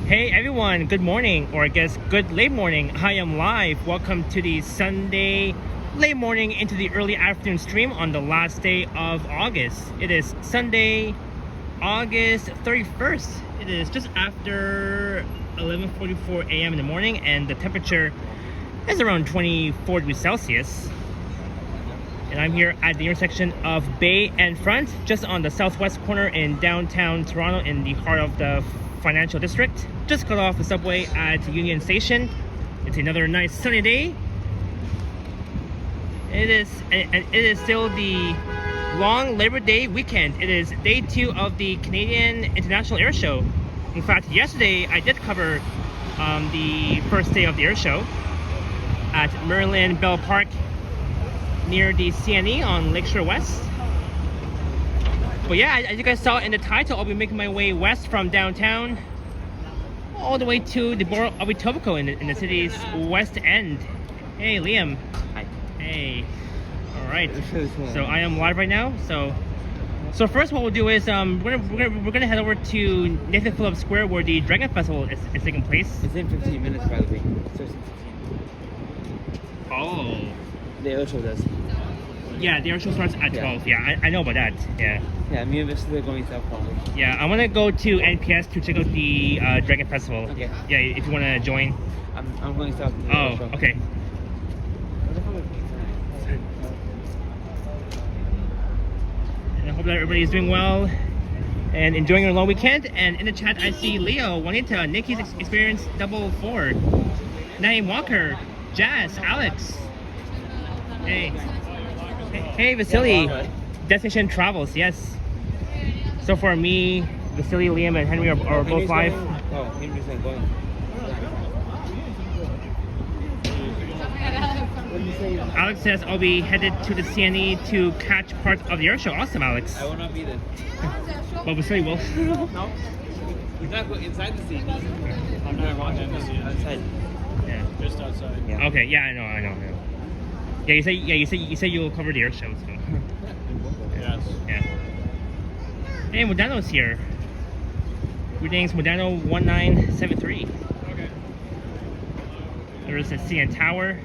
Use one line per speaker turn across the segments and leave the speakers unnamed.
Hey everyone, good morning, or I guess good late morning. I am live. Welcome to the Sunday late morning into the early afternoon stream on the last day of August. It is Sunday, August 31st. It is just after 11:44 a.m. in the morning, and the temperature is around 24 degrees Celsius. And I'm here at the intersection of Bay and Front, just on the southwest corner in downtown Toronto, in the heart of the financial district. Just got off the subway at Union Station. It's another nice sunny day. It is still the long Labor Day weekend. It is day 2 of the Canadian International Air Show. In fact, yesterday I did cover the first day of the air show at Merlin Bell Park near the CNE on Lakeshore West. But yeah, as you guys saw in the title, I'll be making my way west from downtown all the way to the borough of Etobicoke in the city's west end. Hey Liam.
Hi.
Hey. All right. So I am live right now. So first, what we'll do is we're gonna head over to Nathan Phillips Square, where the Dragon Festival is taking place.
It's in 15 minutes, by the way. It starts in 15.
Oh.
The air show does.
Yeah, the air show starts at 12. Yeah, I know about that. Yeah.
Yeah, me and Visita are going south probably.
Yeah, I want to go to NPS to check out the Dragon Festival.
Okay.
Yeah, if you want to join.
I'm going south.
Oh, okay. And I hope that everybody is doing well and enjoying your long weekend. And in the chat, I see Leo, Juanita, Nikki's Experience 444, Naeem Walker, Jazz, Alex. Hey. Hey, Vasily. Destination Travels, yes. So for me, Vasily, Liam, and Henry are both live.
Oh, Henry's not going.
Alex says I'll be headed to the CNE to catch part of the air show. Awesome, Alex.
I will not be there.
Well, Vasily will.
No? He's not going inside the CNE. I'm not watching the CNE. Outside.
Yeah.
Just outside.
Yeah.
Okay, yeah, I know. Yeah, you say you'll cover the air show, so.
Yes.
Yeah. Hey, Modano's here. Greetings, Modano 1973.
Okay.
There's a CN Tower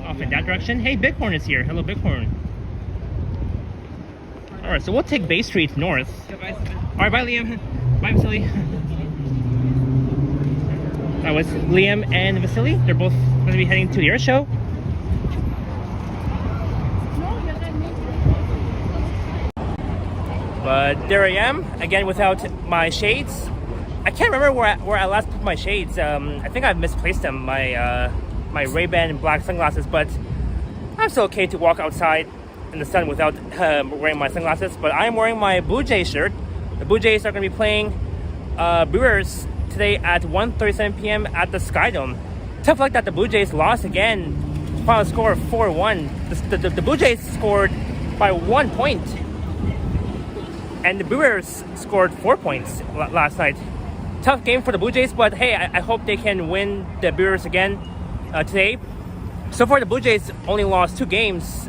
off in that direction. Hey, Bighorn is here. Hello, Bighorn. Alright, so we'll take Bay Street north. Alright, bye, Liam. Bye, Vasily. That was Liam and Vasily. They're both going to be heading to the air show. But there I am, again without my shades. I can't remember where I last put my shades. I think I've misplaced them, my Ray-Ban black sunglasses, but I'm still okay to walk outside in the sun without wearing my sunglasses. But I'm wearing my Blue Jays shirt. The Blue Jays are going to be playing Brewers today at 1:37 p.m. at the Skydome. Tough luck that the Blue Jays lost again. Final score of 4-1. The Blue Jays scored by 1 point. And the Brewers scored 4 points last night. Tough game for the Blue Jays, but hey, I hope they can win the Brewers again today. So far, the Blue Jays only lost 2 games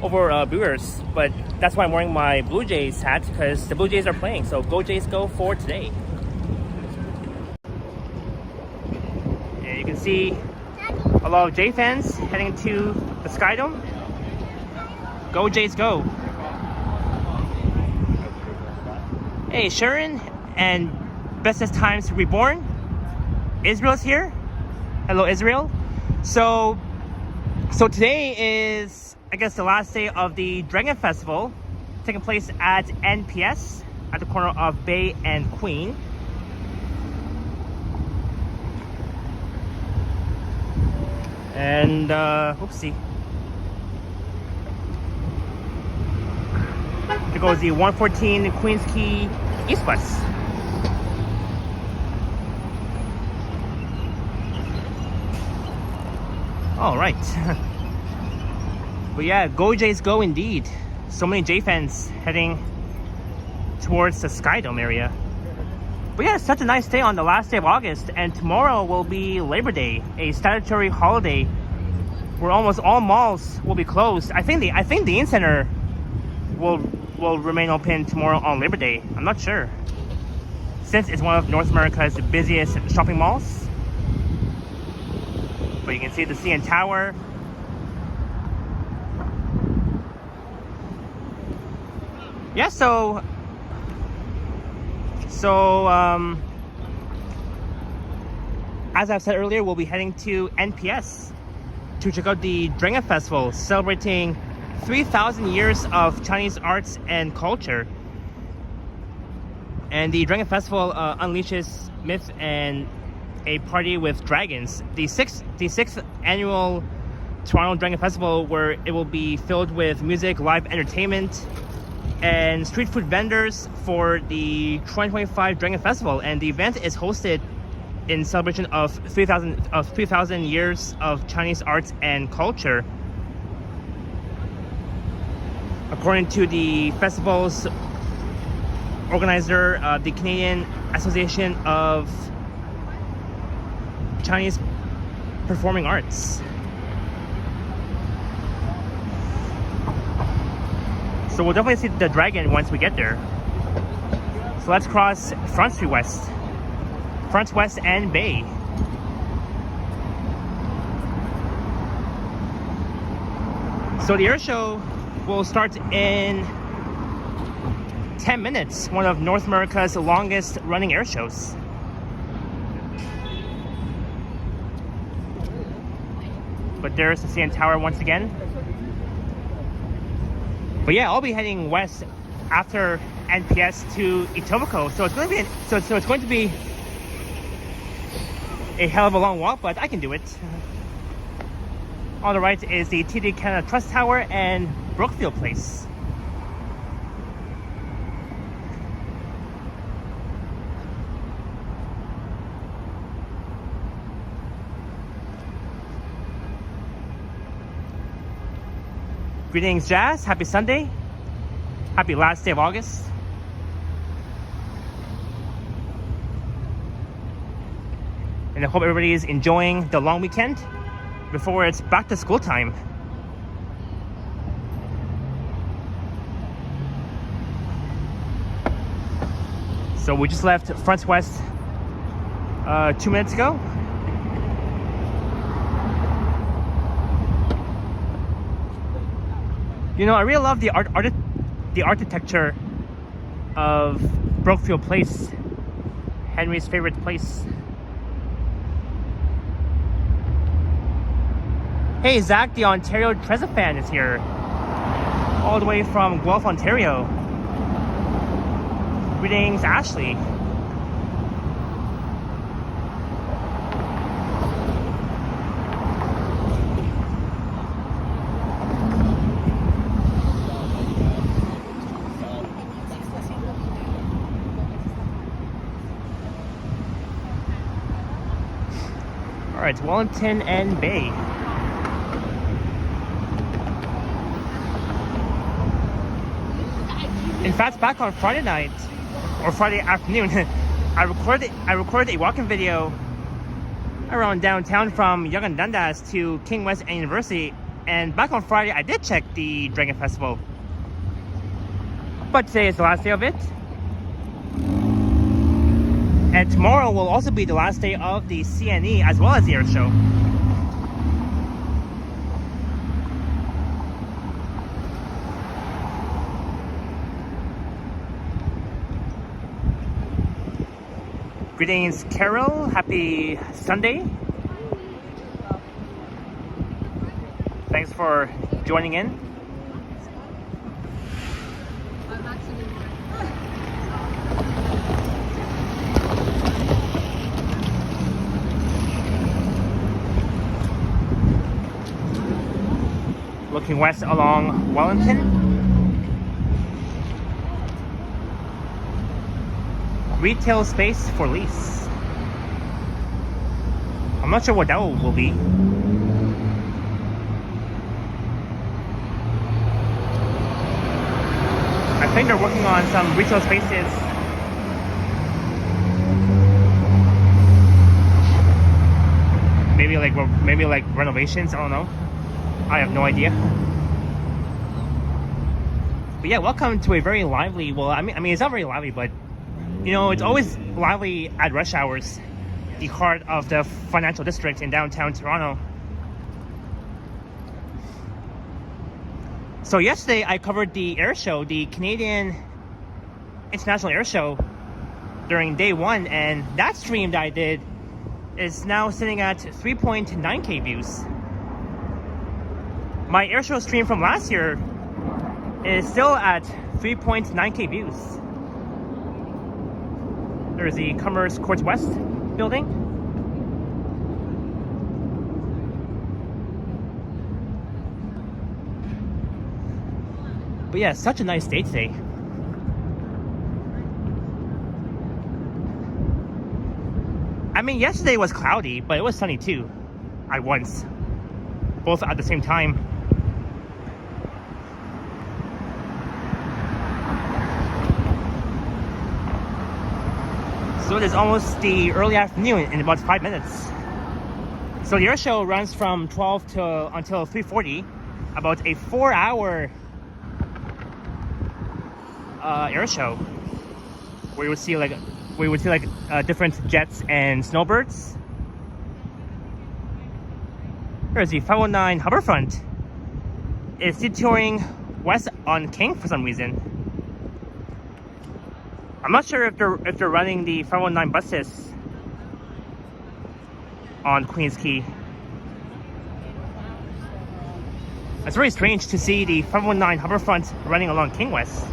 over Brewers, but that's why I'm wearing my Blue Jays hat, because the Blue Jays are playing. So go Jays, go for today. And you can see a lot of Jay fans heading to the Skydome. Go Jays, go! Hey, Sharon and Bestest Times Reborn. Israel's here. Hello, Israel. So today is, I guess, the last day of the Dragon Festival, taking place at NPS at the corner of Bay and Queen. And oopsie. There goes the 114 Queens Quay East West. All right. But yeah, go Jays, go indeed. So many J fans heading towards the Skydome area. But yeah, it's such a nice day on the last day of August, and tomorrow will be Labor Day, a statutory holiday where almost all malls will be closed. I think the In Center will remain open tomorrow on Labor Day. I'm not sure. since it's one of North America's busiest shopping malls. But you can see the CN Tower. Yeah, so as I've said earlier, we'll be heading to NPS to check out the Drenga Festival, celebrating 3,000 years of Chinese arts and culture. And the Drenga Festival unleashes myth and a party with dragons. The sixth annual Toronto Drenga Festival, where it will be filled with music, live entertainment, and street food vendors for the 2025 Drenga Festival. And the event is hosted in celebration of 3,000 years of Chinese arts and culture. According to the festival's organizer, the Canadian Association of Chinese Performing Arts. So we'll definitely see the dragon once we get there. So let's cross Front Street West. Front West and Bay. So the air show will start in 10 minutes, one of North America's longest running air shows. But there's the CN Tower once again. But yeah, I'll be heading west after NPS to Etobicoke. So it's going to be it's going to be a hell of a long walk, but I can do it. On the right is the TD Canada Trust Tower and Brookfield Place. Greetings, Jazz. Happy Sunday. Happy last day of August. And I hope everybody is enjoying the long weekend before it's back to school time. So we just left Front West 2 minutes ago. You know, I really love the architecture of Brookfield Place, Henry's favorite place. Hey, Zach, the Ontario Trezza fan is here, all the way from Guelph, Ontario. Greetings, Ashley. All right, Wellington and Bay. In fact, back on Friday night or Friday afternoon, I recorded a walking video around downtown from Yonge and Dundas to King West University, and back on Friday I did check the Drenga Festival. But today is the last day of it. And tomorrow will also be the last day of the CNE as well as the air show. Greetings, Carol. Happy Sunday. Thanks for joining in. Looking west along Wellington. Retail space for lease. I'm not sure what that will be. I think they're working on some retail spaces. Maybe like renovations. I don't know. I have no idea. But yeah, welcome to a very lively. Well, I mean, it's not very lively, but You know, it's always lively at rush hours, the heart of the financial district in downtown Toronto. So yesterday I covered the air show, the Canadian International Air Show, during day one, and that stream that I did is now sitting at 3.9k views. My airshow stream from last year is still at 3.9k views. There's the Commerce Courts West building. But yeah, such a nice day today. I mean, yesterday was cloudy, but it was sunny too, at once. Both at the same time. So it is almost the early afternoon in about 5 minutes. So the air show runs from 12 to until 3:40, about a 4-hour air show where you would see different jets and snowbirds. There's the 509 Humberfront. It's detouring west on King for some reason. I'm not sure if they're running the 519 buses on Queens Quay. It's very strange to see the 519 Humberfront running along King West.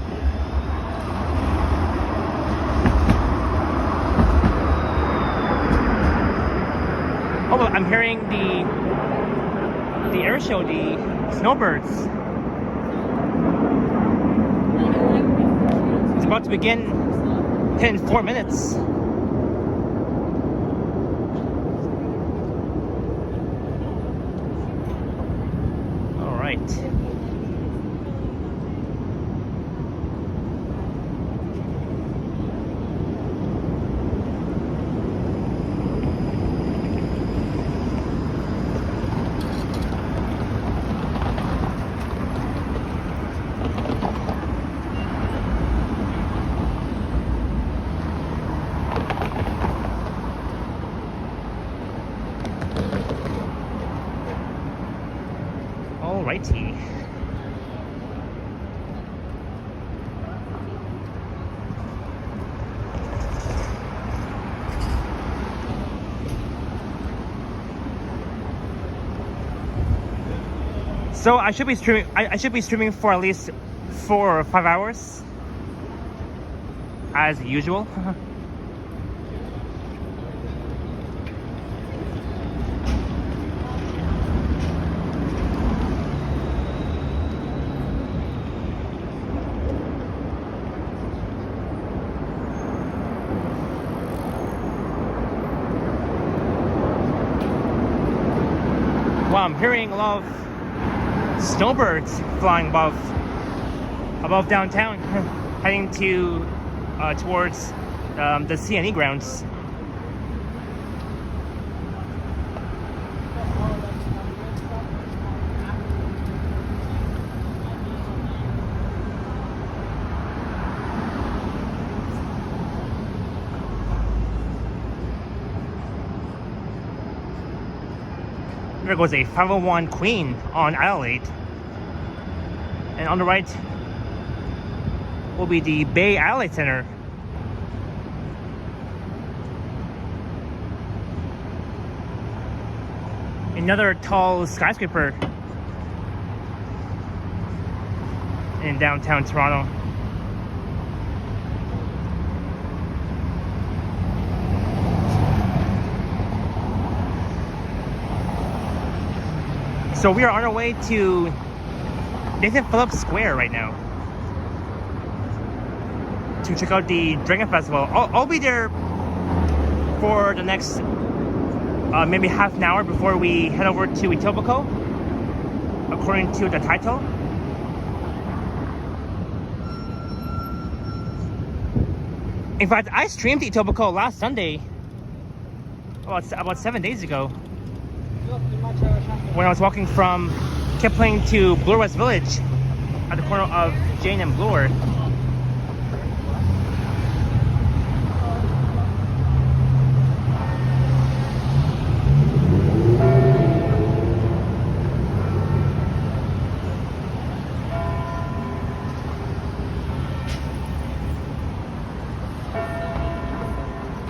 Oh, I'm hearing the air show, the snowbirds. It's about to begin in 4 minutes. All right. Alrighty. So I should be streaming. I should be streaming for at least 4 or 5 hours, as usual. Wow, I'm hearing a lot of snowbirds flying above downtown, heading towards the CNE grounds. There goes a 501 Queen on Adelaide. And on the right will be the Bay Adelaide Center. Another tall skyscraper in downtown Toronto. So we are on our way to Nathan Phillips Square right now to check out the Dragon Festival. I'll be there for the next maybe half an hour before we head over to Etobicoke, according to the title. In fact, I streamed Etobicoke last Sunday, about 7 days ago, when I was walking from Kipling to Bloor West Village at the corner of Jane and Bloor.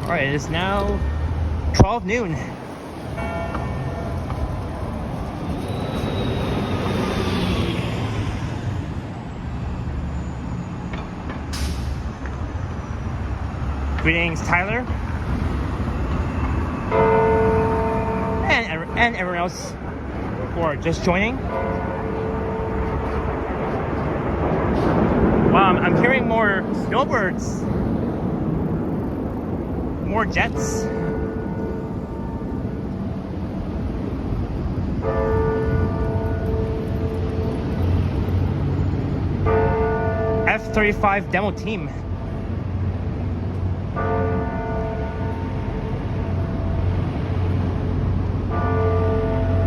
Alright, it is now 12 noon. Greetings, Tyler. And everyone else who are just joining. Wow, I'm hearing more snowbirds. More jets. F-35 demo team.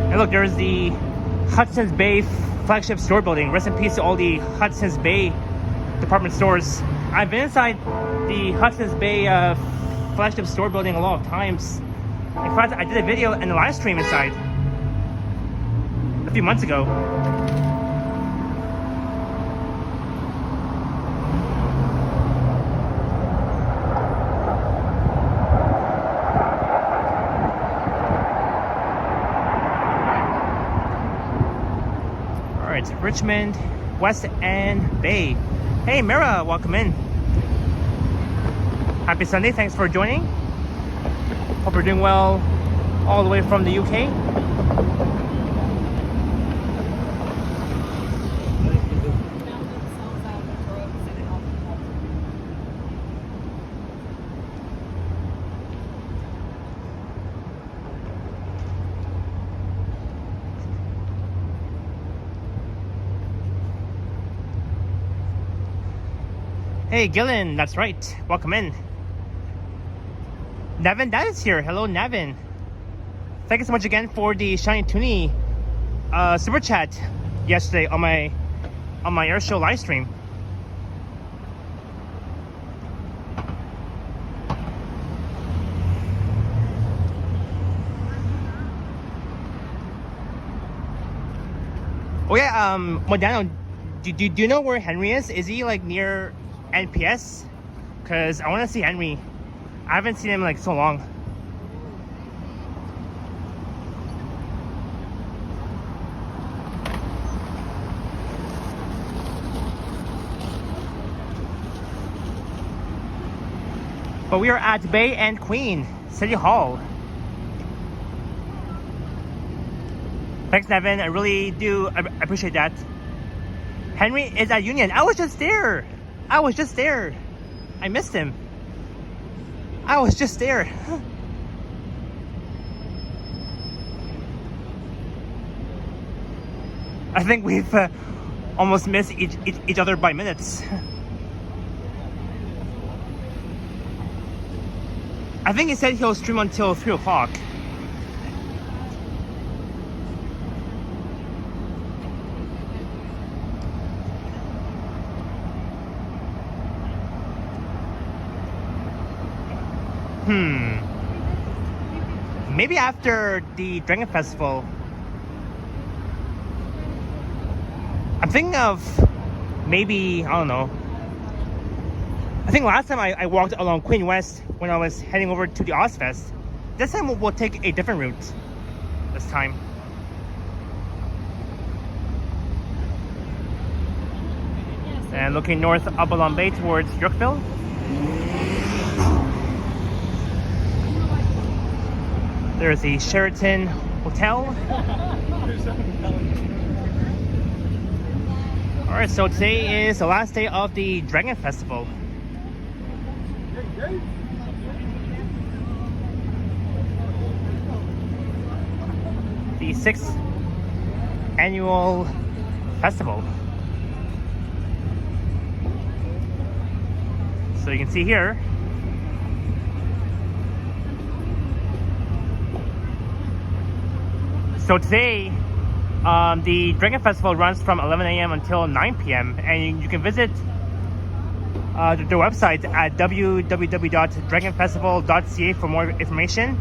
And look, there's the Hudson's Bay flagship store building. Rest in peace to all the Hudson's Bay department stores. I've been inside the Hudson's Bay flagship store building a lot of times. In fact, I did a video and a live stream inside a few months ago. Alright, Richmond, West End Bay. Hey Mira, welcome in. Happy Sunday, thanks for joining. Hope you're doing well all the way from the UK. Hey Gillen, that's right, welcome in. Nevin, that is here. Hello, Nevin. Thank you so much again for the Shiny Toonie super chat yesterday on my airshow live stream. Oh yeah, Modano, do you know where Henry is? Is he like near NPS? Because I want to see Henry. I haven't seen him in like so long. But we are at Bay and Queen City Hall. Thanks, Nevin. I really do appreciate that. Henry is at Union. I was just there. I missed him. I was just there. I think we've almost missed each other by minutes. I think he said he'll stream until 3 o'clock. Maybe after the Dragon Festival. I'm thinking of maybe, I don't know. I think last time I walked along Queen West when I was heading over to the Ozfest. This time we'll take a different route. This time. And looking north up along Bay towards Yorkville. There's the Sheraton Hotel. Alright, so today is the last day of the Dragon Festival. The 6th annual festival. So you can see here, so today, the Dragon Festival runs from 11 a.m. until 9 p.m. and you can visit their website at www.dragonfestival.ca for more information.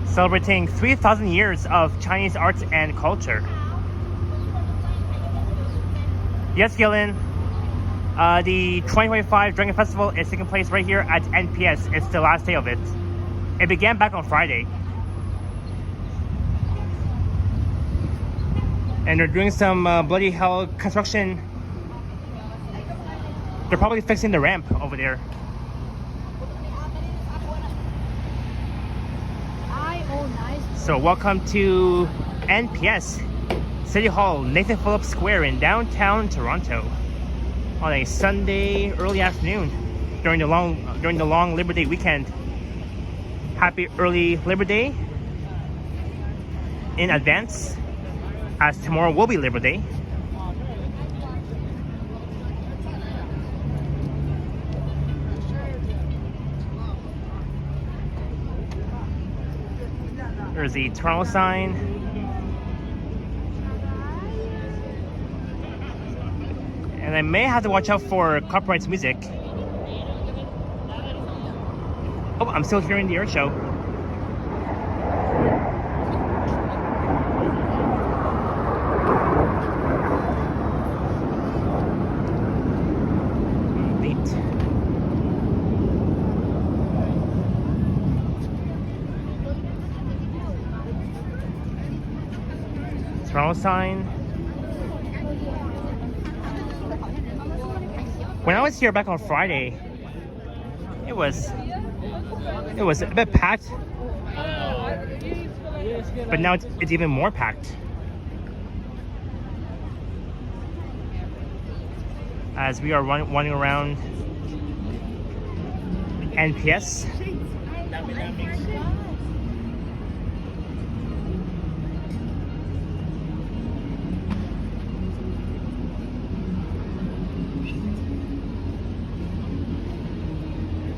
Celebrating 3,000 years of Chinese arts and culture. Yes, Gillen. The 2025 Drinking Festival is taking place right here at NPS. It's the last day of it. It began back on Friday. And they're doing some bloody hell construction. They're probably fixing the ramp over there. So welcome to NPS City Hall, Nathan Phillips Square in downtown Toronto on a Sunday early afternoon during the long Labor Day weekend. Happy early Labor Day in advance, as tomorrow will be Labor Day. There's the Toronto sign. And I may have to watch out for copyrights music. Oh, I'm still hearing the air show. Toronto sign. When I was here back on Friday, it was a bit packed, but now it's even more packed as we are running around NPS.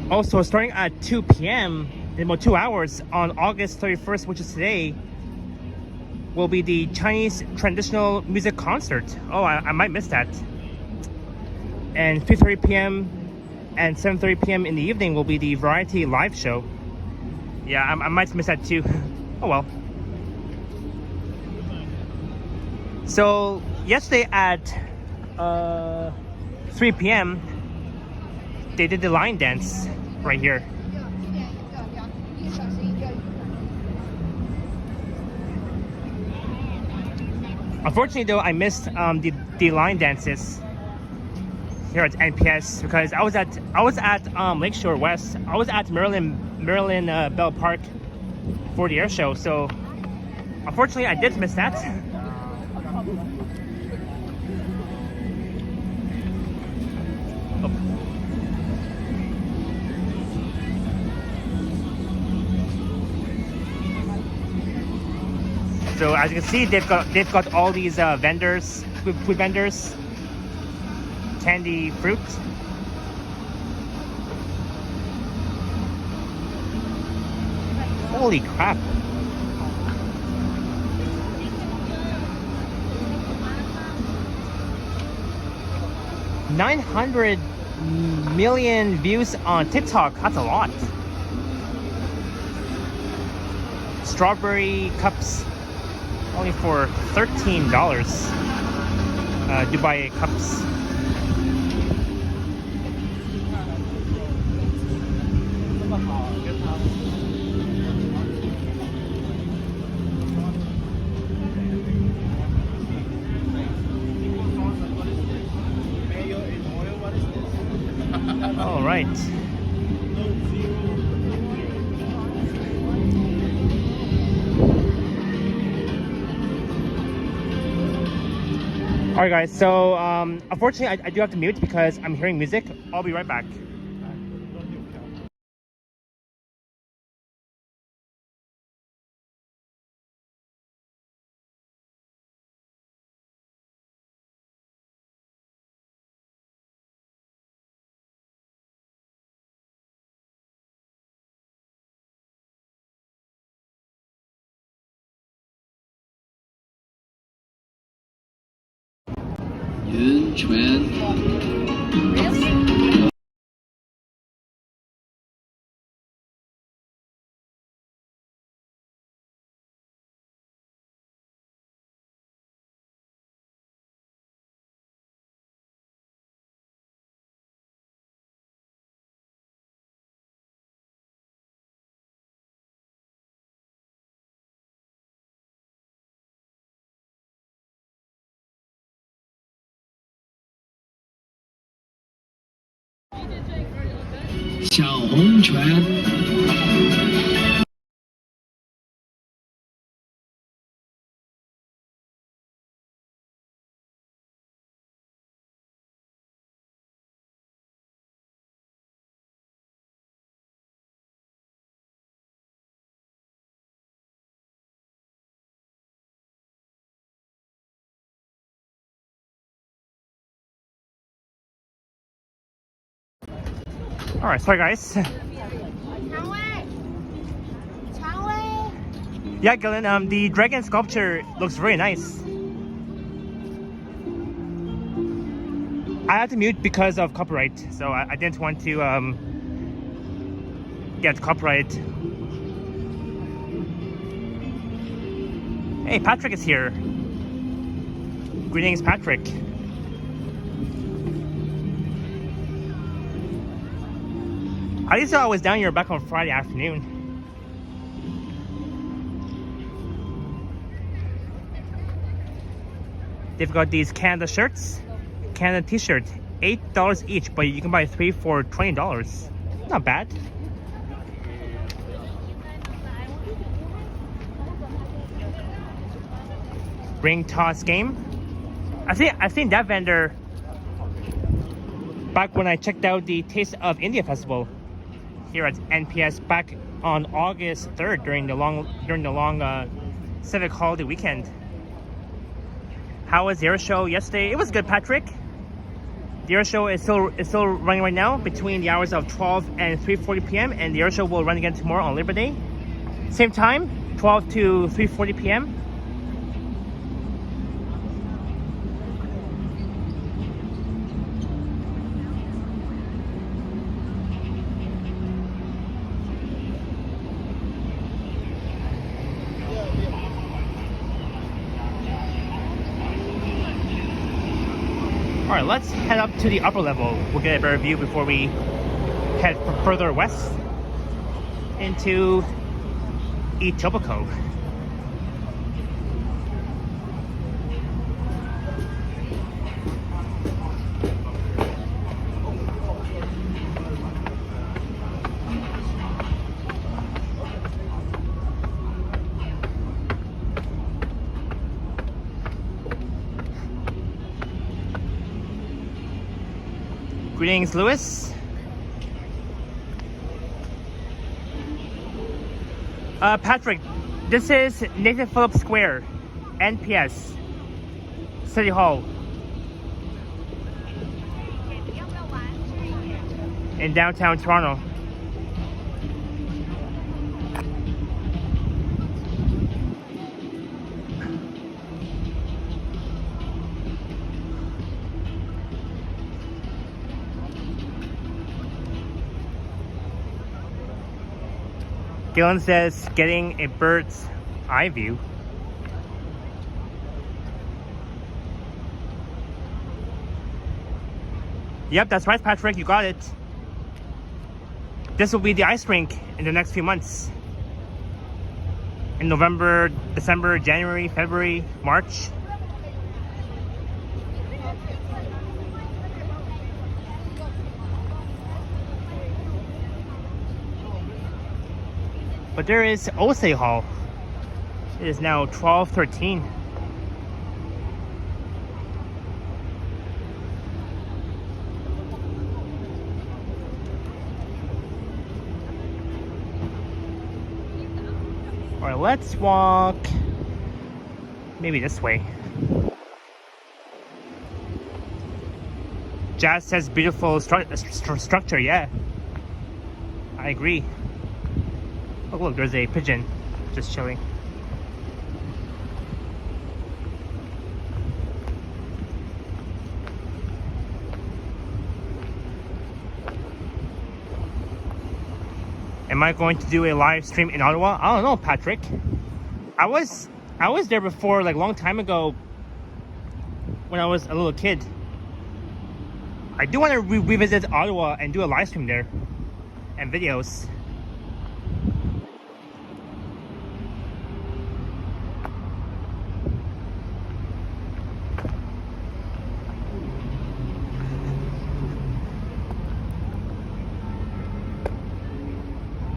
Also, starting at 2 p.m. in about 2 hours on August 31st, which is today, will be the Chinese traditional music concert. Oh, I might miss that. And 3:30 p.m. and 7:30 p.m. in the evening will be the variety live show. Yeah, I might miss that too. Oh well. So yesterday at 3 p.m. they did the line dance right here. Unfortunately though, I missed the line dances here at NPS because I was at Lakeshore West. I was at Maryland Bell Park for the air show, so unfortunately I did miss that. So as you can see, they've got all these vendors, food vendors, candy, fruit. Holy crap! $900 million views on TikTok. That's a lot. Strawberry cups. Only for $13. Dubai cups. All right. Alright guys, so unfortunately I do have to mute because I'm hearing music. I'll be right back.
小红船。
All right, sorry guys. Yeah, Gillian, the dragon sculpture looks very nice. I had to mute because of copyright, so I didn't want to get copyright. Hey, Patrick is here. Greetings, Patrick. At least I was down here back on Friday afternoon. They've got these Canada shirts, Canada t-shirt, $8 each, but you can buy 3 for $20. Not bad. Ring toss game. I think that vendor back when I checked out the Taste of India Festival here at NPS back on August 3rd during the long civic holiday weekend. How was the air show yesterday? It was good, Patrick. The air show is still running right now between the hours of 12 and 3:40 p.m. and the air show will run again tomorrow on Labor Day. Same time, 12 to 3:40 p.m. Alright, let's head up to the upper level. We'll get a better view before we head further west into Etobicoke. Greetings, Lewis. Patrick, this is Nathan Phillips Square, NPS, City Hall. In downtown Toronto. Gillen says getting a bird's eye view. Yep, that's right, Patrick, you got it. This will be the ice rink in the next few months. In November, December, January, February, March. But there is Osei Hall. It is now 12:13. All right, let's walk maybe this way. Jazz says beautiful structure, yeah. I agree. Oh look, there's a pigeon just chilling. Am I going to do a live stream in Ottawa? I don't know, Patrick. I was there before, like a long time ago when I was a little kid. I do want to revisit Ottawa and do a live stream there and videos.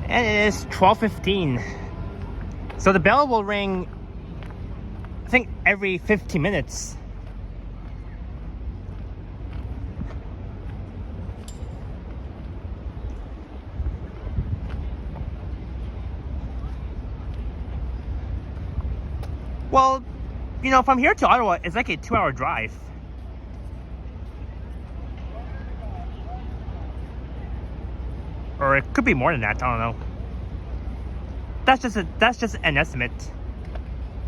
And it is 12:15. So the bell will ring, I think, every 15 minutes. Well, you know, from here to Ottawa, it's like a 2-hour drive. Or it could be more than that, I don't know. That's just an estimate.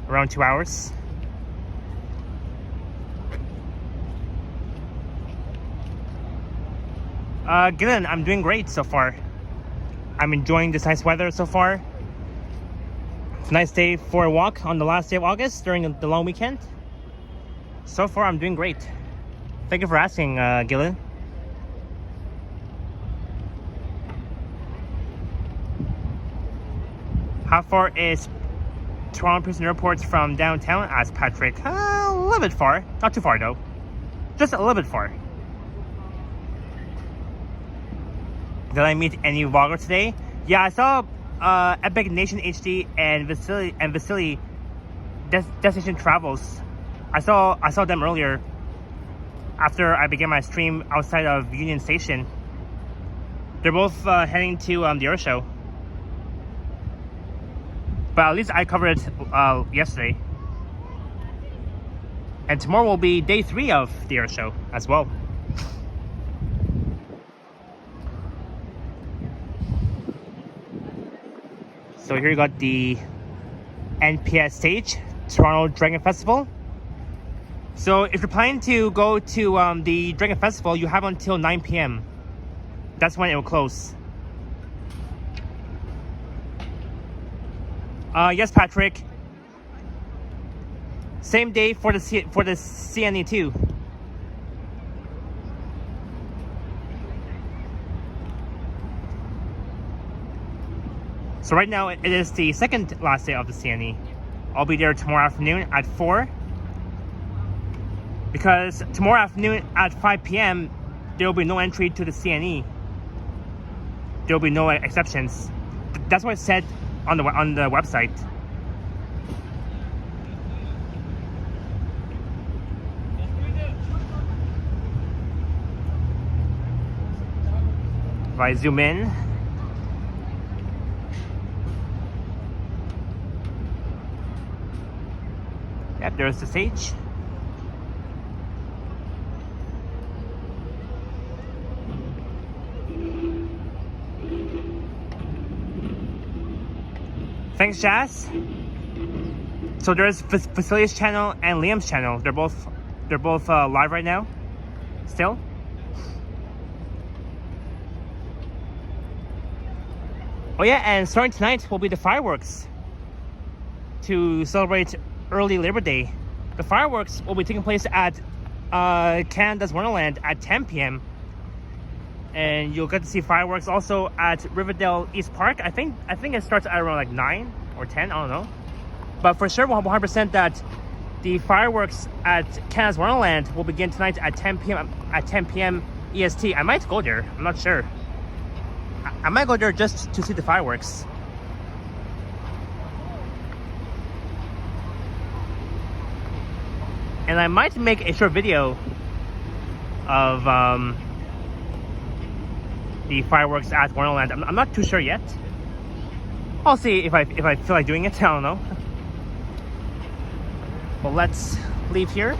Around 2 hours. Gillian, I'm doing great so far. I'm enjoying this nice weather so far. It's a nice day for a walk on the last day of August during the long weekend. So far, I'm doing great. Thank you for asking, Gillian. How far is Toronto Pearson Airport from downtown? Asked Patrick. A little bit far. Not too far though. Just a little bit far. Did I meet any vloggers today? Yeah, I saw Epic Nation HD and Vasily Destination Travels. I saw them earlier after I began my stream outside of Union Station. They're both heading to the air show. But at least I covered it yesterday. And tomorrow will be day 3 of the air show as well. So here you got the NPS stage, Toronto Dragon Festival. So if you're planning to go to the Dragon Festival, you have until 9 p.m. That's when it will close. Yes, Patrick. Same day for the CNE too. So right now it is the second last day of the CNE. I'll be there tomorrow afternoon at 4. Because tomorrow afternoon at 5 p.m. there will be no entry to the CNE. There will be no exceptions. That's what it said on the website. If I zoom in, yep, there's the stage. Thanks, Jazz. So there's Vasily's channel and Liam's channel. They're both live right now. Still. Oh yeah, and starting tonight will be the fireworks to celebrate early Labor Day. The fireworks will be taking place at Canada's Wonderland at 10 p.m. And you'll get to see fireworks also at Riverdale East Park. I think it starts at around like 9 or 10, I don't know. But for sure, 100% that the fireworks at Canada's Wonderland will begin tonight at 10 p.m. EST. I might go there, I'm not sure. I might go there just to see the fireworks. And I might make a short video of the fireworks at Wonderland. I'm not too sure yet. I'll see if I feel like doing it. I don't know. But let's leave here.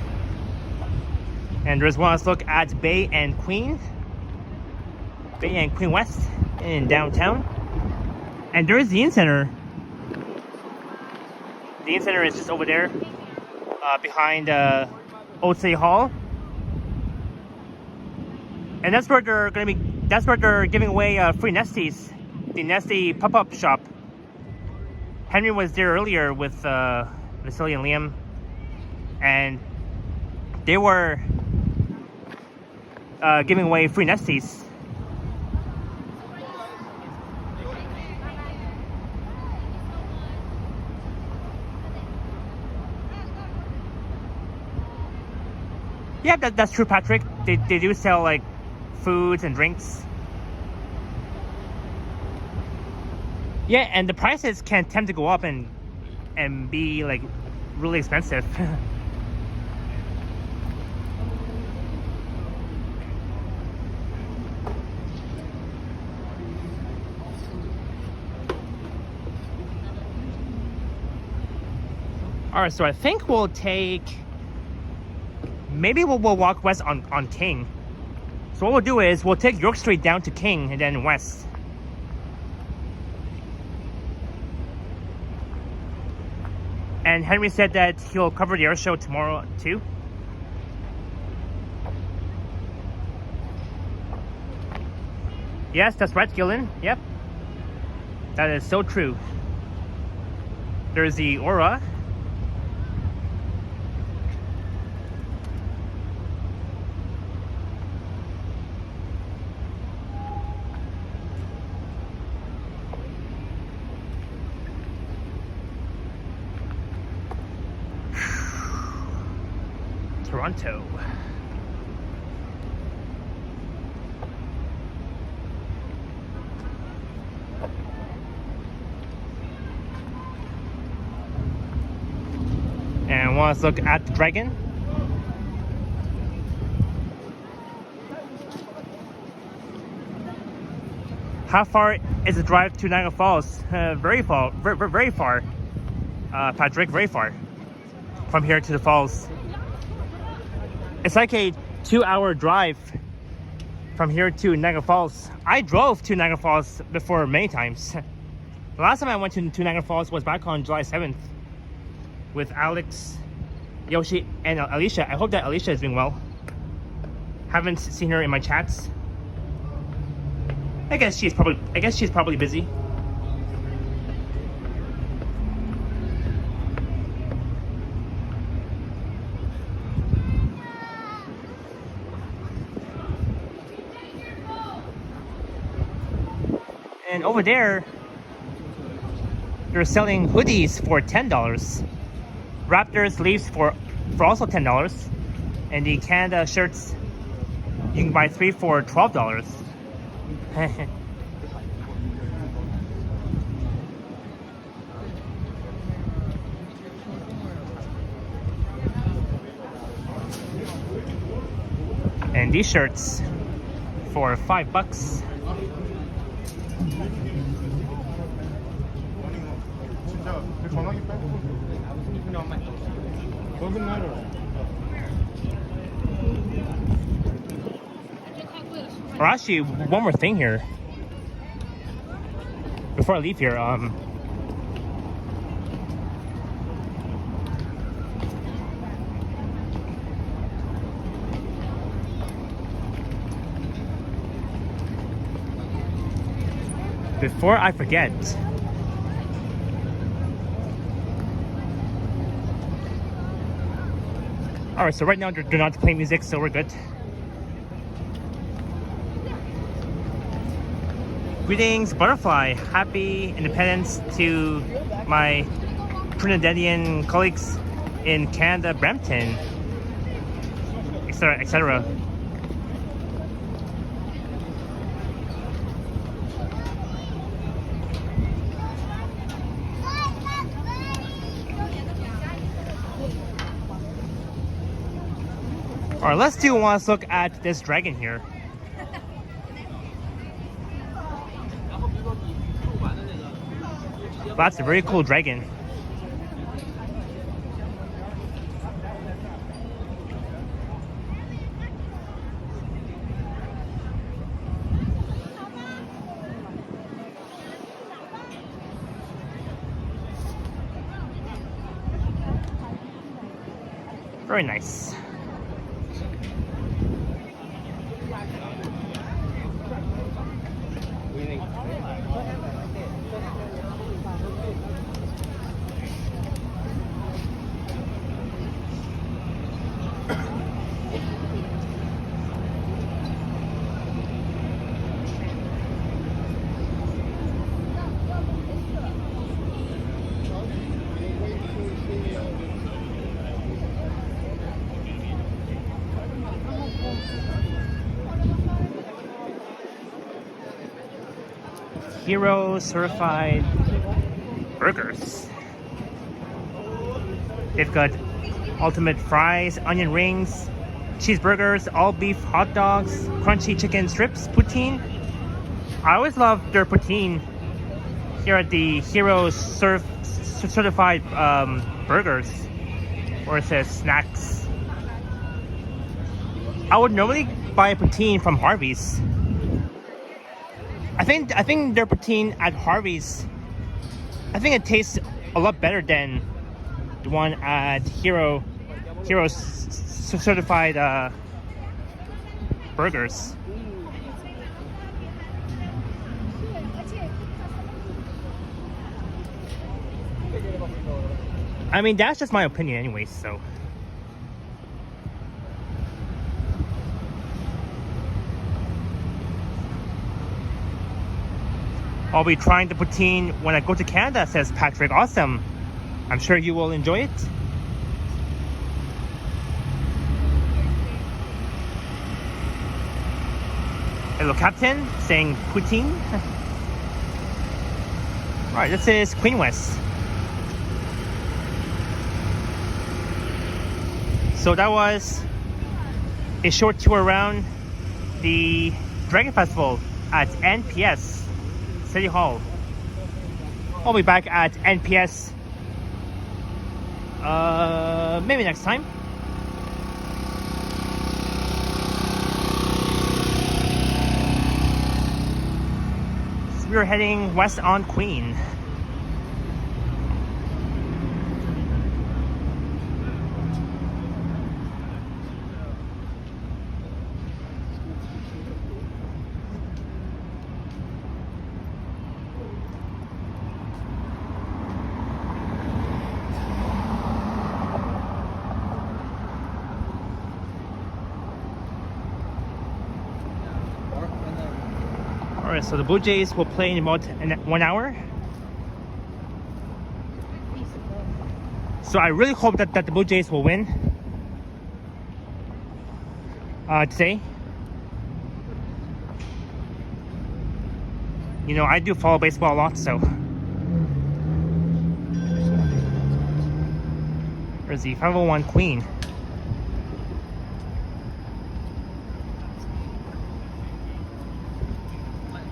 And there's one last look at Bay and Queen West in downtown. And there is the Inn Center. The Inn Center is just over there, behind Old City Hall. And that's where they're giving away free Nesties, the Nestie pop-up shop. Henry was there earlier with Vasily and Liam, and they were giving away free Nesties. Yeah, that's true, Patrick. They do sell like foods and drinks. Yeah, and the prices can tend to go up and be like really expensive. All right, so I think we'll take, maybe we'll walk west on King. So what we'll do is we'll take York Street down to King and then west. And Henry said that he'll cover the air show tomorrow too. Yes, that's right, Gillen. Yep. That is so true. There's the Aura. Toronto. And let's look at the Dragon. How far is the drive to Niagara Falls? Very far, very far. Patrick, very far from here to the falls. It's like a 2-hour drive from here to Niagara Falls. I drove to Niagara Falls before many times. The last time I went to Niagara Falls was back on July 7th with Alex, Yoshi, and Alicia. I hope that Alicia is doing well. Haven't seen her in my chats. I guess she's probably busy. And over there, they're selling hoodies for $10. Raptors leaves for also $10. And the Canada shirts, you can buy 3 for $12. And these shirts for $5. Or actually, one more thing here before I leave here. Before I forget, all right. So right now they're not playing music, so we're good. Greetings, Butterfly. Happy Independence to my Trinidadian colleagues in Canada, Brampton, etc., etc. All right, let's look at this dragon here. That's a very cool dragon. Very nice. Hero certified burgers. They've got ultimate fries, onion rings, cheeseburgers, all beef hot dogs, crunchy chicken strips, poutine. I always love their poutine here at the Hero certified burgers, where it says snacks. I would normally buy a poutine from Harvey's. I think their poutine at Harvey's, I think it tastes a lot better than the one at Hero certified burgers. I mean, that's just my opinion anyway, so. I'll be trying the poutine when I go to Canada, says Patrick. Awesome. I'm sure you will enjoy it. Hello, Captain, saying poutine. Alright, this is Queensway. So that was a short tour around the Dragon Festival at NPS City Hall. I'll be back at NPS maybe next time. So we're heading west on Queen. Alright, so the Blue Jays will play in about 1 hour. So I really hope that the Blue Jays will win today. You know, I do follow baseball a lot, so. There's the 501 Queen.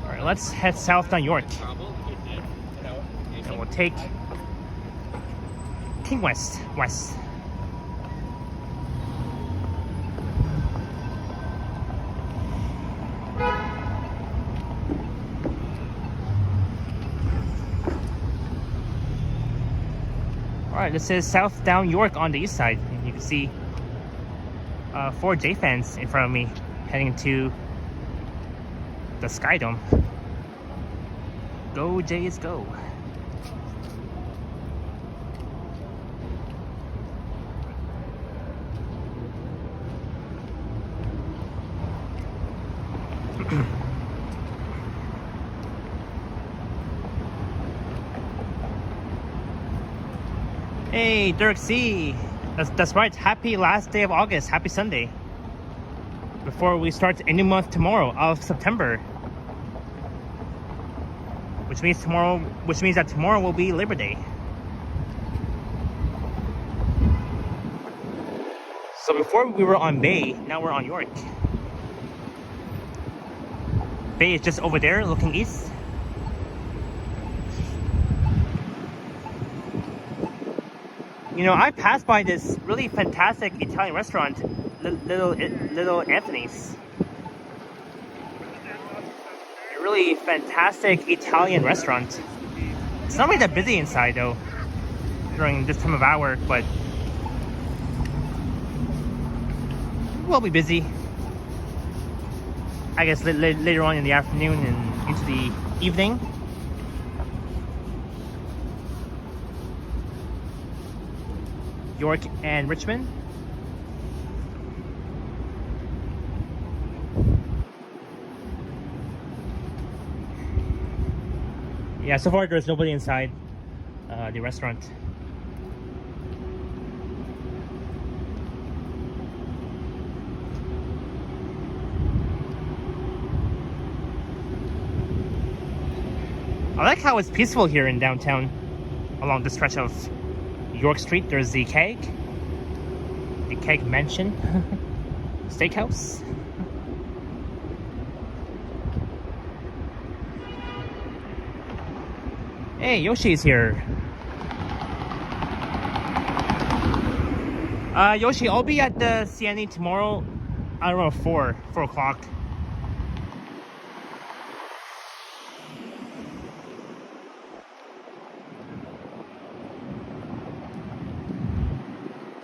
Alright, let's head south down York. And we'll take King West. Alright, this is south down York on the east side. And you can see 4 J fans in front of me heading to the Sky Dome. Go Jays, go. Hey, Dirk C. That's right. Happy last day of August. Happy Sunday. Before we start a new month tomorrow of September. Which means that tomorrow will be Labor Day. So before we were on Bay, now we're on York. Bay is just over there looking east. You know, I passed by this really fantastic Italian restaurant, Little Anthony's. A really fantastic Italian restaurant. It's not really that busy inside though, during this time of hour, but we'll be busy. I guess later on in the afternoon and into the evening. York and Richmond. Yeah, so far there's nobody inside the restaurant. I like how it's peaceful here in downtown. Along the stretch of York Street, there's the Keg Mansion Steakhouse. Hey, Yoshi's here. Yoshi, I'll be at the CNE tomorrow. I don't know, 4 o'clock.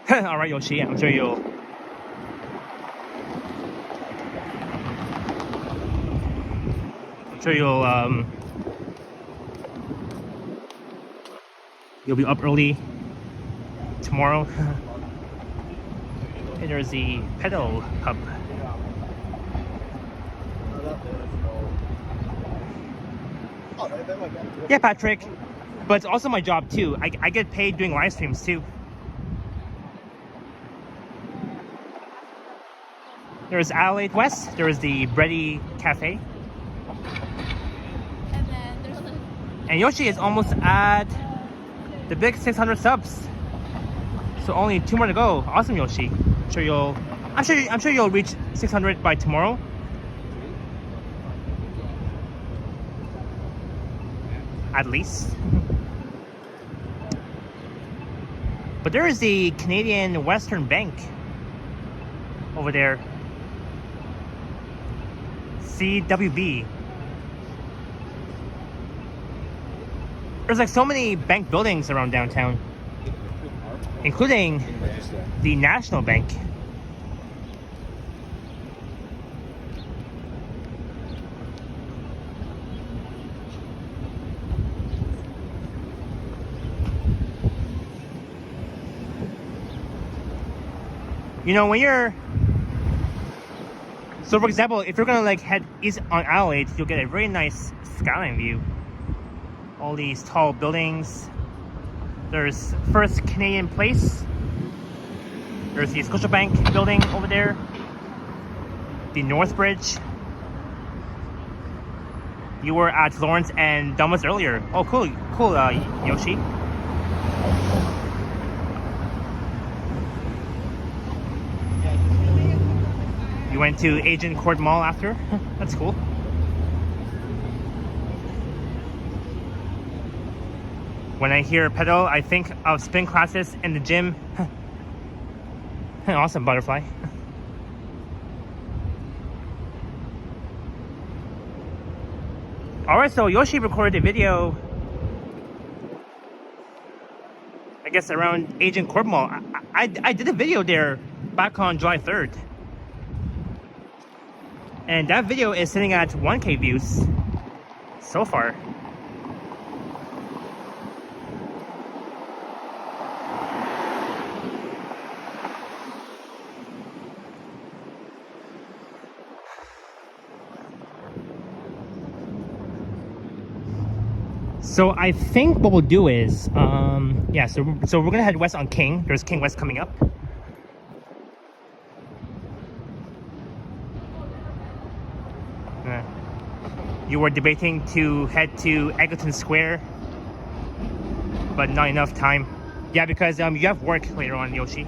All right, Yoshi. I'm sure you'll you'll be up early tomorrow. Hey, there's the pedal hub. Yeah, Patrick. But it's also my job too. I get paid doing live streams too. There's Adelaide West. There's the Bready Cafe. And Yoshi is almost at the big 600 subs. So only 2 more to go. Awesome, Yoshi. I'm sure you'll reach 600 by tomorrow. At least. But there is the Canadian Western Bank over there. CWB. There's like so many bank buildings around downtown, including the National Bank. You know, when you're... So for example, if you're gonna like head east on Adelaide, you'll get a very nice skyline view. All these tall buildings. There's First Canadian Place. There's the Scotiabank building over there. The North Bridge. You were at Lawrence and Dundas earlier. Oh, cool, Yoshi. You went to Agent Court Mall after? That's cool. When I hear pedal, I think of spin classes in the gym. Awesome, Butterfly. Alright, so Yoshi recorded a video, I guess around Agent Court Mall. I did a video there back on July 3rd. And that video is sitting at 1K views so far. So I think what we'll do is, yeah, so we're gonna head west on King. There's King West coming up. You were debating to head to Eglinton Square, but not enough time. Yeah, because you have work later on, Yoshi.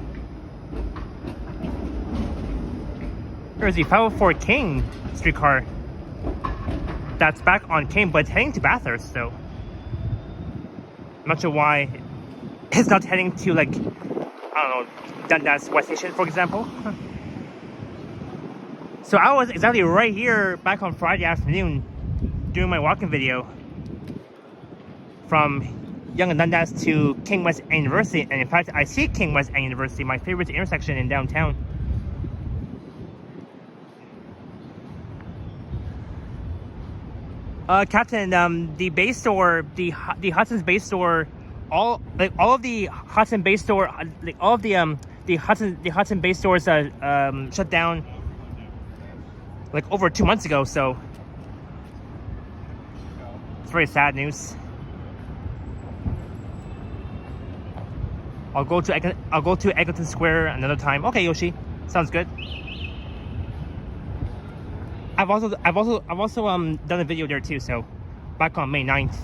There's the 504 King streetcar that's back on King, but heading to Bathurst, so I'm not sure why it's not heading to, like, I don't know, Dundas West Station, for example. So I was exactly right here back on Friday afternoon doing my walking video from Yonge and Dundas to King West and University, and in fact I see King West and University, my favorite intersection in downtown. Captain, the Bay store, the Hudson's Bay store, all of the Hudson Bay store, all of the Hudson Bay stores shut down like over 2 months ago, so it's very sad news. I'll go to Eglinton Square another time. Okay, Yoshi, sounds good. I've also done a video there too, so back on May 9th.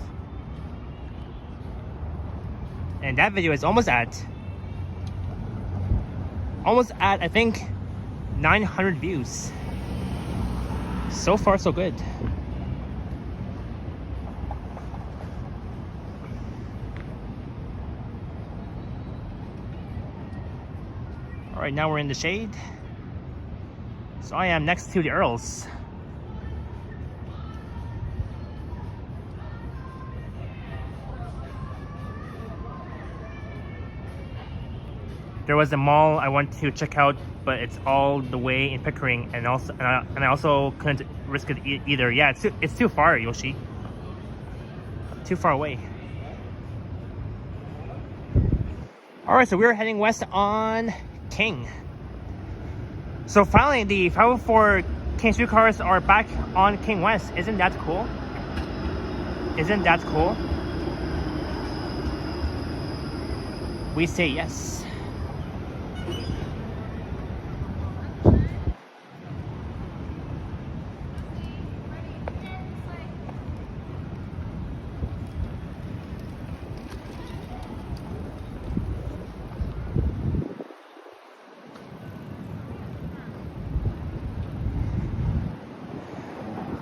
And that video is almost at I think 900 views. So far so good. Alright, now we're in the shade. So I am next to the Earls. There was a mall I want to check out, but it's all the way in Pickering, and I also couldn't risk it either. Yeah, it's too far, Yoshi. Too far away. All right, so we're heading west on King. So finally, the 504 King streetcars are back on King West. Isn't that cool? Isn't that cool? We say yes.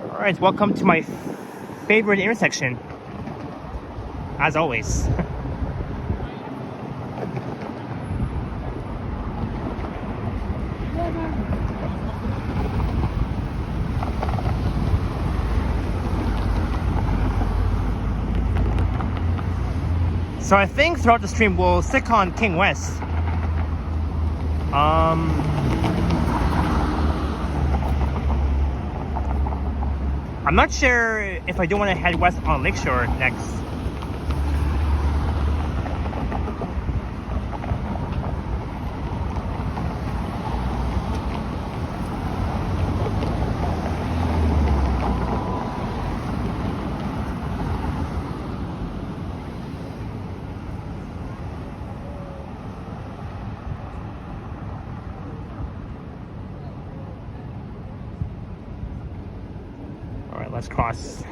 Alright, welcome to my favorite intersection, as always. So I think throughout the stream we'll stick on King West. I'm not sure if I do want to head west on Lakeshore next. Let's cross.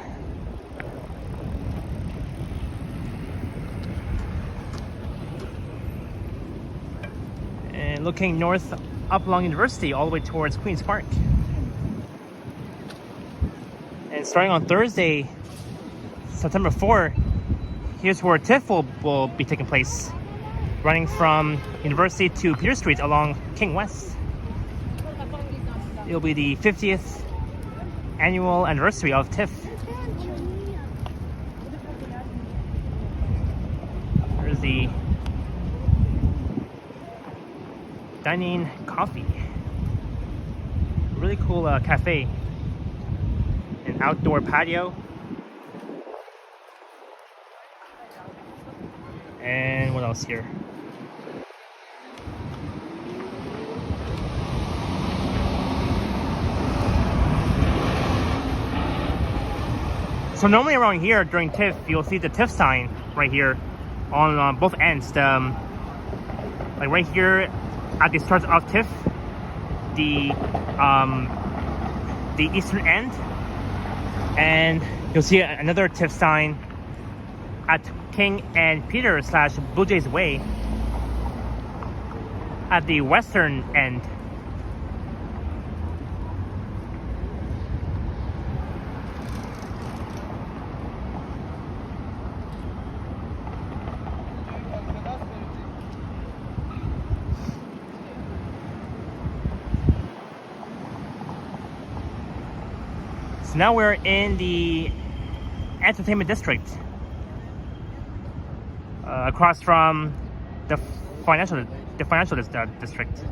And looking north up along University all the way towards Queen's Park. And starting on Thursday, September 4, here's where TIFF will be taking place, running from University to Peter Street along King West. It'll be the 50th annual anniversary of TIFF. There's the dining coffee. Really cool cafe. An outdoor patio. And what else here? So normally around here during TIFF, you'll see the TIFF sign right here on both ends. Like right here at the start of TIFF, the eastern end, and you'll see another TIFF sign at King and Peter / Blue Jays Way at the western end. So now we're in the entertainment district, across from the financial district.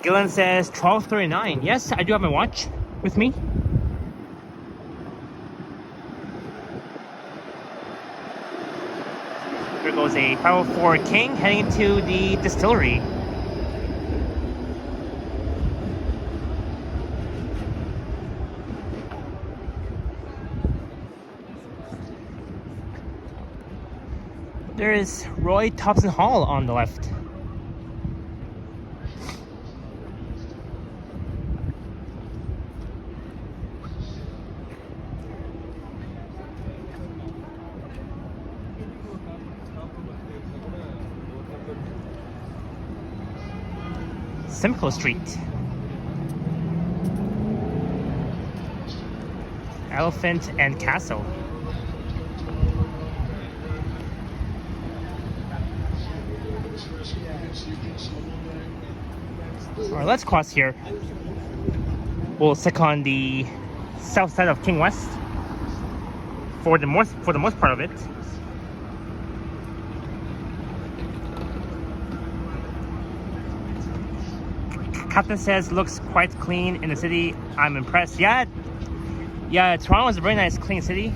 Gillen says 12:39. Yes, I do have my watch with me. There goes a 504 King heading into the distillery. There is Roy Thompson Hall on the left. Simcoe Street. Elephant and Castle. Alright, let's cross here. We'll stick on the south side of King West for the most part of it. Captain says looks quite clean in the city. I'm impressed. Yeah, Toronto is a very nice, clean city.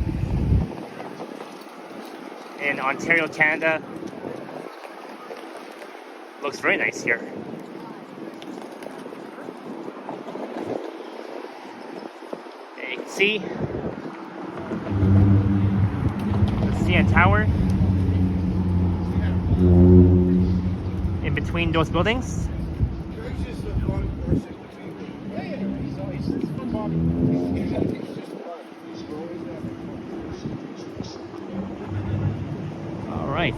In Ontario, Canada, looks very nice here. You can see the CN Tower in between those buildings. All right.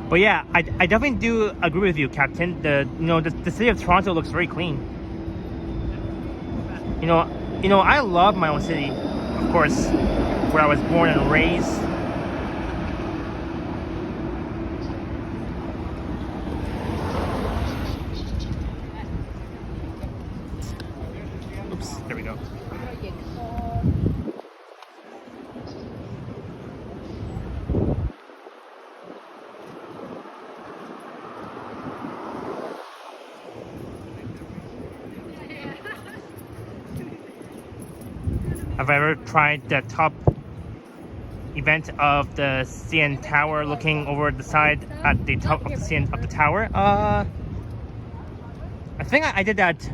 But yeah, I definitely do agree with you, Captain. The city of Toronto looks very clean. I love my own city, of course, where I was born and raised. Oops, there we go. Have I ever tried the top event of the CN Tower, looking over the side at the top of the CN of the tower? I think I did that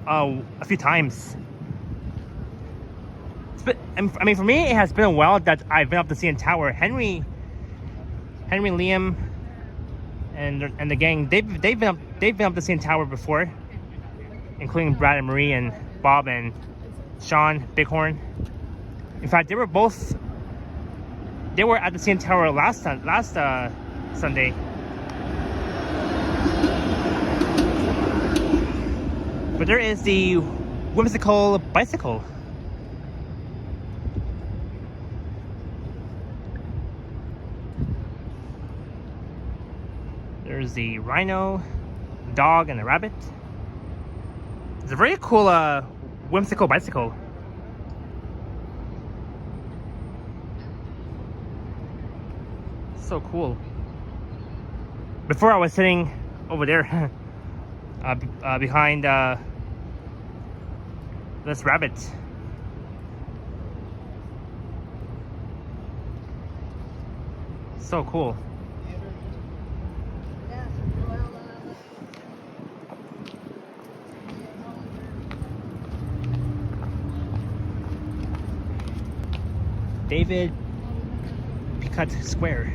a few times. I mean, for me, it has been a while that I've been up the CN Tower. Henry, Liam, and the gang, they've been up the CN Tower before, including Brad and Marie and Bob and Sean Bighorn. In fact, they were at the CN Tower last Sunday. But there is the whimsical bicycle. There's the rhino, dog, and the rabbit. It's a very cool whimsical bicycle. So cool. Before I was sitting over there behind this rabbit. So cool. David Picot Square.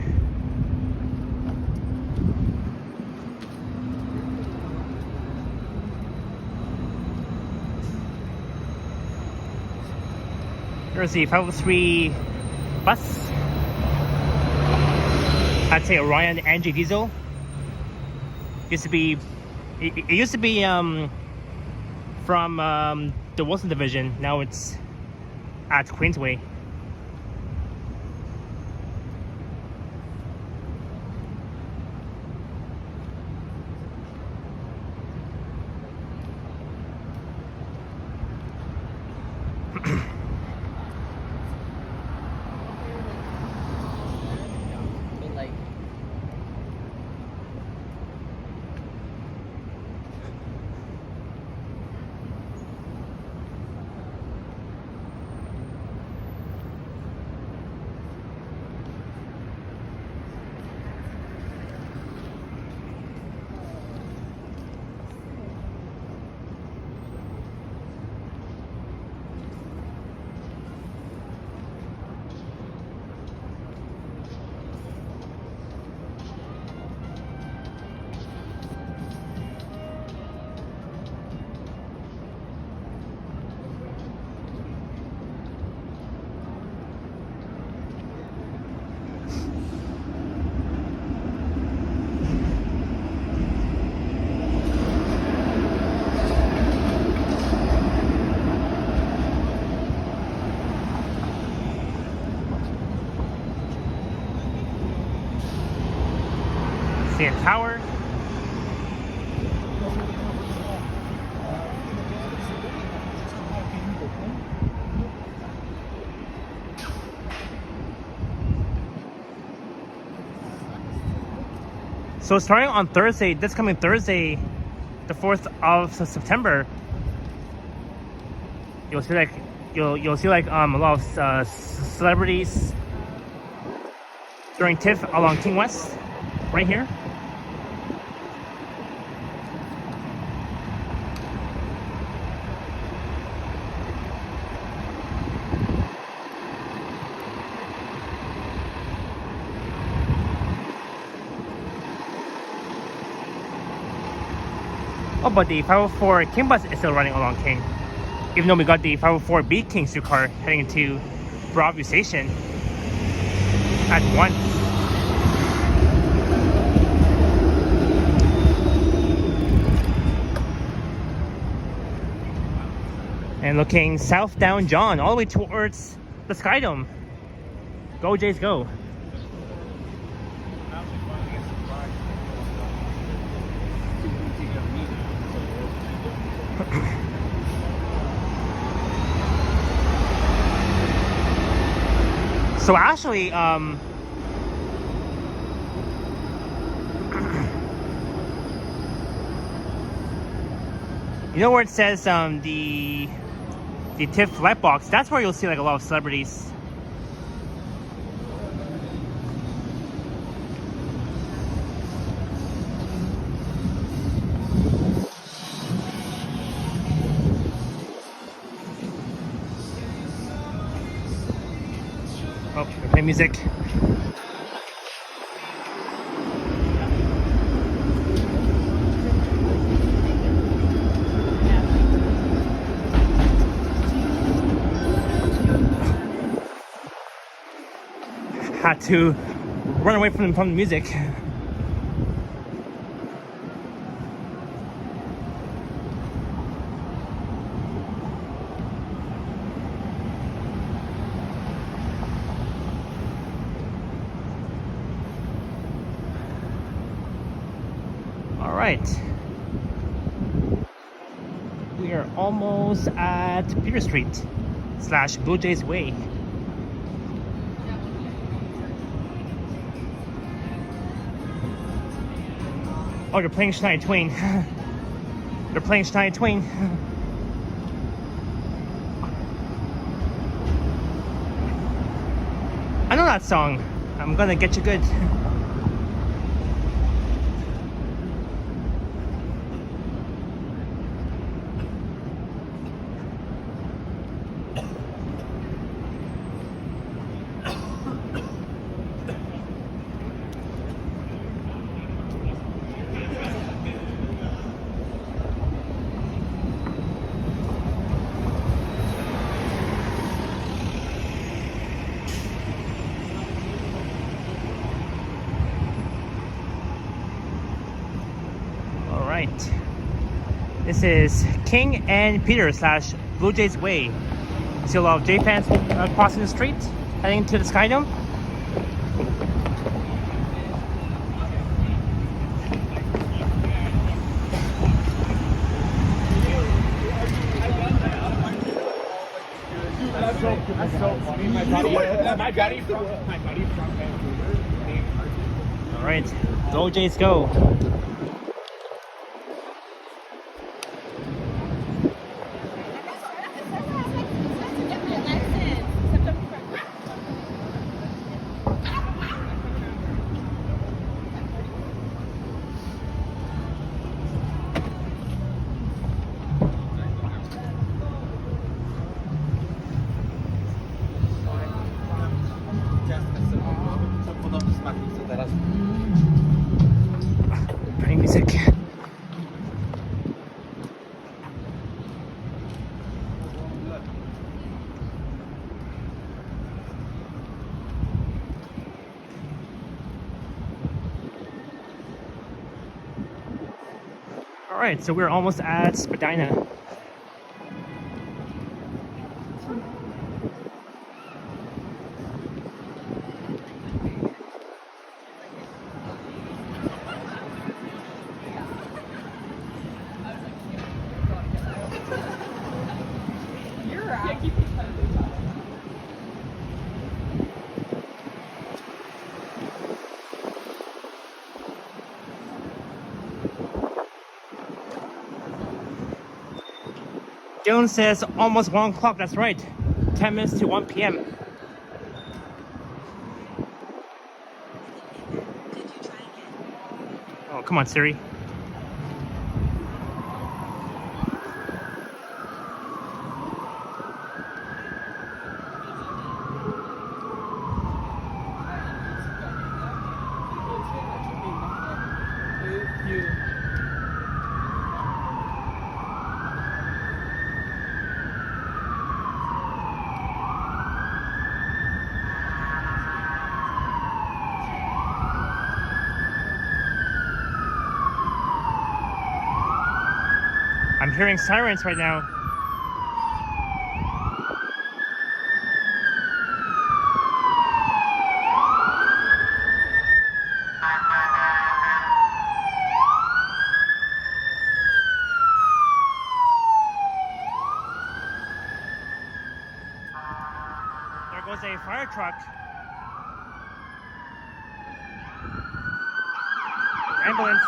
There's the 503 bus. I'd say Orion Angie Diesel. It used to be from the Wilson division. Now it's at Queensway. Tower. So starting on Thursday, this coming Thursday, the 4th of September, you'll see like a lot of celebrities during TIFF along King West, right here. Oh, but the 504 King bus is still running along King. Even though we got the 504B King streetcar heading to Broadview Station at 1. And looking south down John, all the way towards the Skydome. Go Jays, go. So actually, you know where it says the TIFF light box? That's where you'll see like a lot of celebrities. Oh, we play music. Had to run away from the music. All right, we are almost at Peter Street / Blue Jays Way. Oh, they're playing Shania Twain. They're playing Shania Twain. I know that song. I'm gonna get you good. Right. This is King and Peter / Blue Jays Way. See a lot of J fans crossing the street, heading to the Skydome.
That's so funny. My buddy from Vancouver.
All right, go Jays, go. Playing music. All right, so we're almost at Spadina. Dylan says almost 1 o'clock. That's right. 10 minutes to 1 p.m. Oh, come on, Siri. I'm hearing sirens right now. There goes a fire truck. Ambulance.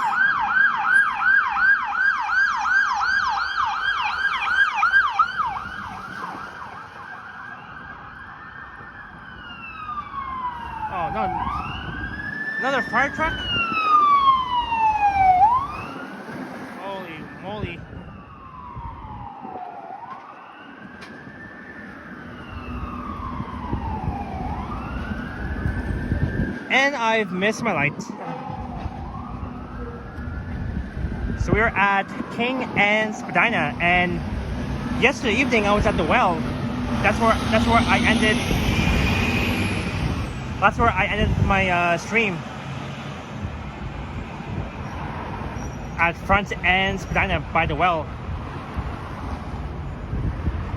Oh no, another fire truck? Holy moly. And I've missed my light. So we were at King and Spadina, and yesterday evening I was at the well. That's where I ended. That's where I ended my stream. At Front and Spadina by the well.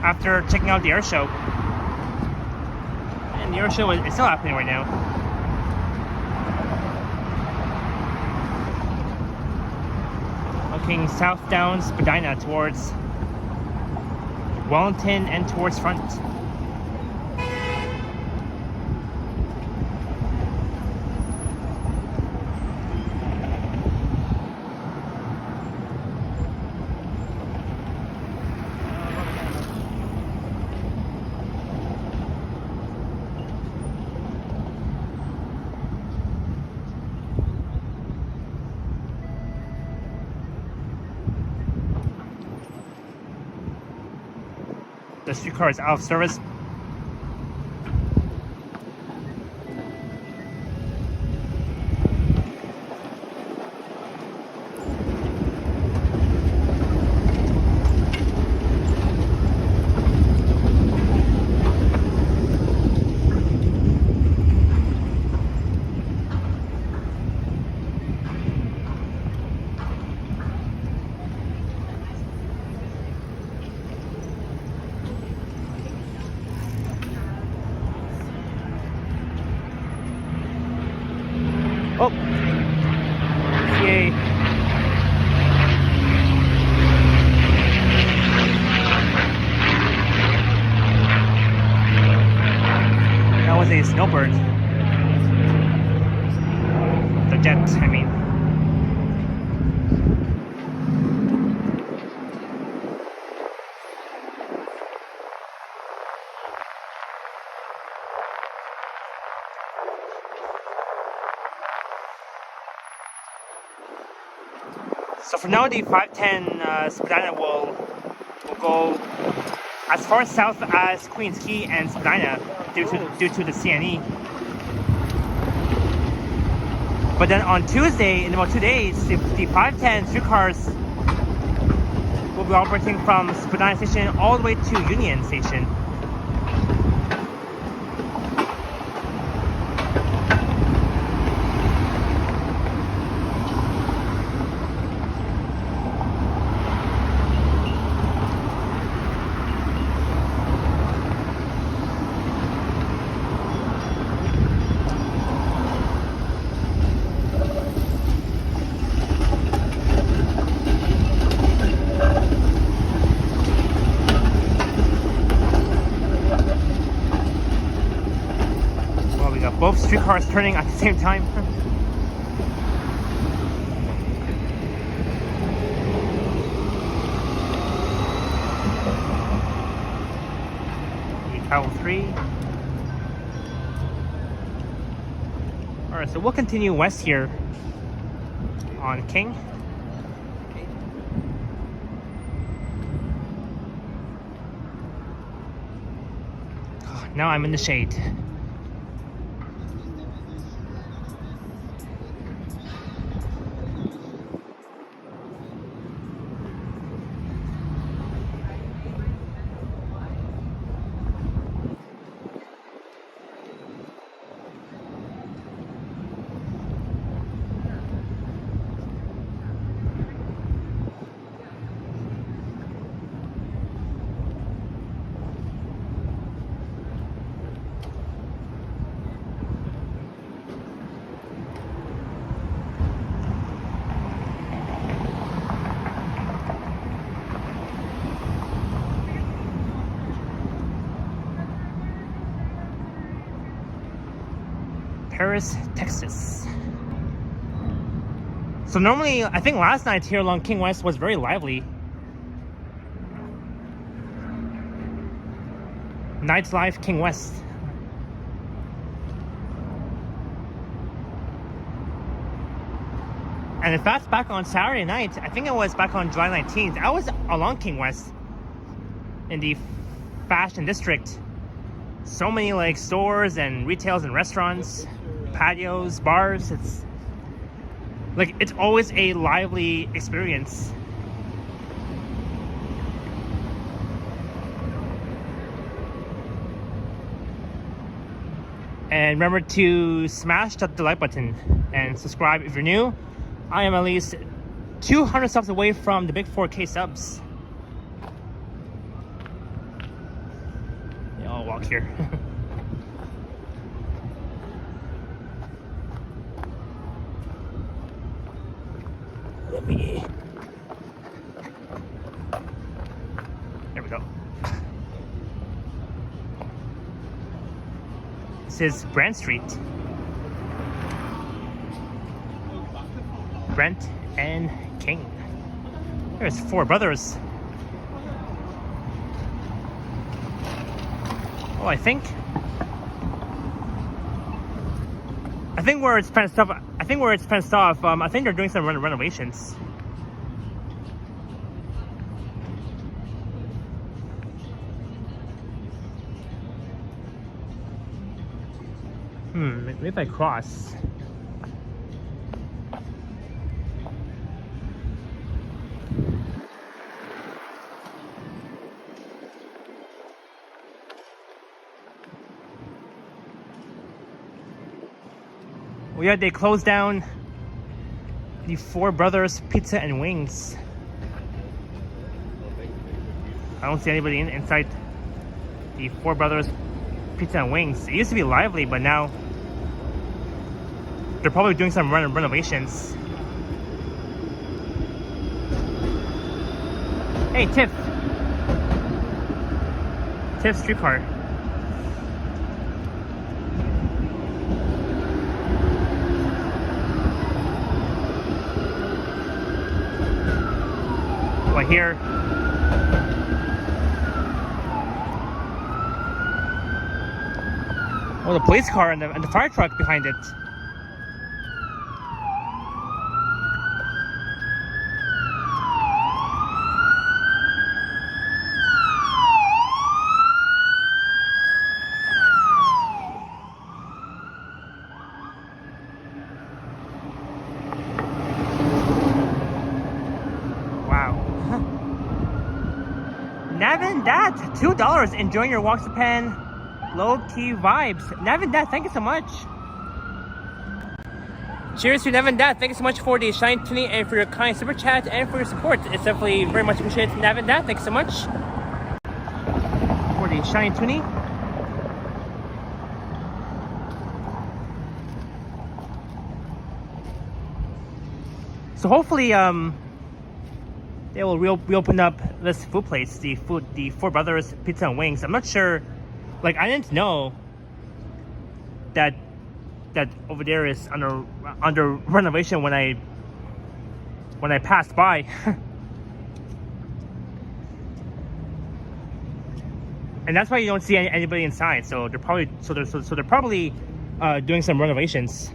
After checking out the air show. And the air show is still happening right now. Looking south down Spadina towards Wellington and towards Front. The streetcar is out of service. Oh, yay. That was a snowbird. The jet, I mean. So for now, the 510 Spadina will go as far south as Queens Quay and Spadina due to the CNE. But then on Tuesday, in about 2 days, the 510 streetcars will be operating from Spadina Station all the way to Union Station. Both streetcars turning at the same time. Travel 3. Alright, so we'll continue west here on King. Now I'm in the shade. Paris, Texas. So normally, I think last night here along King West was very lively. Nightlife, King West. And in fact, back on Saturday night, I think it was back on July 19th, I was along King West in the fashion district. So many like stores and retails and restaurants, patios, bars. It's like, it's always a lively experience. And remember to smash that like button and subscribe if you're new. I am at least 200 subs away from the big 4K subs. Yeah, I'll walk here. Let me... There we go. This is Brand Street. Brent and King. There's four brothers. Oh, I think where it's fenced off. I think they're doing some renovations. Maybe if I cross. Oh yeah, they closed down the Four Brothers Pizza and Wings. I don't see anybody inside the Four Brothers Pizza and Wings. It used to be lively, but now they're probably doing some renovations. Hey, Tiff streetcar. Right here. Oh, the police car and the fire truck behind it. Navin Dat, $2. Enjoying your walks Japan low-key vibes. Navin Dat, thank you so much. Cheers to Navin Dat. Thank you so much for the shine tuning and for your kind super chat and for your support. It's definitely very much appreciated. Navin Dat, thank you so much for the shine tuning. So hopefully, they will reopen up this food place, the Four Brothers Pizza and Wings. I'm not sure, like I didn't know that over there is under renovation when I passed by. and that's why you don't see anybody inside. So they're probably doing some renovations.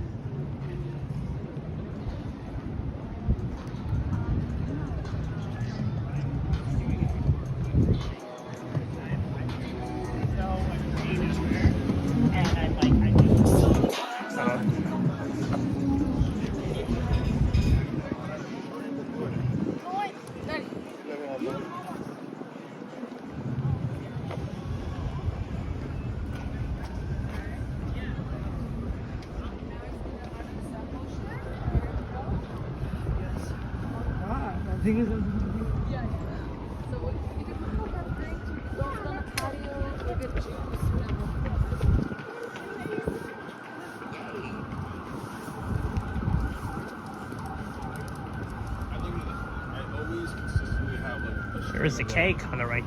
There's the cake on the right.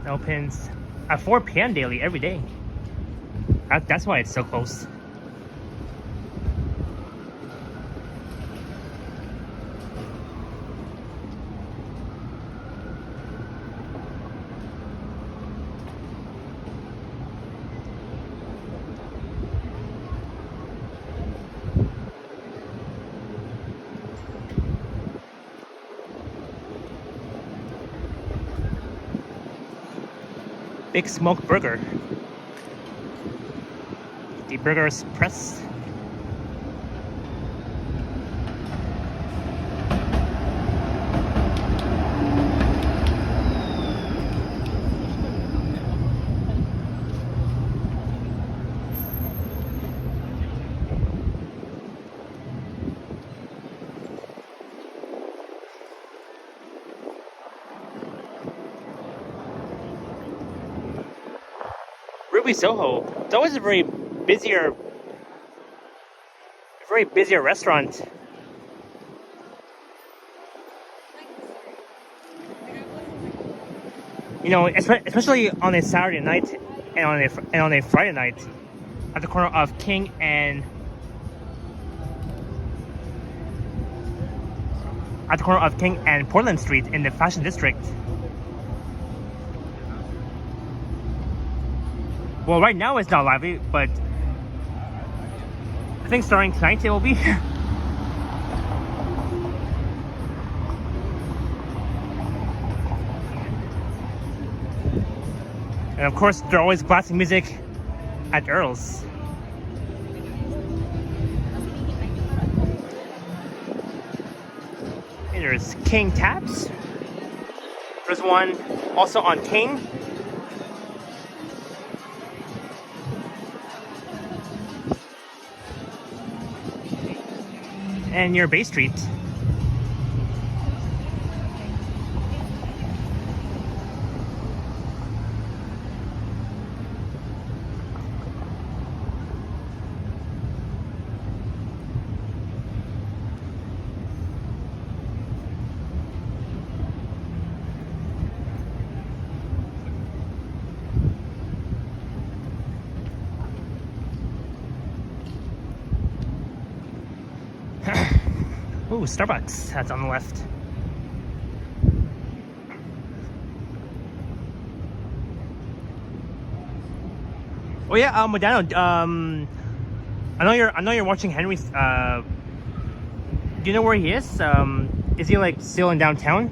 It opens at 4 p.m. daily every day. That's why it's so close. Big Smoke Burger. The burger is pressed. Ruby Soho. It's always a very busier restaurant. You know, especially on a Saturday night and on a Friday night, at the corner of King and Portland Street in the Fashion District. Well, right now it's not lively, but I think starting tonight it will be. And of course, they're always blasting music at Earl's. And there's King Taps. There's one also on King. And near Bay Street. Ooh, Starbucks. That's on the left. Oh yeah, Modano. I know you're watching Henry's. Do you know where he is? Is he like still in downtown?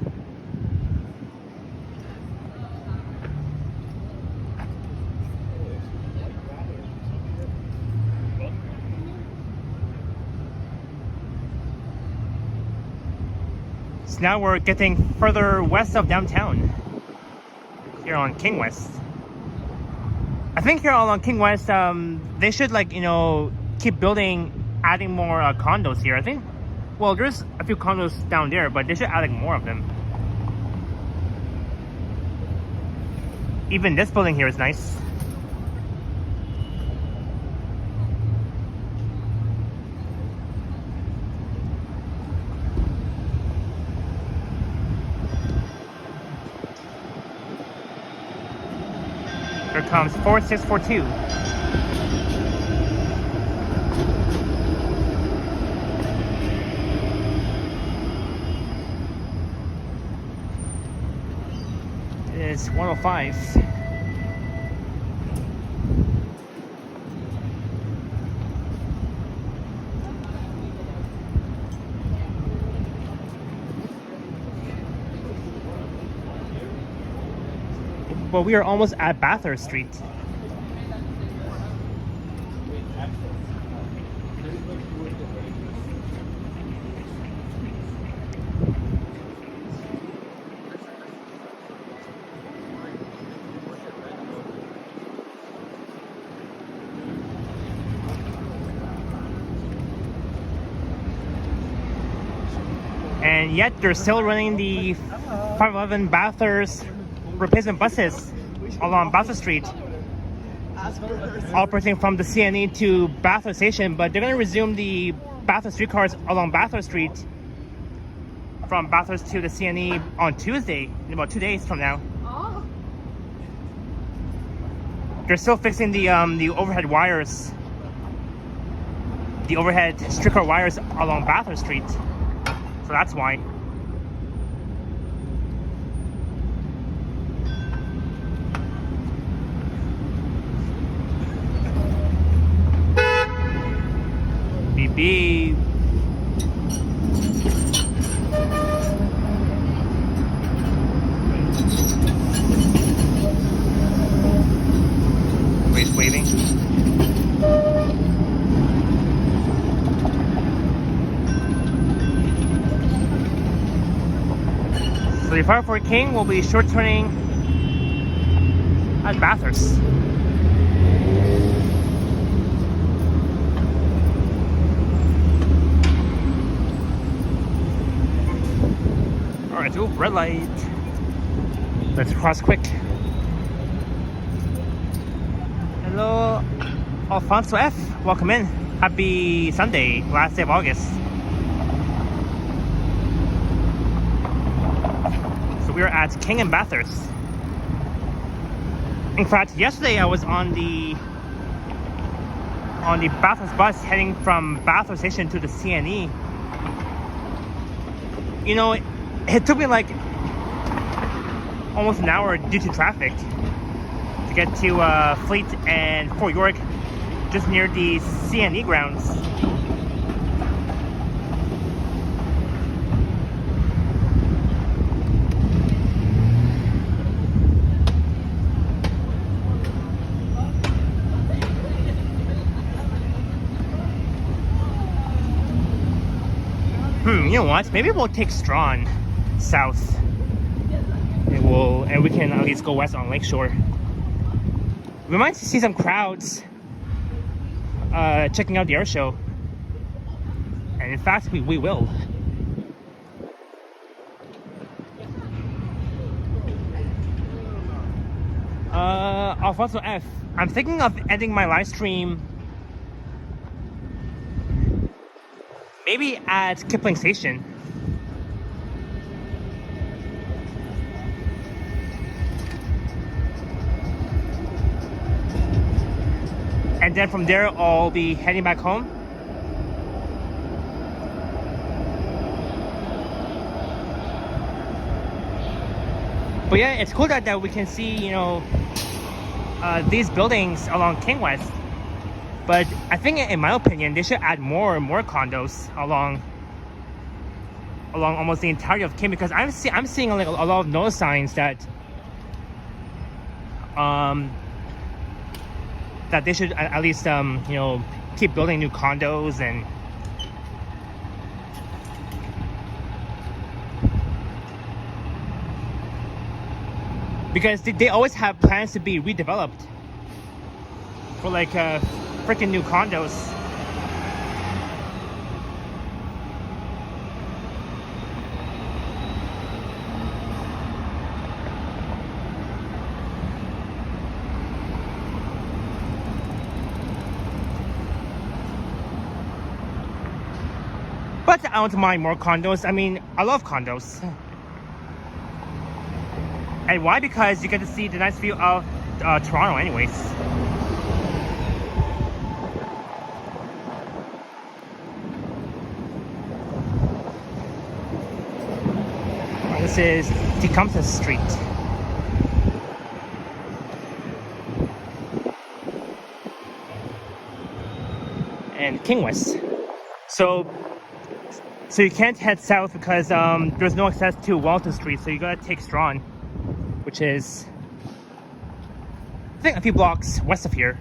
So now we're getting further west of downtown. Here on King West. I think here along King West, they should keep building, adding more condos here. I think. Well, there's a few condos down there, but they should add more of them. Even this building here is nice. Here comes 4642. It is 105. But we are almost at Bathurst Street. And yet they're still running the 511 Bathurst replacement buses along Bathurst Street, operating from the CNE to Bathurst Station, but they're going to resume the Bathurst streetcars along Bathurst Street from Bathurst to the CNE on Tuesday, in about 2 days from now. They're still fixing the overhead wires, the overhead streetcar wires along Bathurst Street, so that's why. Beep. Race waving. So the 504 King will be short turning at Bathurst. Alright, ooh, red light. Let's cross quick. Hello, Alfonso F. Welcome in. Happy Sunday, last day of August. So we are at King and Bathurst. In fact, yesterday I was on the Bathurst bus heading from Bathurst Station to the CNE. You know, it took me like almost an hour due to traffic to get to Fleet and Fort York, just near the CNE grounds. You know what? Maybe we'll take Strawn south, and we can at least go west on Lakeshore. We might see some crowds checking out the air show, and in fact, we will. Alfonso F. I'm thinking of ending my live stream maybe at Kipling Station. And then from there, I'll be heading back home. But yeah, it's cool that we can see, you know, these buildings along King West. But I think, in my opinion, they should add more and more condos along almost the entirety of King, because I'm seeing like a lot of notice signs that that they should at least you know, keep building new condos. And because they always have plans to be redeveloped for like freaking new condos. But I don't mind more condos. I mean, I love condos. And why? Because you get to see the nice view of Toronto anyways. This is Tecumseh Street. and King West. So you can't head south because there's no access to Walton Street, so you gotta take Strawn, which is, I think, a few blocks west of here.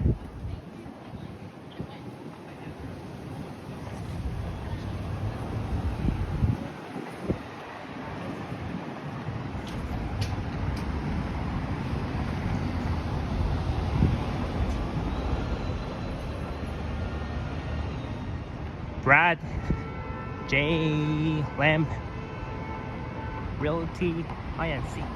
Brad J. Lamb Realty Inc.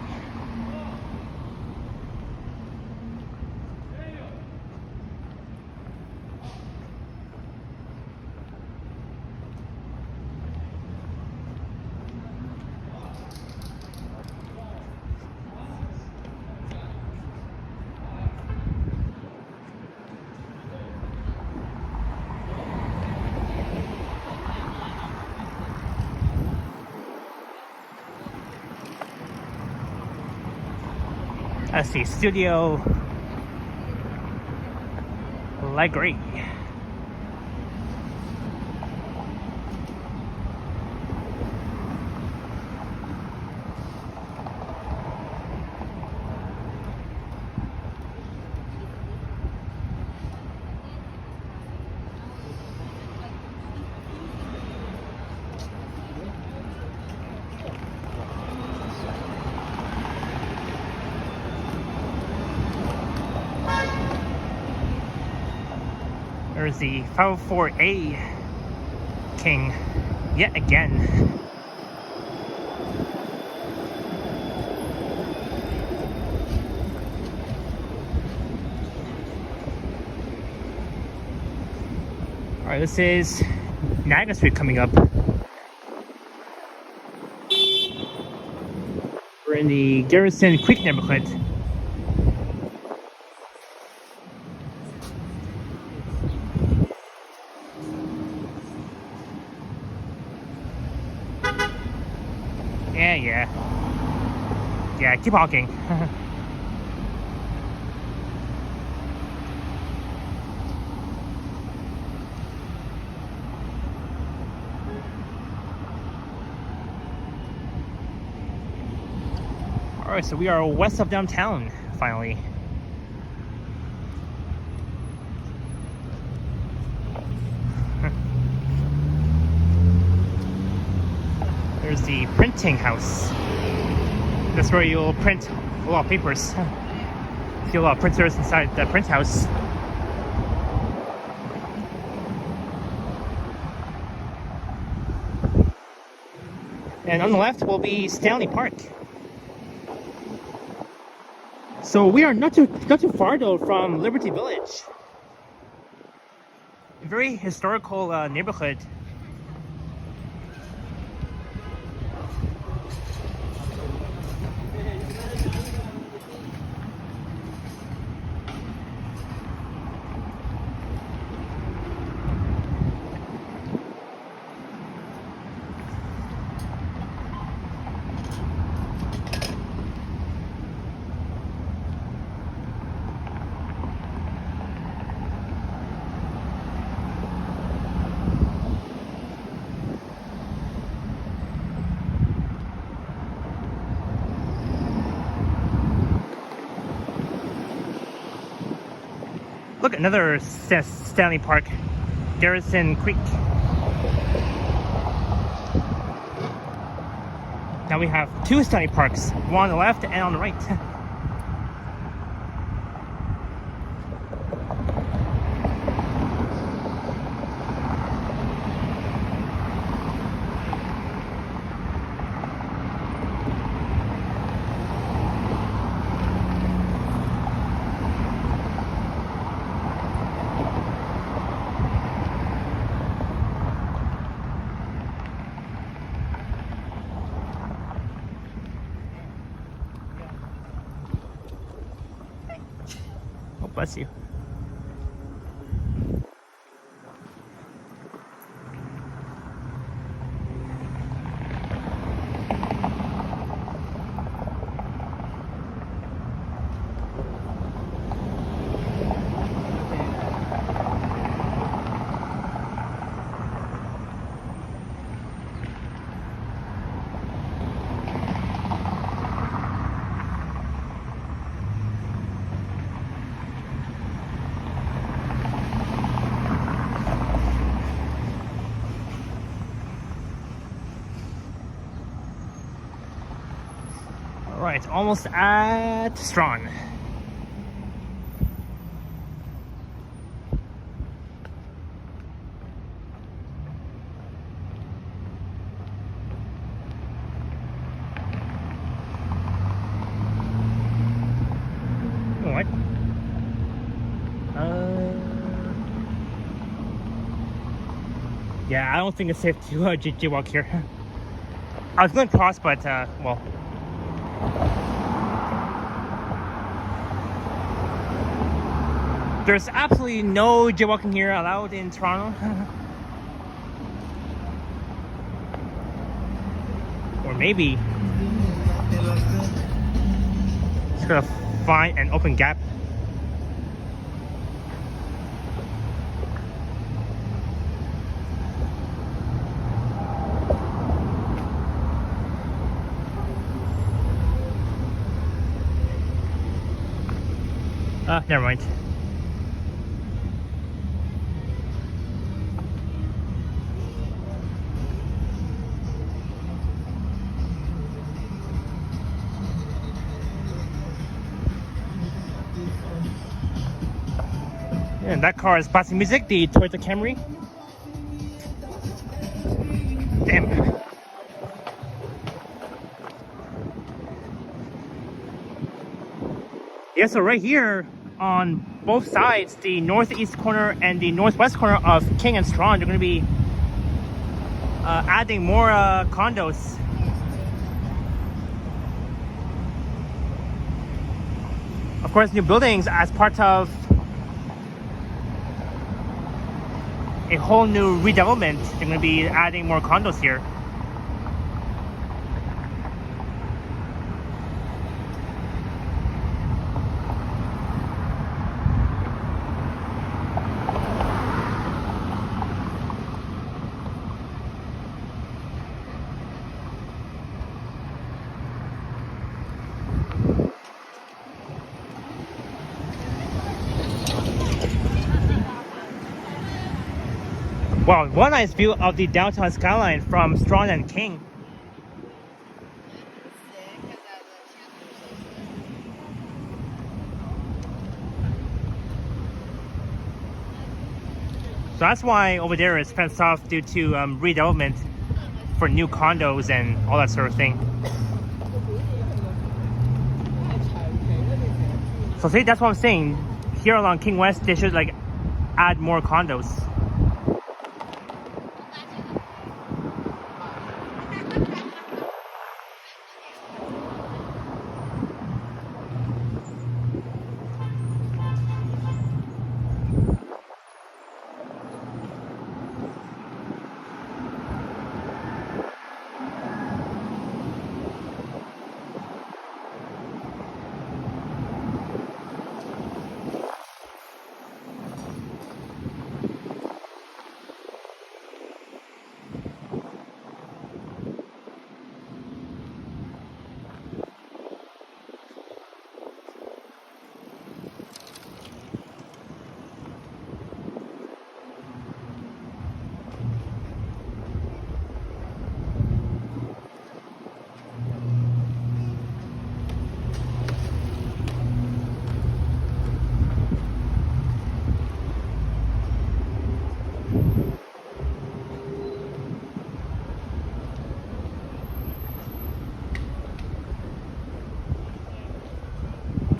Let's see, Studio Library. There's the 504A King yet again. Alright, this is Niagara Street coming up. We're in the Garrison Creek neighborhood. Yeah, keep honking. Alright, so we are west of downtown, finally. There's the printing house. That's where you'll print a lot of papers. See a lot of printers inside the print house. And on the left will be Stanley Park. So we are not too far though from Liberty Village. A very historical neighborhood. Look, another Stanley Park, Garrison Creek. Now we have two Stanley Parks, one on the left and on the right. Oh, bless you. Alright, almost at Strawn. What? Yeah, I don't think it's safe to jaywalk here. I was going to cross, but well. There's absolutely no jaywalking here allowed in Toronto. Or maybe just gotta find an open gap. Never mind. And that car is blasting music, the Toyota Camry. Damn. Yeah, so right here on both sides, the northeast corner and the northwest corner of King and Strawn, they're going to be adding more condos. Of course, new buildings as part of a whole new redevelopment. They're going to be adding more condos here. Wow, one nice view of the downtown skyline from Strawn and King. So that's why over there is fenced off due to redevelopment for new condos and all that sort of thing. So see, that's what I'm saying. Here along King West, they should like add more condos.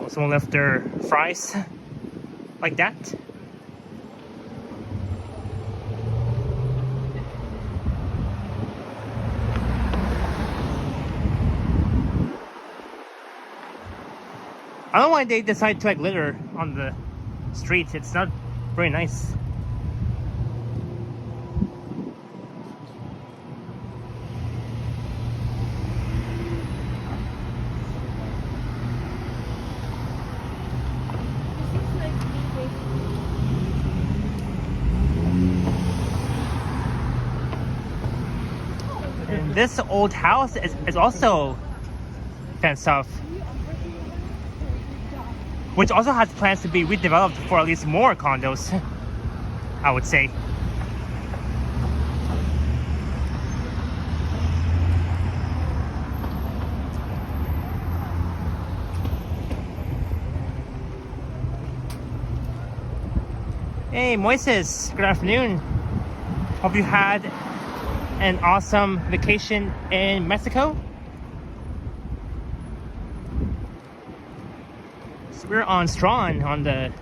Someone left their fries like that. I don't know why they decide to like litter on the streets. It's not very nice. This old house is also fenced off, which also has plans to be redeveloped for at least more condos, I would say. Hey Moises, good afternoon. Hope you had an awesome vacation in Mexico. So we're on Strawn on the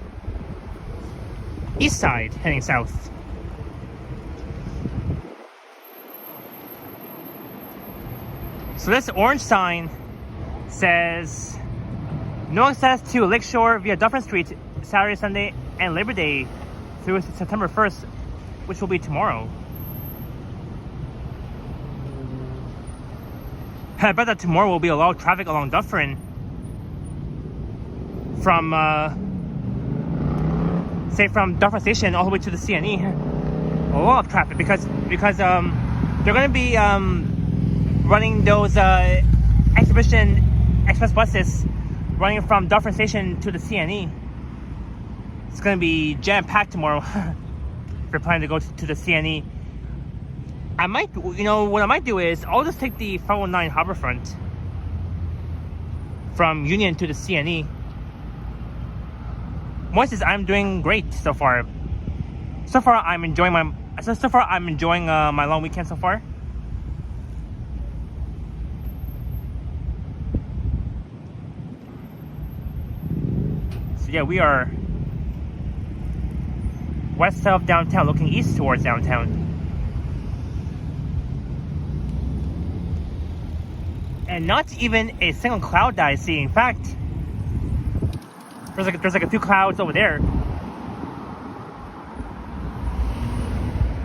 east side, heading south. So this orange sign says no access to Lakeshore via Dufferin Street Saturday, Sunday, and Labor Day through September 1st, which will be tomorrow. I bet that tomorrow will be a lot of traffic along Dufferin from, say from Dufferin Station all the way to the CNE. A lot of traffic because they're going to be running those exhibition express buses running from Dufferin Station to the CNE. It's going to be jam-packed tomorrow. If you're planning to go to the CNE, I might, what I might do is I'll just take the 509 Harbourfront from Union to the CNE. Moises, I'm doing great so far. So far, I'm enjoying my long weekend so far. So yeah, we are west of downtown, looking east towards downtown. And not even a single cloud that I see. In fact, there's like a few clouds over there.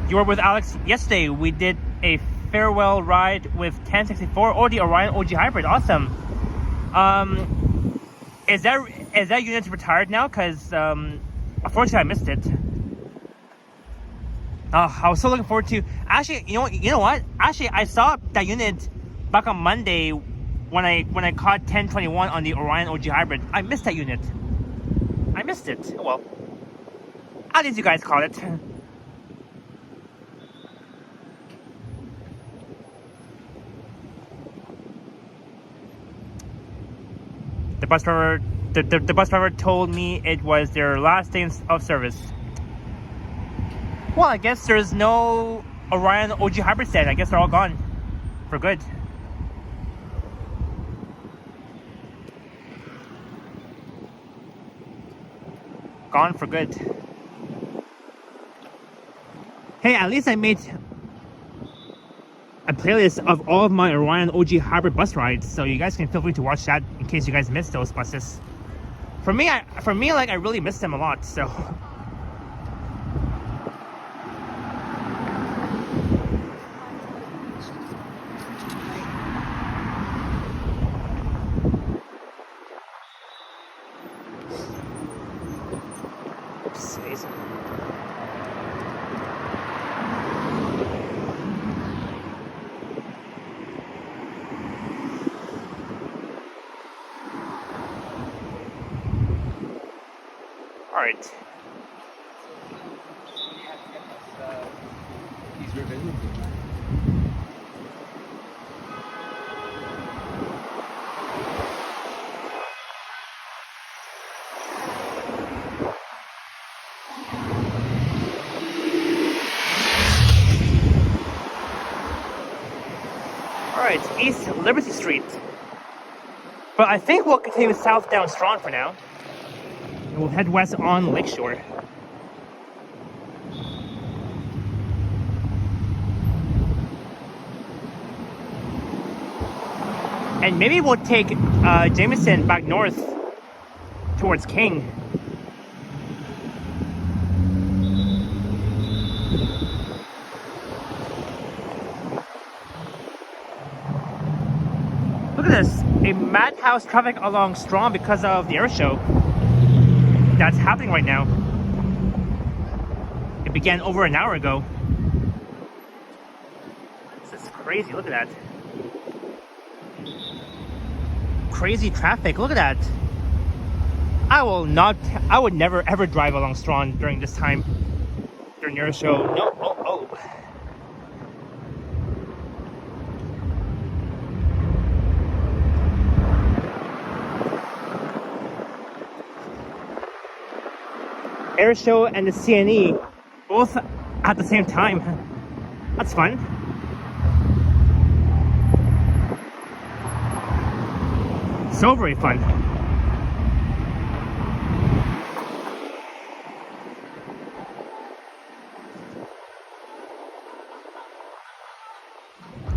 You were with Alex yesterday. We did a farewell ride with 1064 or the Orion OG Hybrid. Awesome. Is that unit retired now? Because unfortunately I missed it. I was so looking forward to. Actually, you know what? Actually, I saw that unit back on Monday when I caught 1021 on the Orion OG Hybrid. I missed that unit. I missed it. Oh well. At least you guys caught it. The bus driver told me it was their last day of service. Well, I guess there's no Orion OG Hybrid set. I guess they're all gone for good. Gone for good. Hey, at least I made a playlist of all of my Orion OG Hybrid bus rides, so you guys can feel free to watch that in case you guys missed those buses. For me, I really missed them a lot. So. All right. Alright, East Liberty Street. But I think we'll continue south down Strawn for now. And we'll head west on Lakeshore. And maybe we'll take Jameson back north towards King. Look at this, a madhouse traffic along Strawn because of the air show that's happening right now. It began over an hour ago. This is crazy, look at that. Crazy traffic, look at that. I would never ever drive along Strawn during this time, during the air show. No, oh. air show and the CNE both at the same time. That's fun. So very fun.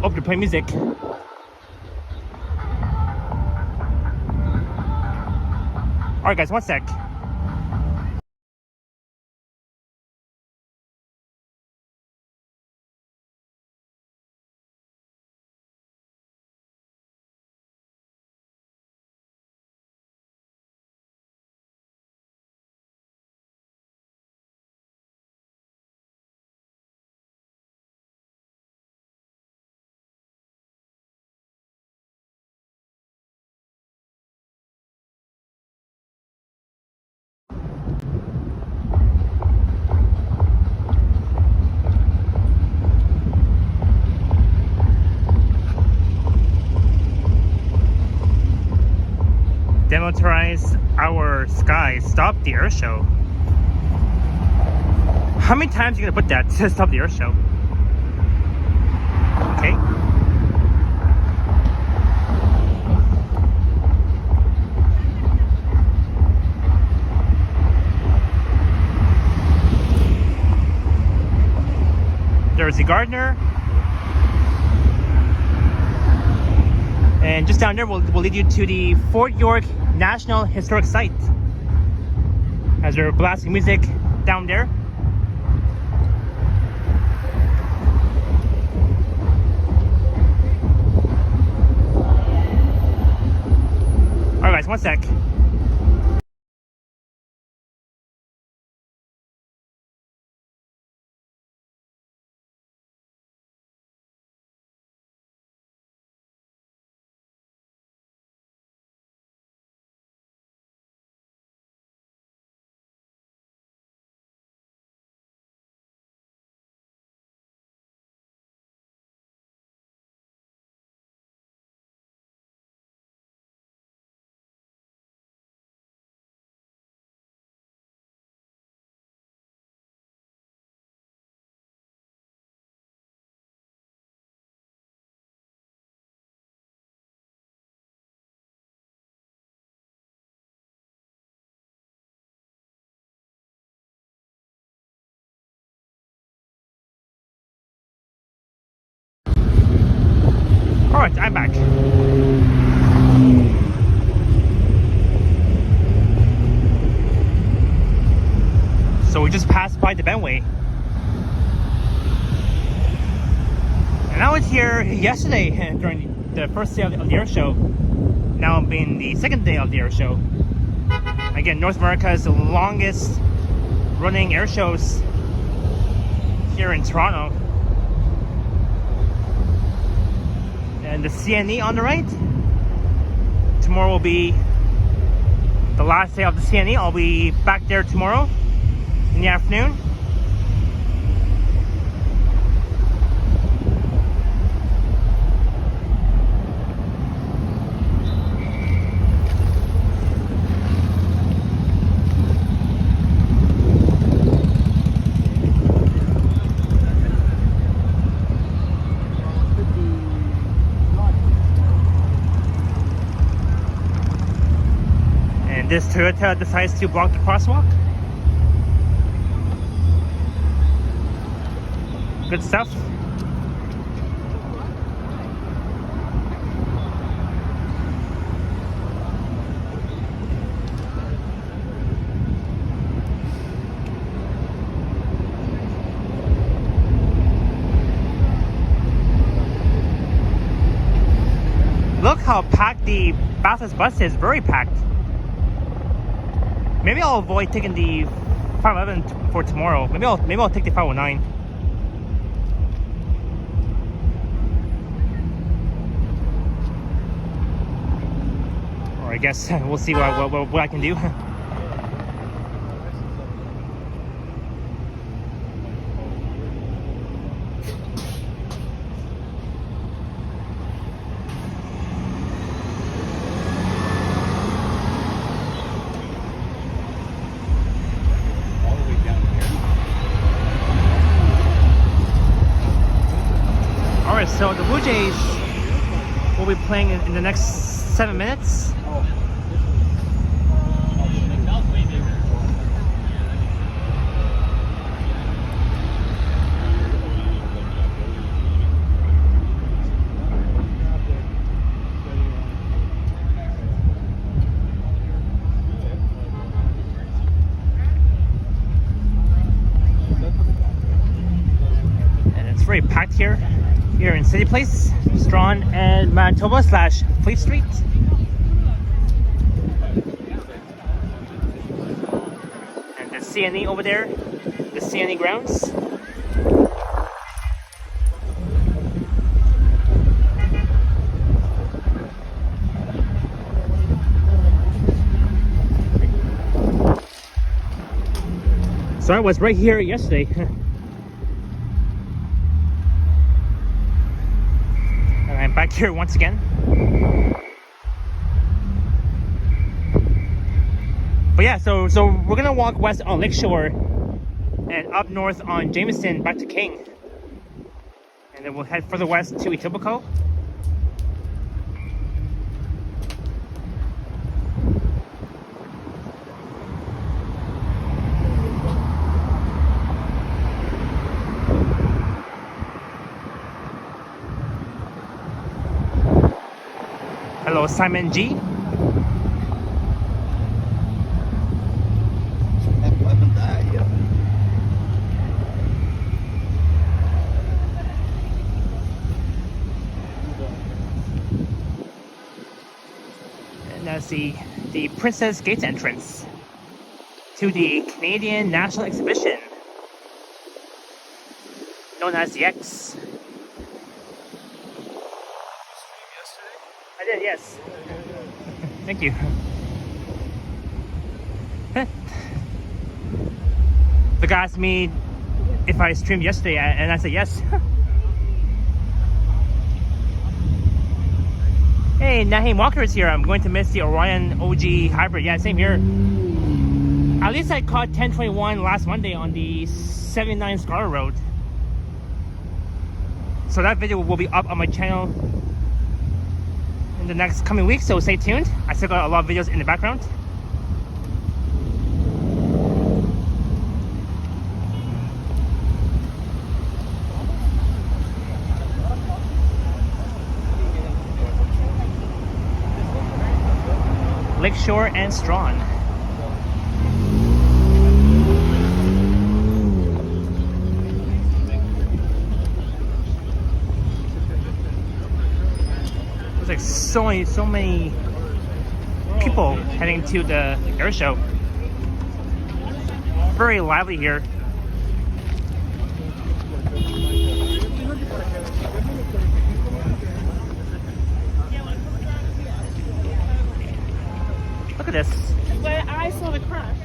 Oh, they're playing music. Alright guys, one sec. Demilitarize our skies. Stop the air show. How many times are you gonna put that to stop the air show? Okay. There's the gardener. And just down there, we'll lead you to the Fort York National Historic Site. As they're blasting music down there. Alright guys, one sec. Alright, I'm back. So we just passed by the Benway. And I was here yesterday during the first day of the air show. Now being the second day of the air show. Again, North America's longest running air shows here in Toronto. And the CNE on the right. Tomorrow will be the last day of the CNE. I'll be back there tomorrow in the afternoon. This Toyota decides to block the crosswalk. Good stuff. Look how packed the Bathurst bus is, very packed. Maybe I'll avoid taking the 511 for tomorrow. Maybe I'll take the 509. Or I guess we'll see what I can do. So the Blue Jays will be playing in the next 7 minutes. Very packed here in City Place, Strawn and Manitoba / Fleet Street. And the CNE over there, the CNE grounds. So I was right here yesterday. I'm back here once again. But yeah, so we're gonna walk west on Lakeshore and up north on Jameson back to King. And then we'll head further west to Etobicoke. Hello, Simon G. And that's the Princess Gate entrance to the Canadian National Exhibition, known as the X. I did, yes. Thank you. The guy asked me if I streamed yesterday, and I said yes. Hey, Naheem Walker is here. I'm going to miss the Orion OG Hybrid. Yeah, same here. At least I caught 1021 last Monday on the 79 Scarlet Road. So that video will be up on my channel in the next coming weeks, so stay tuned. I still got a lot of videos in the background. Lakeshore and Strawn. There's like so many people heading to the air show. Very lively here. Look at this.
Where I saw the crash.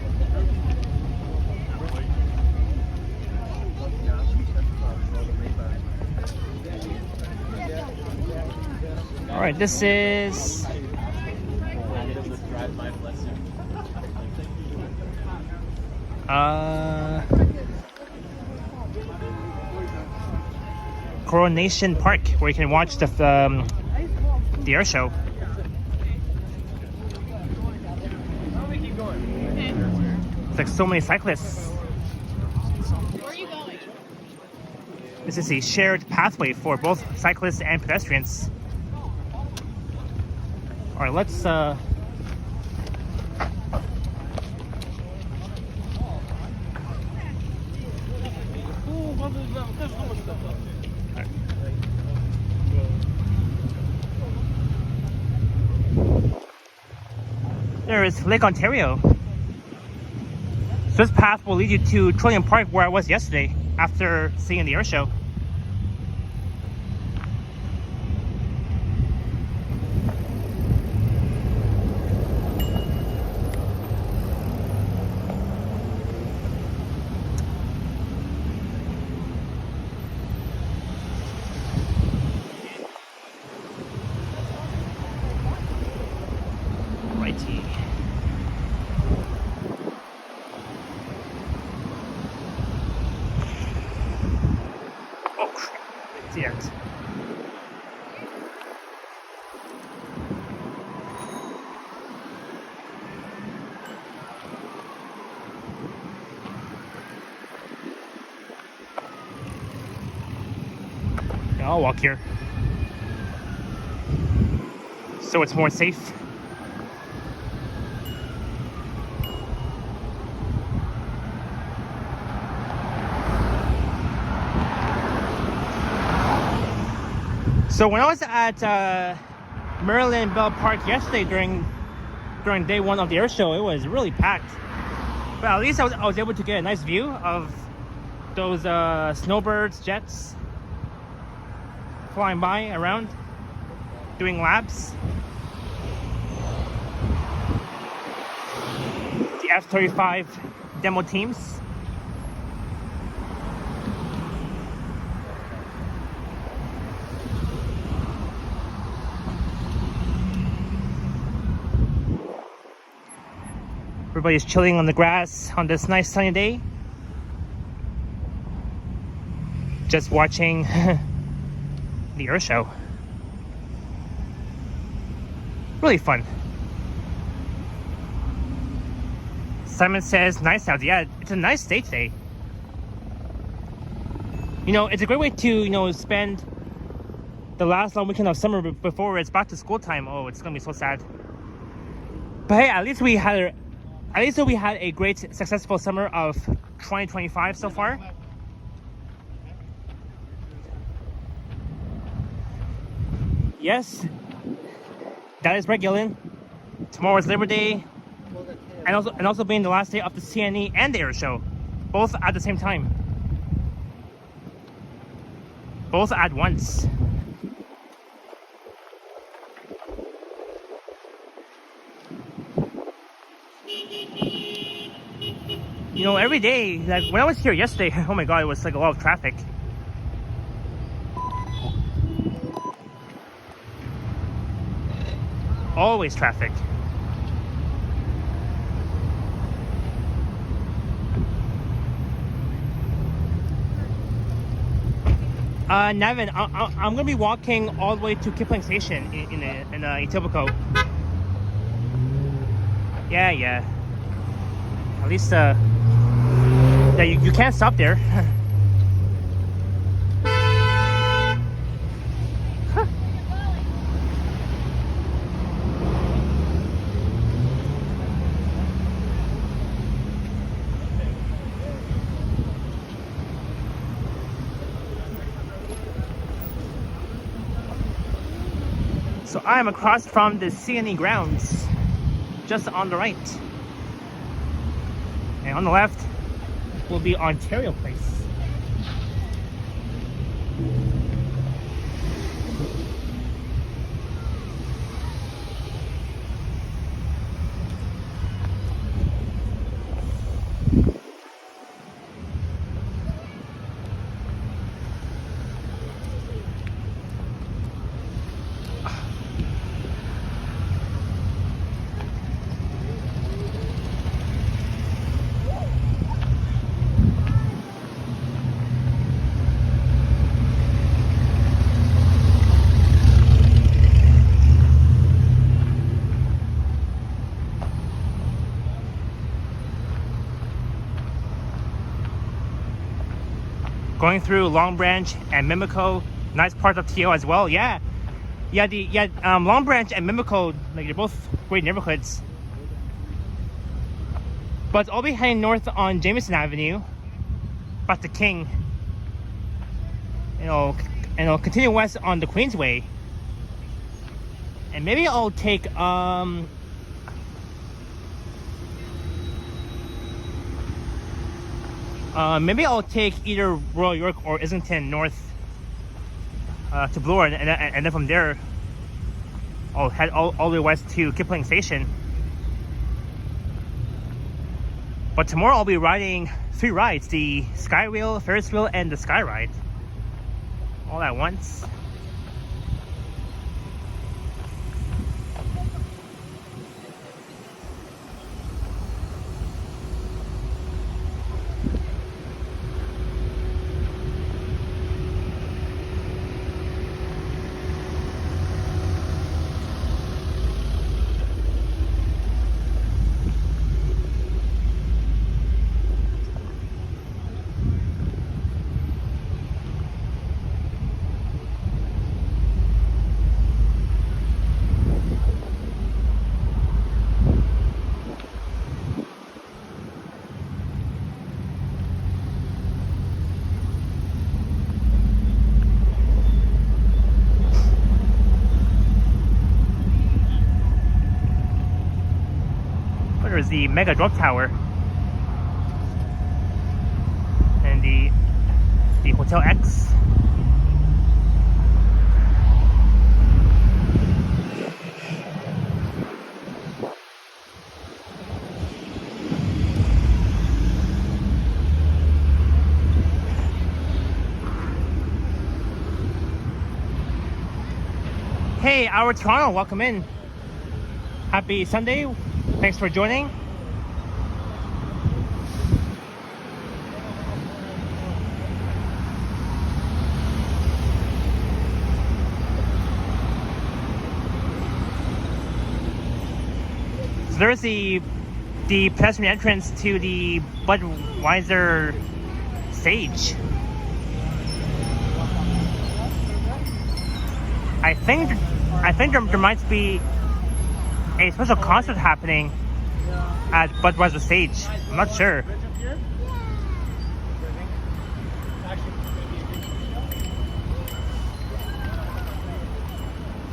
All right, this is Coronation Park, where you can watch the air show. It's like so many cyclists.
Where are you going?
This is a shared pathway for both cyclists and pedestrians. All right, let's There is Lake Ontario. So this path will lead you to Trillium Park, where I was yesterday after seeing the air show. Righty. Oh crap, it's the end. I'll walk here. So it's more safe. So when I was at Maryland Bell Park yesterday during day one of the air show, it was really packed. But at least I was able to get a nice view of those snowbirds, jets flying by around, doing laps. The F-35 demo teams. Everybody's chilling on the grass on this nice sunny day. Just watching the air show. Really fun. Simon says, nice out. Yeah, it's a nice day today. You know, it's a great way to, you know, spend the last long weekend of summer before it's back to school time. Oh, it's gonna be so sad. But hey, at least we had a great, successful summer of 2025 so far. Yes, that is right, Gillen. Tomorrow is Labor Day, and also being the last day of the CNE and the air show, both at the same time, both at once. You know, every day, like when I was here yesterday, oh my god, it was like a lot of traffic. Always traffic. Nevin, I'm gonna be walking all the way to Kipling Station in Etobicoke. Yeah. At least, yeah, you can't stop there. So I am across from the CNE grounds, just on the right. And on the left will be Ontario Place. Going through Long Branch and Mimico, nice part of TO as well. Yeah, Long Branch and Mimico, like they're both great neighborhoods. But I'll be heading north on Jameson Avenue, back to King, and I'll continue west on the Queensway, and maybe I'll take maybe I'll take either Royal York or Islington north to Bloor, and then from there I'll head all the way west to Kipling Station. But tomorrow I'll be riding 3 rides: the Skywheel, Ferris wheel, and the Sky Ride, all at once. here is the Mega Drop Tower. And the Hotel X. Hey, our Toronto, welcome in. Happy Sunday. Thanks for joining. So there's the pedestrian entrance to the Budweiser stage. I think there might be a special concert happening at Budweiser stage. I'm not sure.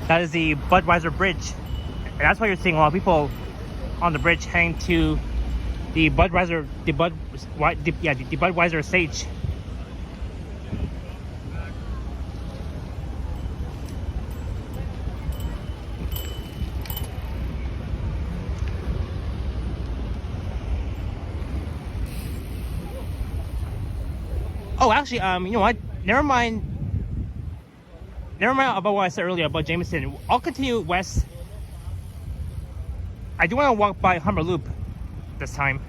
That is the Budweiser Bridge. And that's why you're seeing a lot of people on the bridge heading to the Budweiser stage. Oh, actually, you know what? Never mind about what I said earlier about Jameson. I'll continue west. I do want to walk by Humber Loop this time.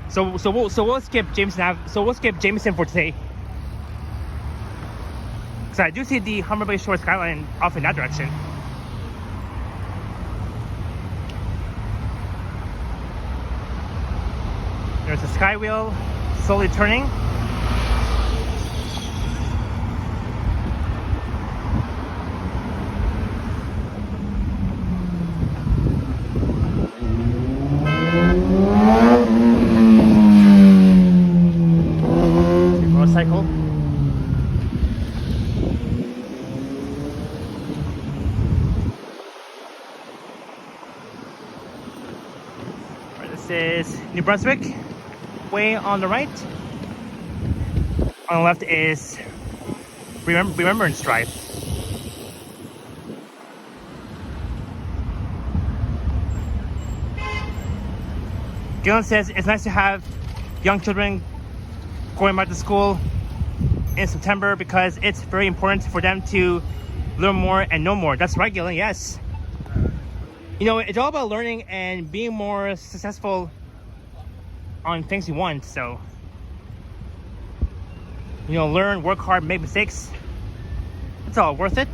So we'll skip Jameson. So we'll skip Jameson for today. Because I do see the Humber Bay shore skyline off in that direction. There's a sky wheel slowly turning. Motorcycle. Right, this is New Brunswick Way on the right. On the left is Remembrance Drive. Gillen says it's nice to have young children going back to school in September because it's very important for them to learn more and know more. That's right, Gillen, yes. You know, it's all about learning and being more successful on things you want. So, you know, learn, work hard, make mistakes. It's all worth it.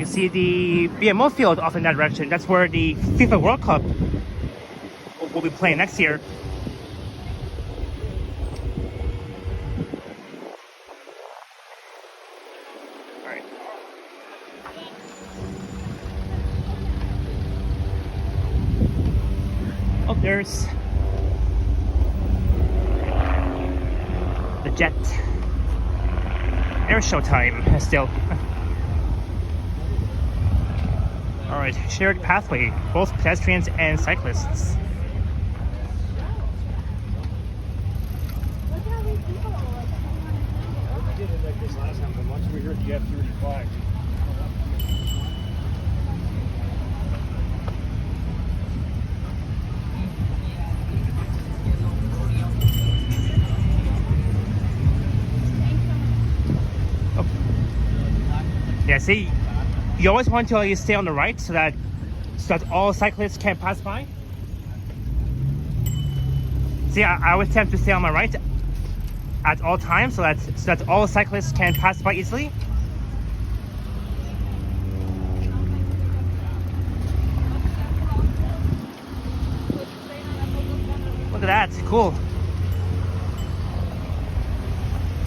See the BMO field off in that direction. That's where the FIFA World Cup will be playing next year. All right. Oh, there's the jet. Air show time still. Alright, shared pathway, both pedestrians and cyclists.
Look at all these people.
I did it like this last time, but once we heard the F-35.
See, you always want to stay on the right so that all cyclists can pass by. See, I always attempt to stay on my right at all times so that all cyclists can pass by easily. Look at that, cool.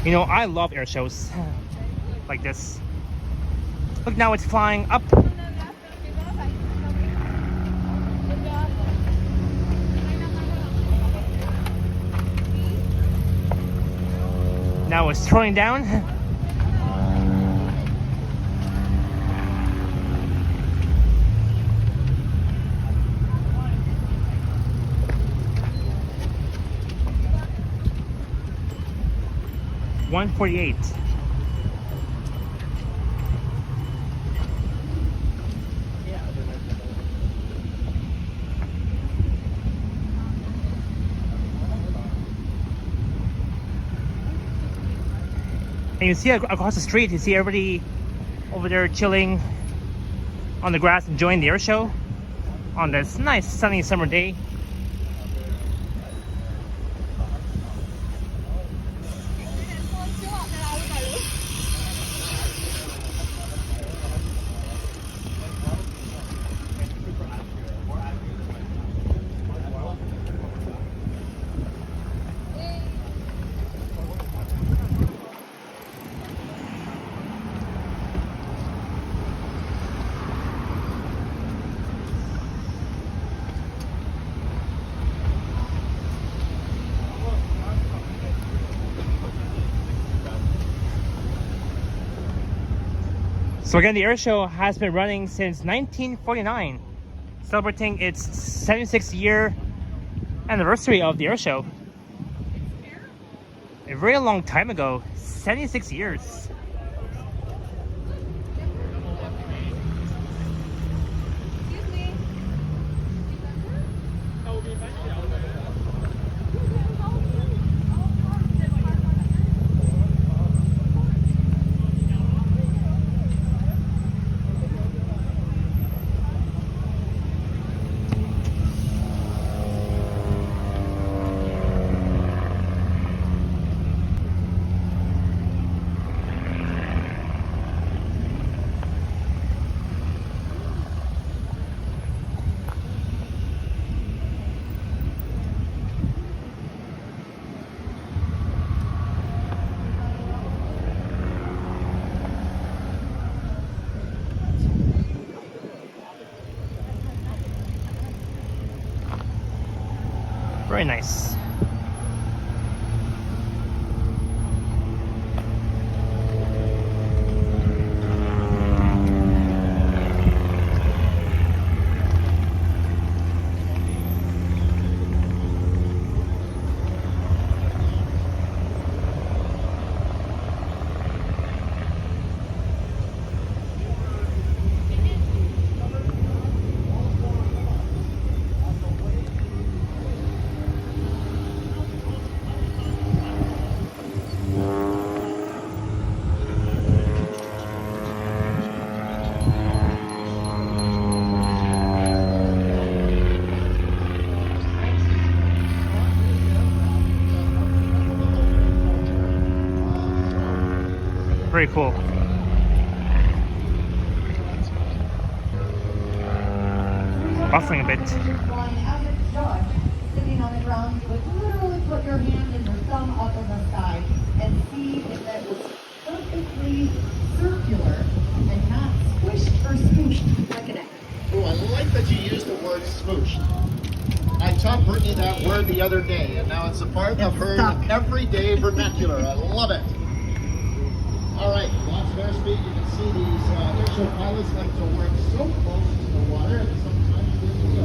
You know, I love air shows like this. Look, now it's flying up. Now it's throwing down. $148. And you see across the street, you see everybody over there chilling on the grass, enjoying the air show on this nice sunny summer day. So again, the air show has been running since 1949, celebrating its 76th year anniversary of the air show. A very long time ago, 76 years. Very nice. Very cool. Buffering a bit.
Sitting on the ground, you would literally put your hand and your thumb up in the sky and see if it was perfectly circular and not squished or smooshed like an egg.
Oh, I like that you used the word smooshed. I taught Brittany that word the other day, and now it's a part of her everyday vernacular. I love it. All right, lots of airspeed. You can see these airshow pilots like to work so close to the water, and sometimes they go.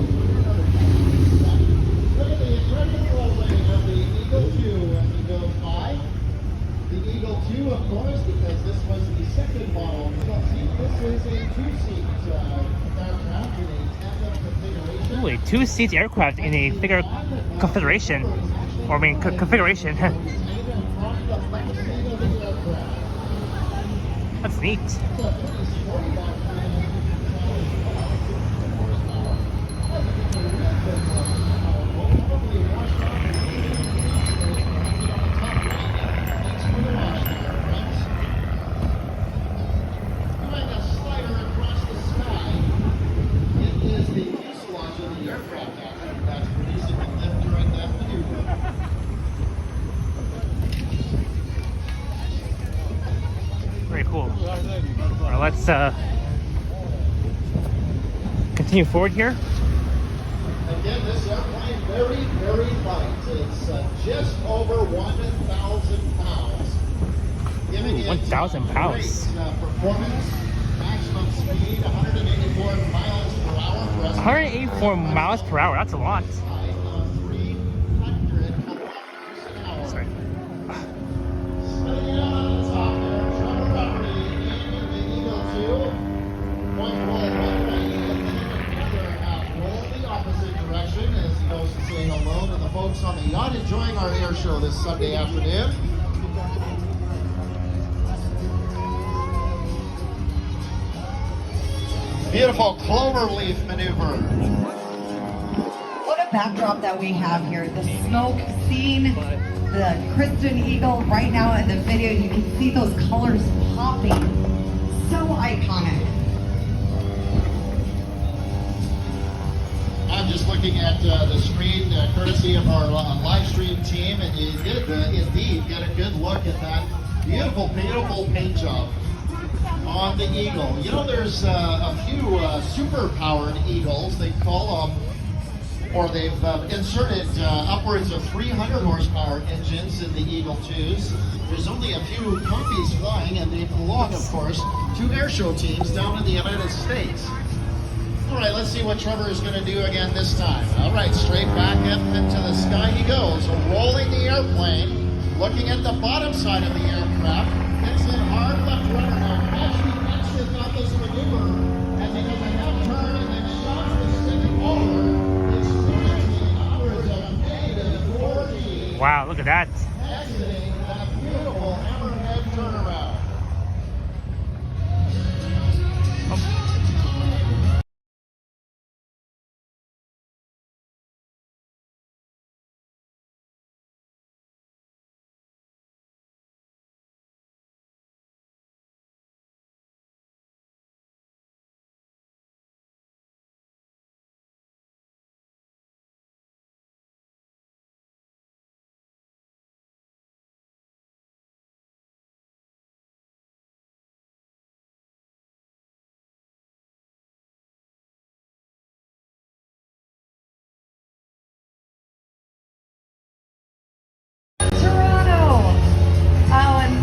Look at the incredible rolling of the Eagle 2 as we go by. The Eagle 2, of course, because this was the second model. See, this is a two-seat aircraft in a tandem configuration.
Ooh, a two-seat aircraft in a bigger configuration. Or I mean, configuration. That's neat. Very cool. All right, let's continue forward here.
Again, this airplane very, very light. It's just over 1,000 pounds. Giving it
1,000 pounds.
Great performance. Maximum speed 184 miles per hour.
184 miles per hour. That's a lot.
300 kilometers an hour.
Sorry.
Spinning out on the top there, Trevor Rafferty in the Eagle 2. One roll one way, and then another half roll the opposite direction as he goes to say hello to the folks on the yacht enjoying our air show this Sunday afternoon. Beautiful cloverleaf maneuver.
What a backdrop that we have here. The smoke scene, the Kristen Eagle right now in the video. You can see those colors popping. So iconic.
I'm just looking at the screen, courtesy of our live stream team, and you did indeed get a good look at that beautiful, beautiful paint job on the Eagle. You know, there's a few super-powered Eagles, they call them, or they've inserted upwards of 300 horsepower engines in the Eagle 2s. There's only a few copies flying, and they belong, of course, to air show teams down in the United States. All right, let's see what Trevor is going to do again this time. All right, straight back up into the sky he goes, rolling the airplane, looking at the bottom side of the aircraft, hits it hard left rudder now. Actually, actually thought this maneuver as he does a half turn and then shots the stick over, experiencing upwards of a -40.
Wow, look at that.
Exiting that beautiful hammerhead turnaround.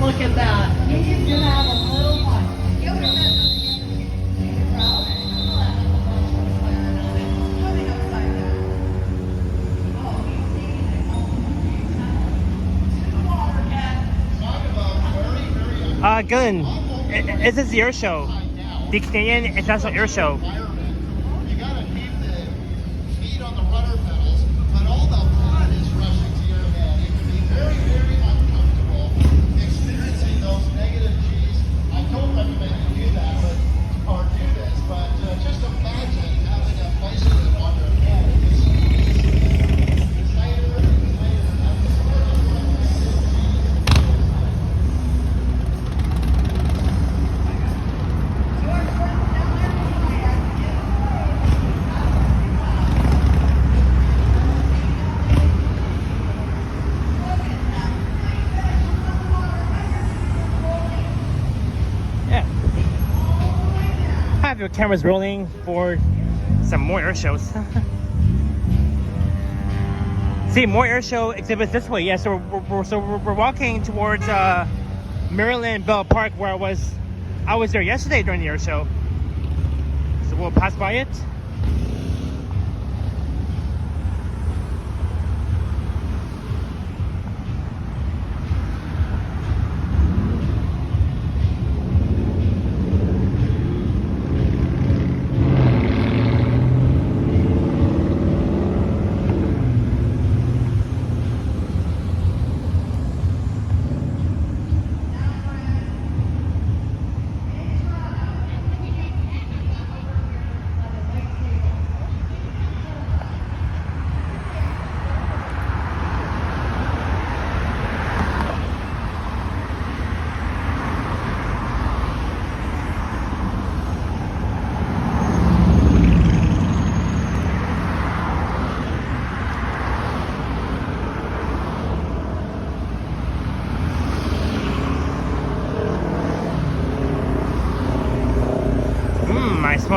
Look at that. He's gonna have a little fun. The other message coming upside down. Oh, he's taking it home. To the water, cat.
Talk about very, very
Glenn, is this the air show? The Canadian International Air Show.
environment. You gotta keep the feet on the rudder pedals, but all the blood is rushing to your head. It can be very, very uncomfortable experiencing those negative G's. I don't recommend you do that, or do this, but just imagine having a bicycle on your head. It's tighter and tighter. That's the sort of
Yeah. Have your cameras rolling for some more air shows. See, more air show exhibits this way. Yeah, so we're walking towards Maryland Bell Park, where I was there yesterday during the air show. So we'll pass by it.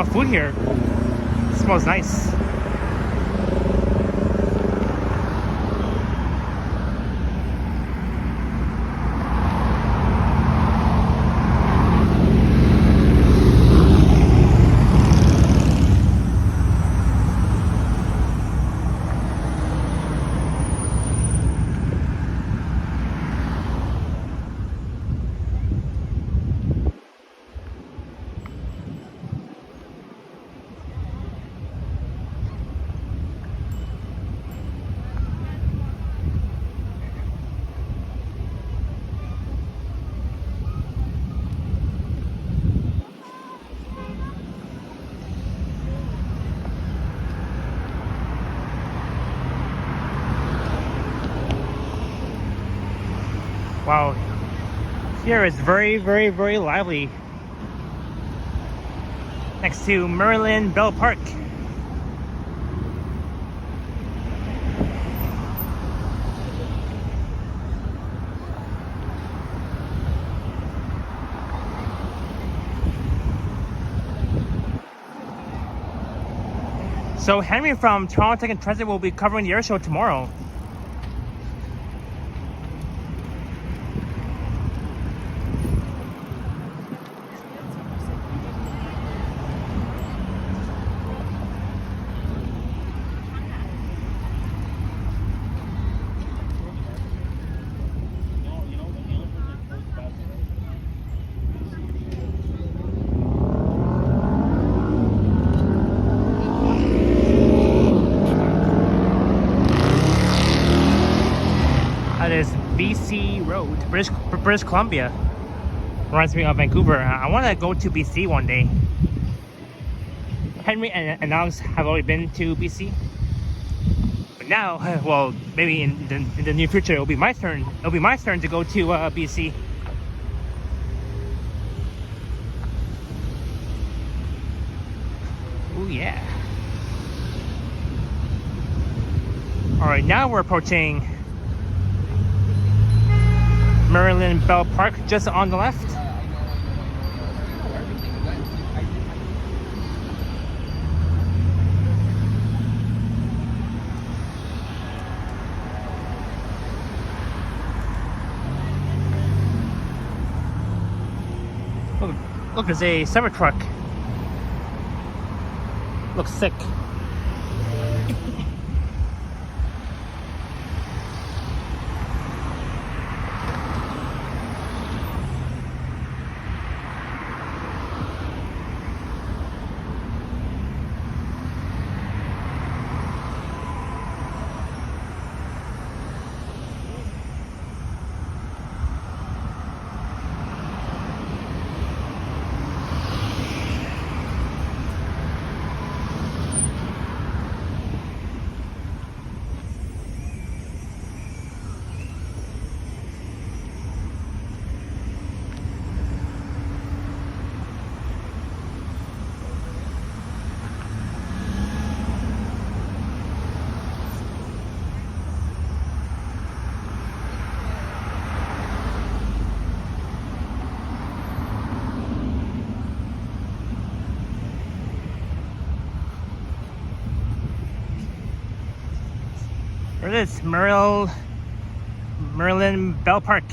smell food here. It smells nice. Wow, here is very, very, very lively. Next to Maryland Bell Park. So Henry from Toronto Tech and Transit will be covering the air show tomorrow. That is BC Road, British Columbia. Reminds me of Vancouver. I want to go to BC one day. Henry and Alex have already been to BC. But now, well, maybe in the near future, it'll be my turn. It'll be my turn to go to BC. Oh yeah. All right, now we're approaching Maryland Bell Park, just on the left. Look, there's a semi truck. Looks sick. There it is, Maryland Bell Park,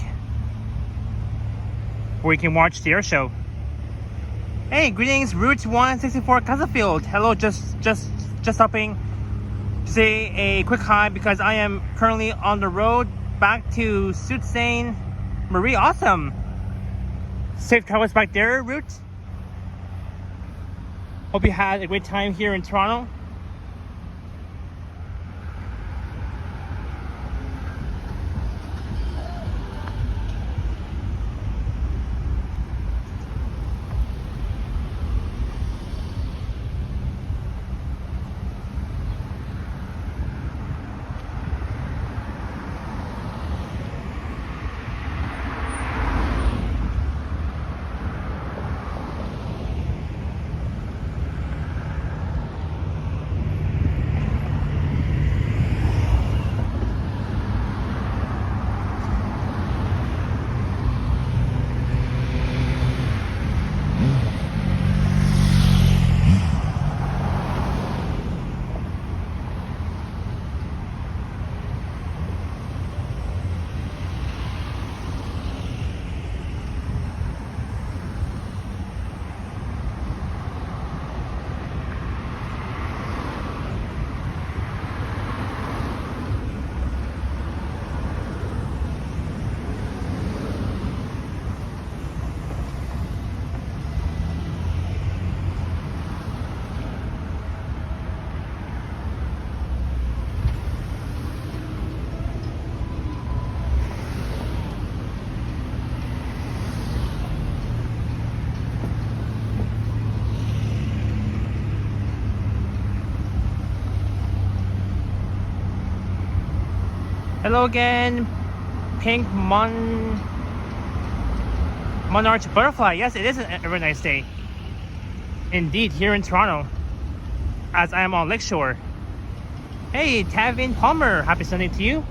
where you can watch the air show. Hey, greetings, Route 164 Castlefield. Hello, just stopping to say a quick hi because I am currently on the road back to Sault Ste. Marie. Awesome. Safe travels back there, Route. Hope you had a great time here in Toronto. Hello again, pink monarch butterfly. Yes, it is a very nice day. Indeed, here in Toronto, as I am on Lakeshore. Hey, Tavin Palmer, happy Sunday to you.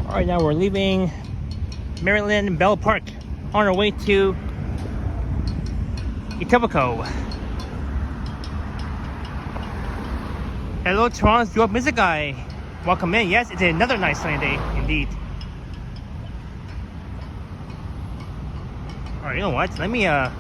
All right, now we're leaving Maryland Bell Park on our way to Etobicoke. Hello, Toronto's Duo Music Guy. Welcome in. Yes, it's another nice sunny day, indeed. Alright, you know what? Let me just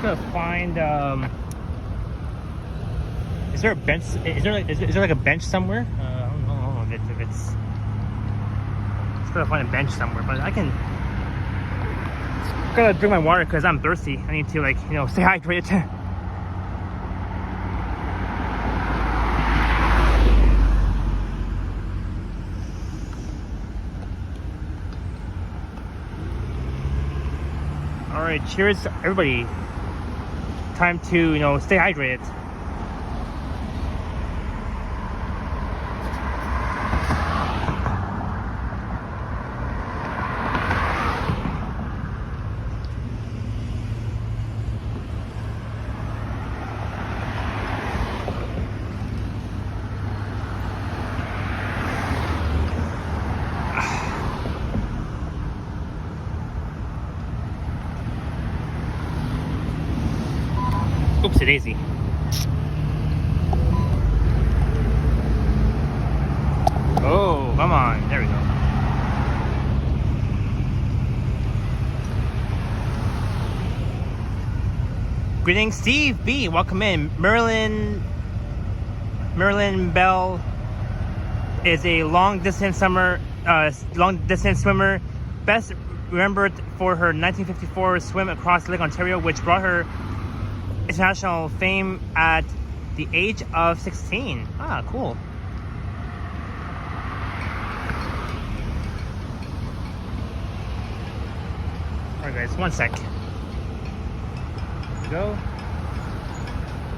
gonna find is there a bench? Is there like a bench somewhere? I don't know if it's. Just gotta find a bench somewhere, but I can. Gotta drink my water because I'm thirsty. I need to stay hydrated. All right, cheers, everybody. Time to stay hydrated. Oopsie daisy. Oh, come on. There we go. Greetings, Steve B. Welcome in. Marilyn Bell is a long distance swimmer, best remembered for her 1954 swim across Lake Ontario, which brought her international fame at the age of 16. Ah, cool. Alright guys, one sec. Here we go.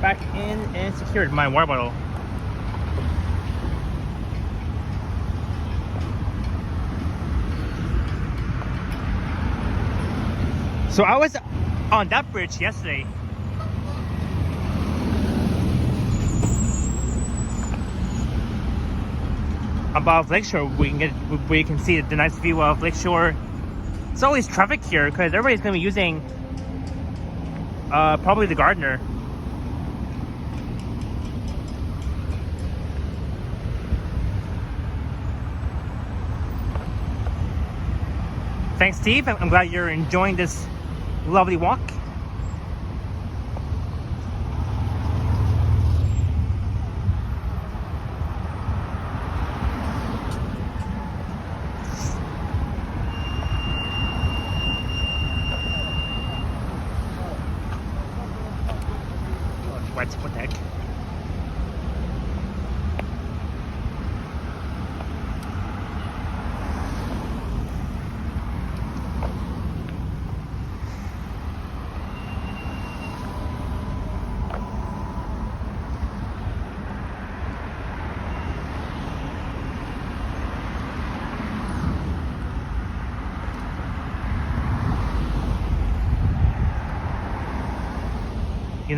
Back in and secured my water bottle. So I was on that bridge yesterday. Above Lakeshore, we can see the nice view of Lakeshore. It's always traffic here because everybody's going to be using probably the Gardiner. Thanks, Steve. I'm glad you're enjoying this lovely walk. What the heck?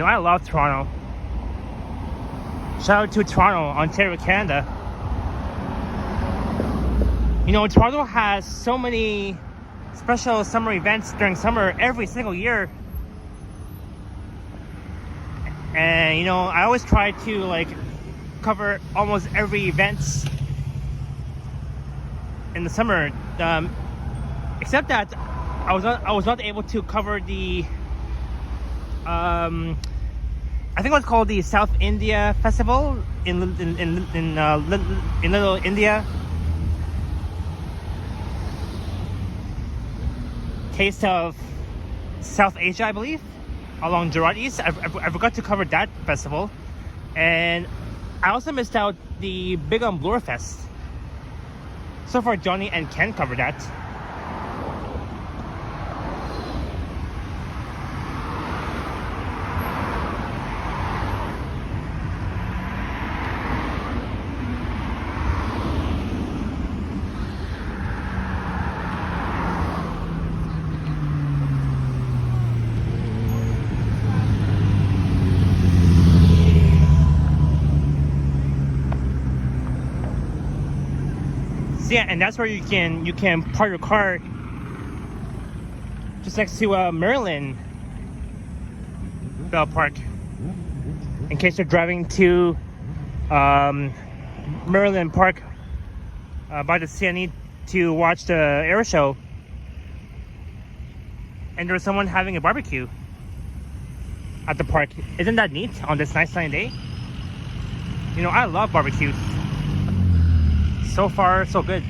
I love Toronto. Shout out to Toronto, Ontario, Canada. Toronto has so many special summer events during summer every single year. And, I always try to, cover almost every event in the summer. Except that I was not able to cover the I think it was called the South India Festival in Little India. Taste of South Asia, I believe, along Gerard East. I forgot to cover that festival. And I also missed out the Big on Bloor Fest. So far, Johnny and Ken covered that. Yeah, and that's where you can park your car just next to Maryland Bell Park, in case you're driving to Maryland Park by the CNE to watch the air show, and there was someone having a barbecue at the park. Isn't that neat on this nice sunny day? You know, I love barbecues. So far, so good.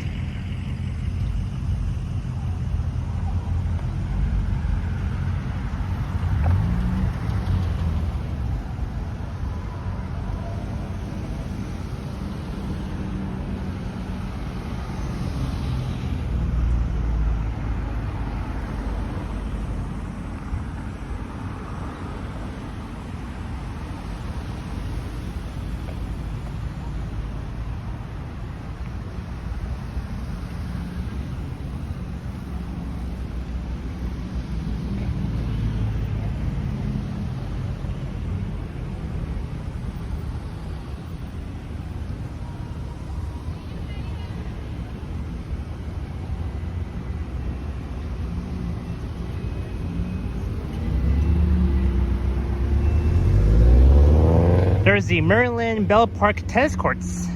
There's the Maryland Bell Park tennis courts.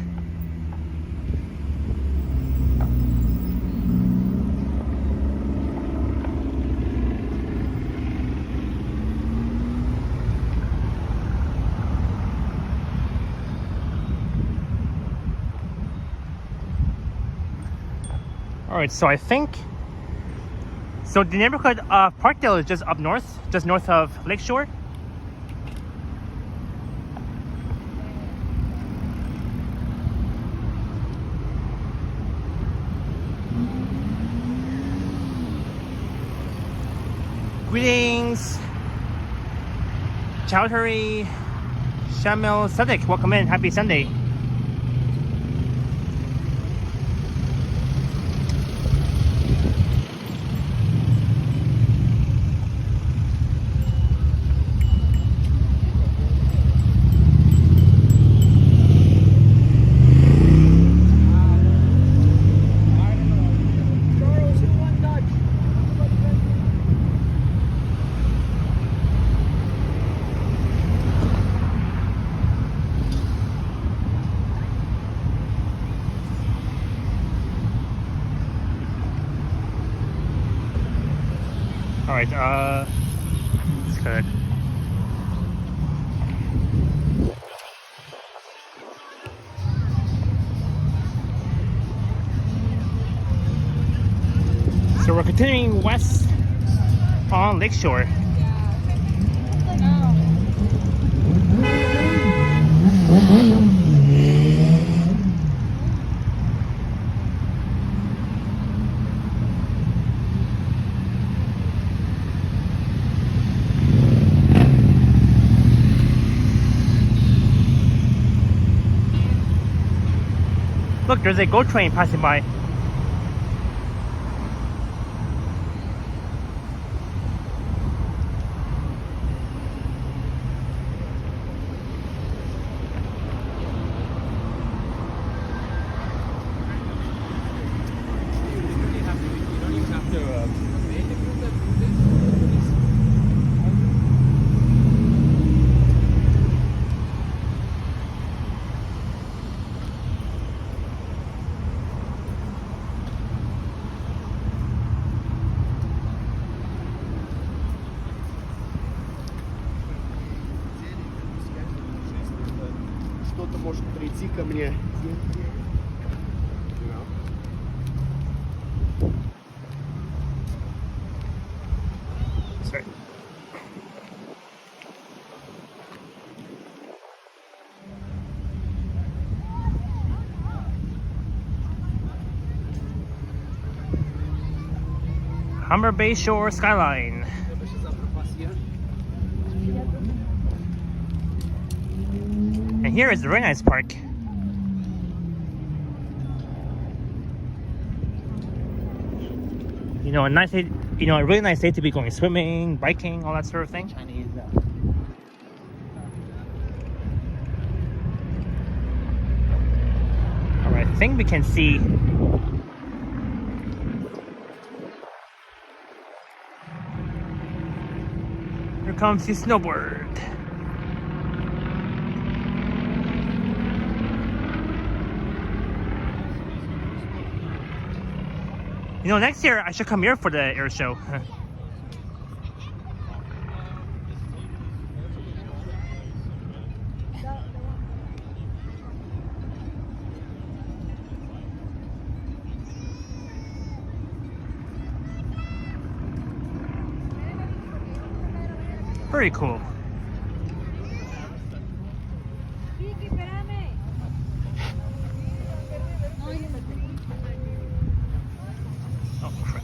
Alright, so I think the neighborhood of Parkdale is just up north, just north of Lakeshore. Greetings, Chowdhury, Shamil Sadiq, welcome in, happy Sunday. Alright, that's good. So we're continuing west on Lakeshore. Look, there's a GO train passing by.
Кто-то может прийти ко мне.
Sorry. Humber Bay Shore skyline. And here is the very nice park. You know, a nice day, you know, a really nice day to be going swimming, biking, all that sort of thing. Alright, I think we can see here comes the snowboard. You know, next year I should come here for the air show. Very cool. Oh, crap.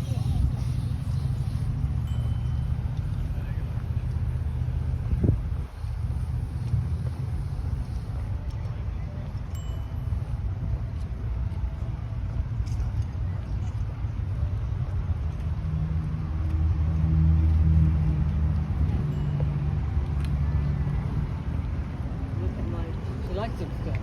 Selective stuff.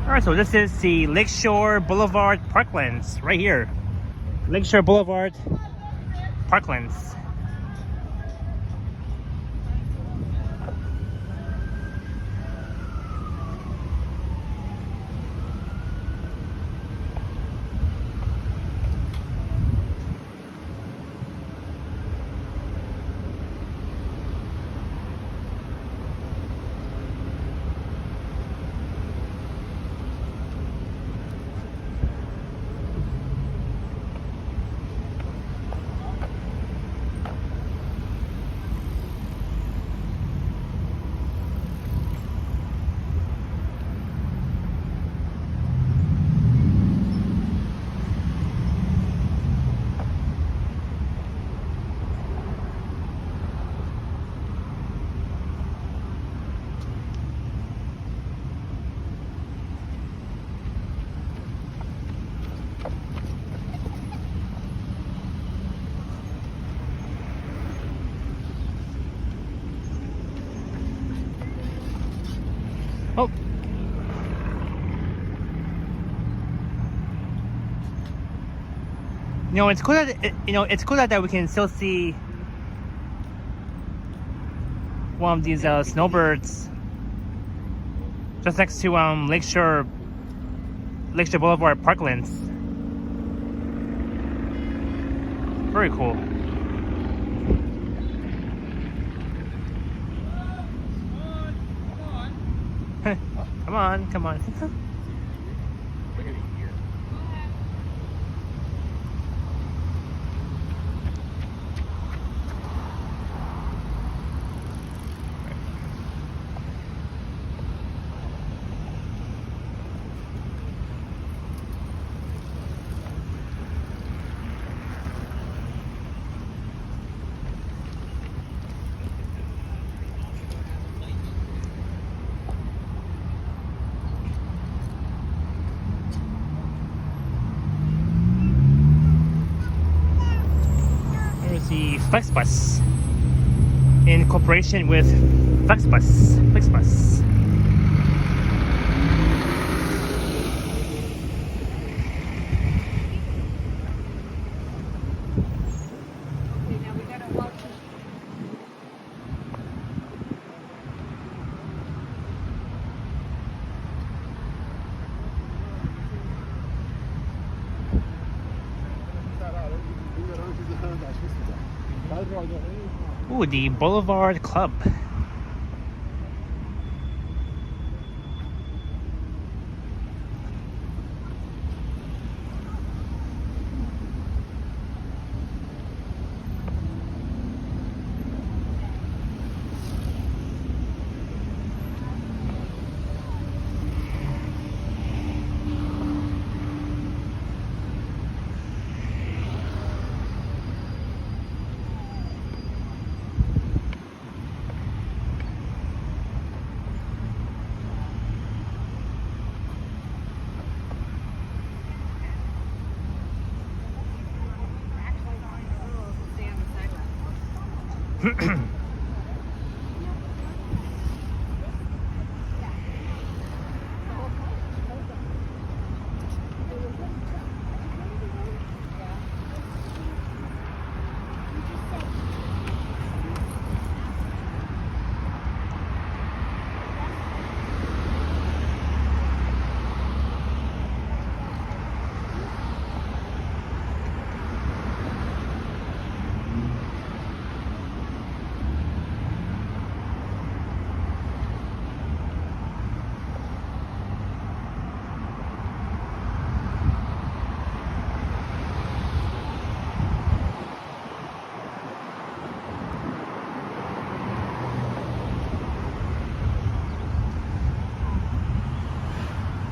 Alright, so this is the Lakeshore Boulevard Parklands, right here. Lakeshore Boulevard Parklands. Oh. You know, it's cool that it's cool that we can still see one of these snowbirds just next to Lakeshore Boulevard Parklands. Very cool. Come on, come on. The FlexBus in cooperation with FlexBus. Ooh, the Boulevard Club.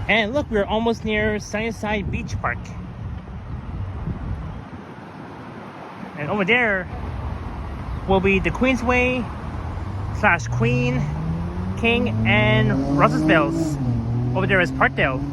And look, we're almost near Sunnyside Beach Park. And over there will be the Queensway / Queen, King, and Rossesville's. Over there is Parkdale.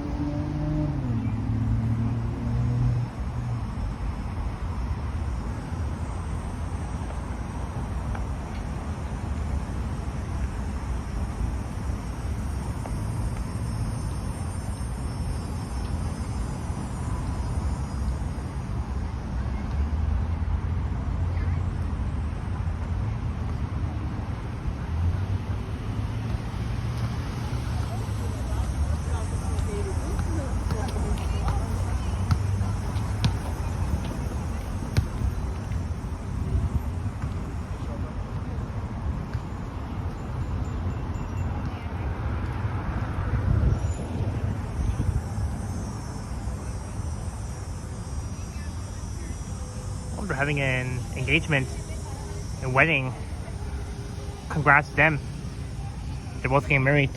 They're having an engagement, a wedding. Congrats to them. They're both getting married.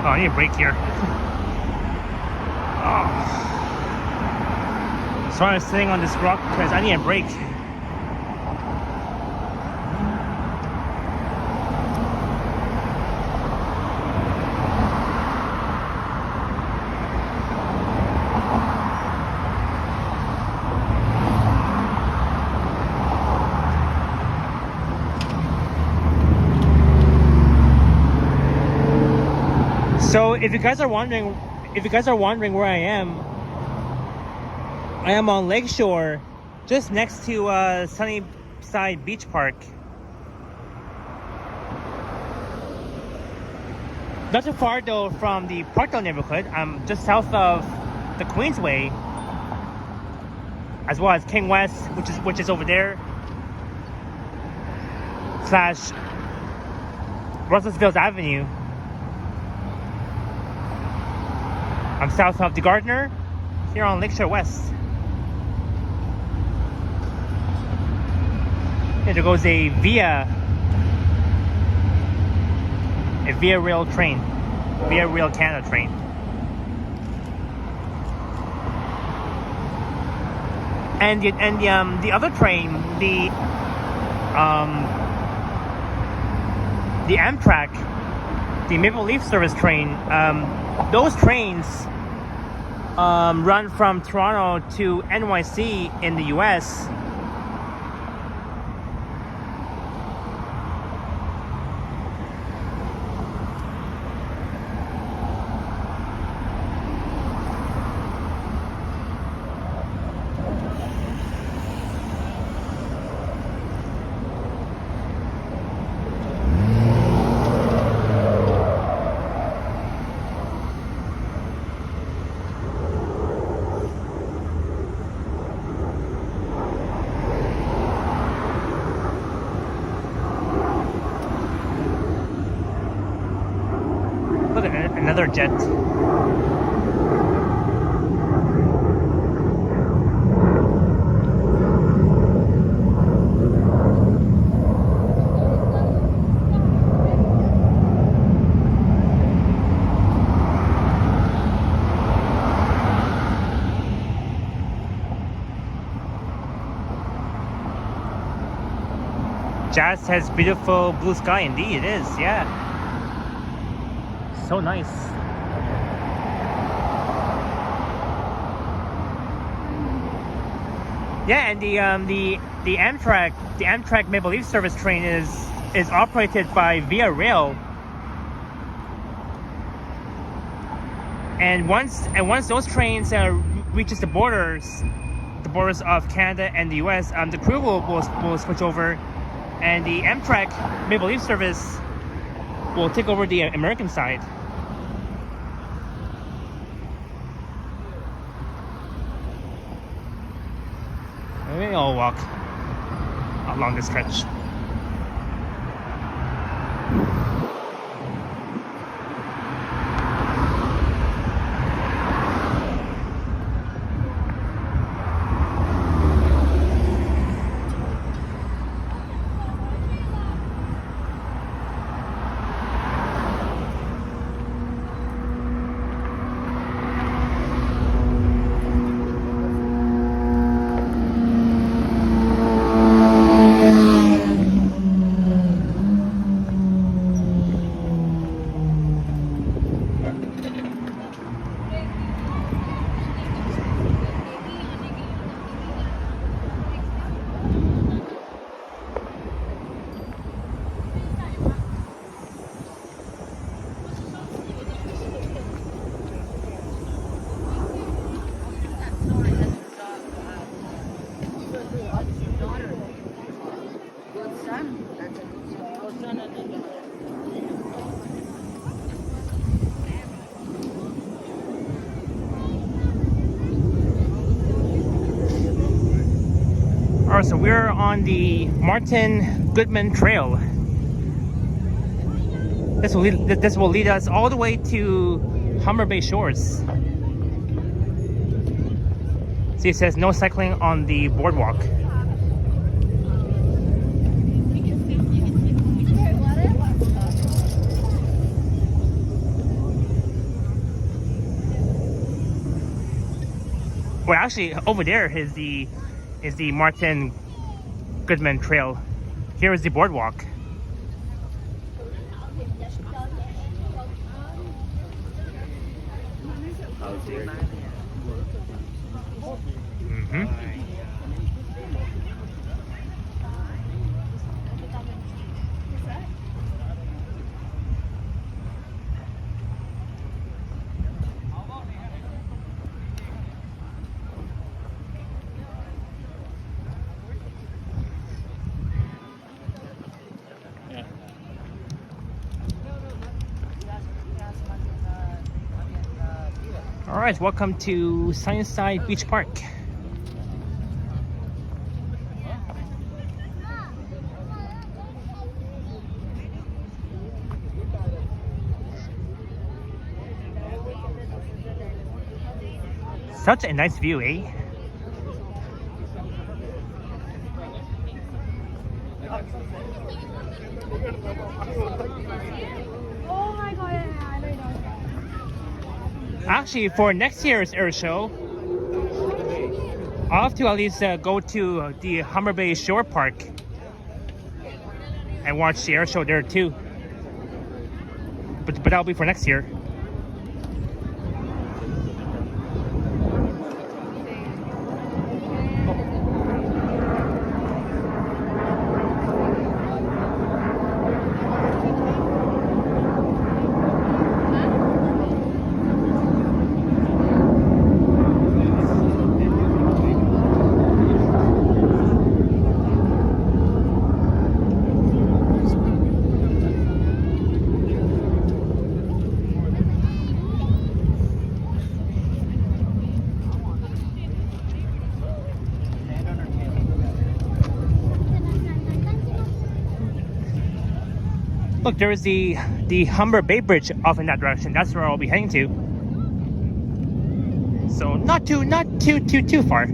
Oh, I need a break here. Oh. So I was sitting on this rock because I need a break. So if you guys are wondering where I am on Lakeshore, just next to Sunnyside Beach Park. Not too far though from the Parkdale neighborhood. I'm just south of the Queensway, as well as King West, which is over there, / Rossesville's Avenue. I'm south of the Gardner, here on Lakeshore West. And there goes a Via Rail train, Via Rail Canada train. And the other train, the Amtrak, the Maple Leaf Service train, those trains run from Toronto to NYC in the US. Look at another jet. Jazz has beautiful blue sky indeed, it is, yeah. So nice. Yeah, and the Amtrak Maple Leaf Service train is operated by Via Rail. And once those trains reaches the borders of Canada and the US, the crew will switch over, and the Amtrak Maple Leaf Service will take over the American side. Maybe I'll walk along this stretch. Alright, so we're on the Martin Goodman Trail. This will lead us all the way to Humber Bay shores. See, it says no cycling on the boardwalk. Well, actually, over there is the Martin Goodman Trail. Here is the boardwalk. Alright, welcome to Sunnyside Beach Park. Such a nice view, eh?
Oh my god, I know.
Actually, for next year's air show, I'll have to at least go to the Humber Bay Shore Park and watch the air show there too. but that'll be for next year. Look, there is the Humber Bay Bridge off in that direction. That's where I'll be heading to. So not too far.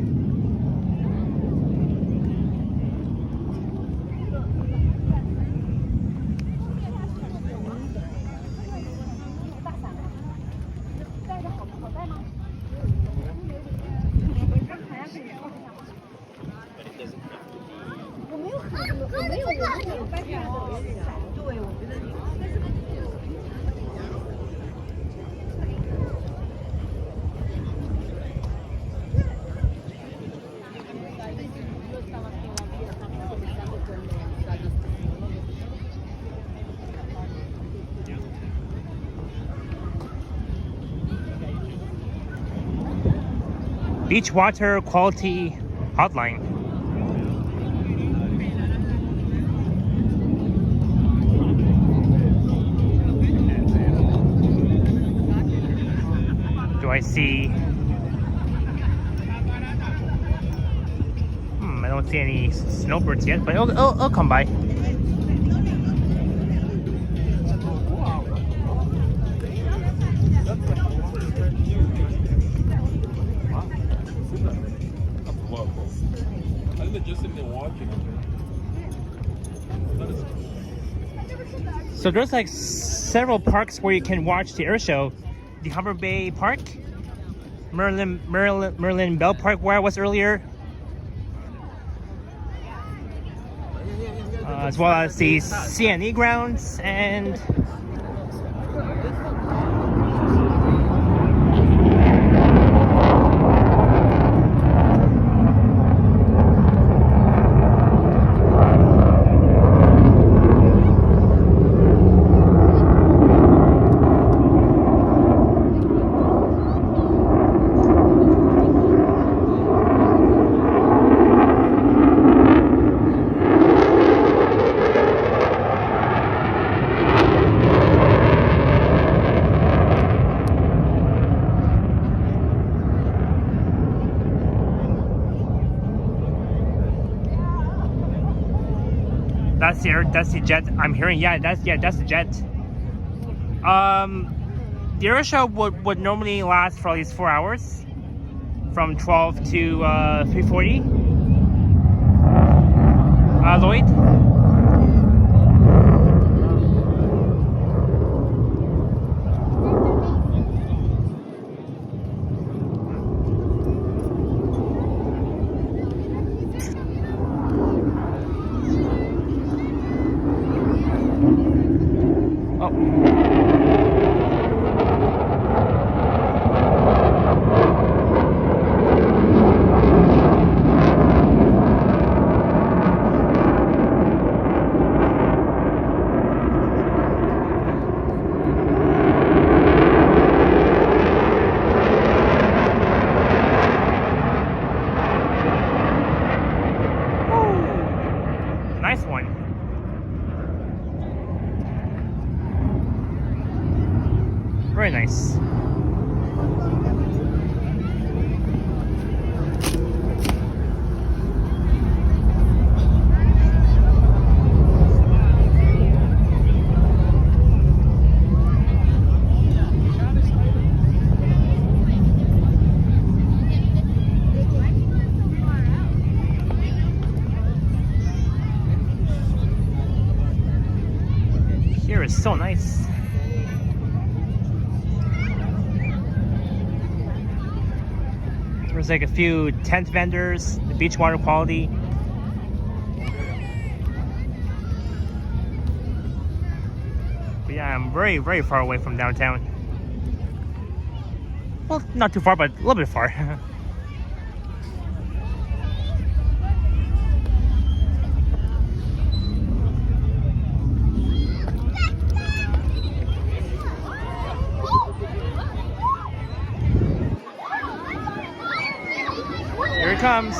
Beach water quality hotline. Do I see? I don't see any snowbirds yet, but it'll come by. So there's like several parks where you can watch the air show. The Humber Bay Park, Merlin Bell Park, where I was earlier, as well as the CNE grounds and. That's the jet I'm hearing. That's the jet. The air show would normally last for at least 4 hours, from 12 to 3:40. Lloyd. Nice one. Very nice. Here is so nice. There's like a few tent vendors, the beach water quality. But yeah, I'm very, very far away from downtown. Well, not too far, but a little bit far. Here it comes.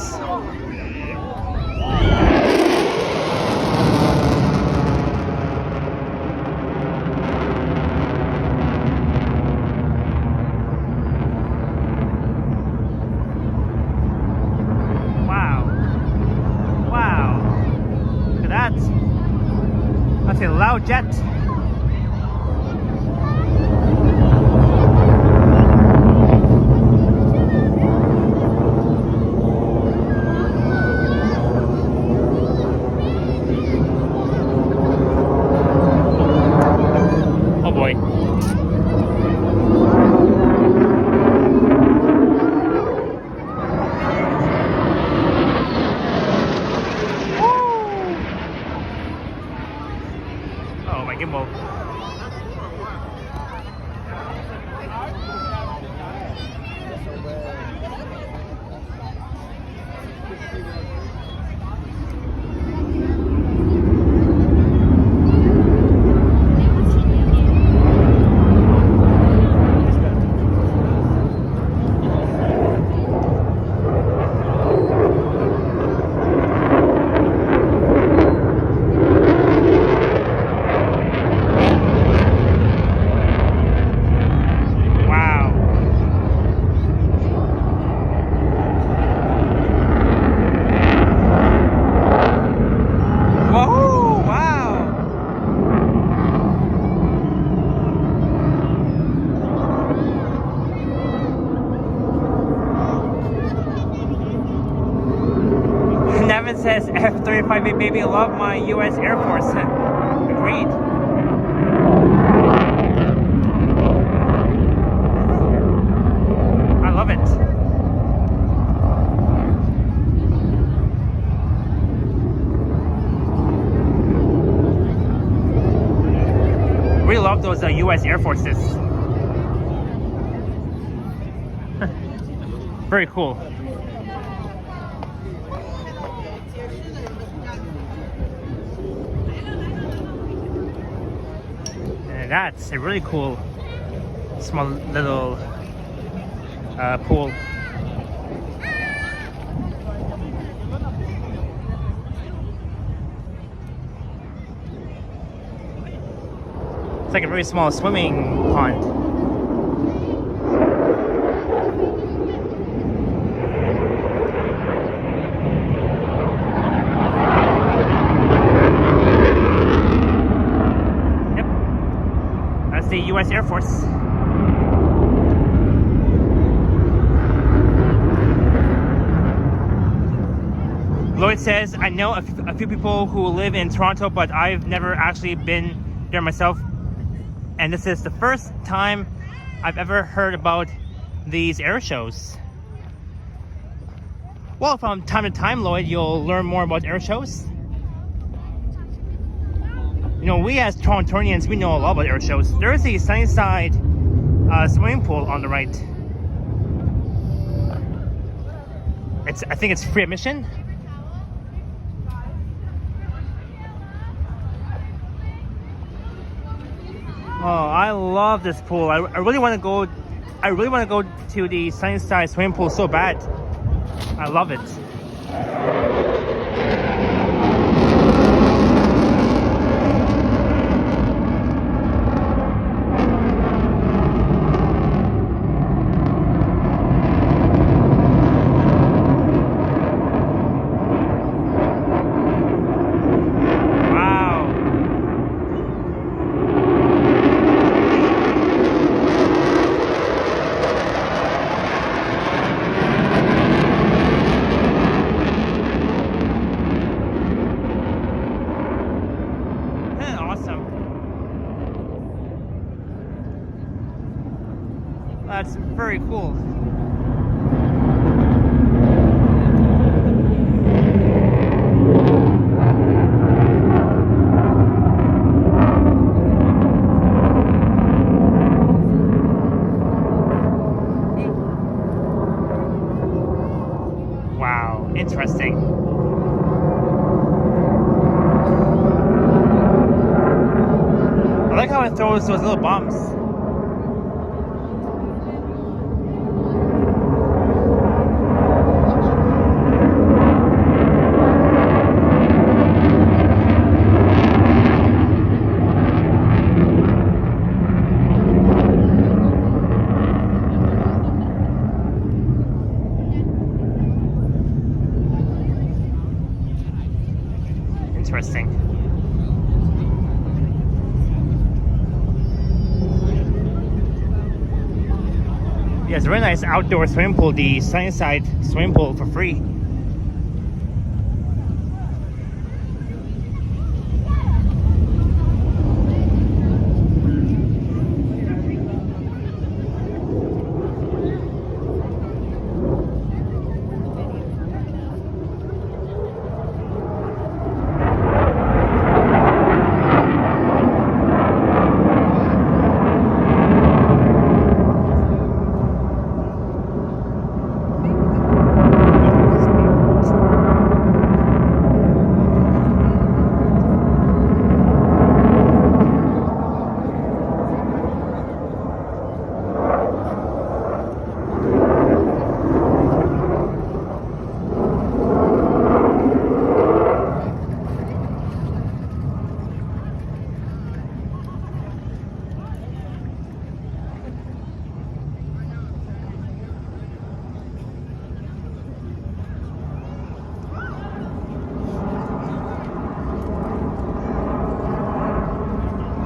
That's a loud jet. Oh boy. Gimbal. Says F-35 baby, love my U.S. Air Force. Agreed. I love it. We love those U.S. Air Forces. Very cool. That's a really cool small little pool. It's like a very small swimming pond. The U.S. Air Force. Lloyd says, I know a few people who live in Toronto, but I've never actually been there myself. And this is the first time I've ever heard about these air shows. Well, from time to time, Lloyd, you'll learn more about air shows. You know, we as Torontonians, we know a lot about air shows. There is a Sunnyside swimming pool on the right. I think it's free admission. Oh, I love this pool. I really want to go. I really want to go to the Sunnyside swimming pool so bad. I love it. That's very cool. throws those little bombs. Interesting. Yeah, it's a really nice outdoor swimming pool, the Sunnyside swimming pool for free.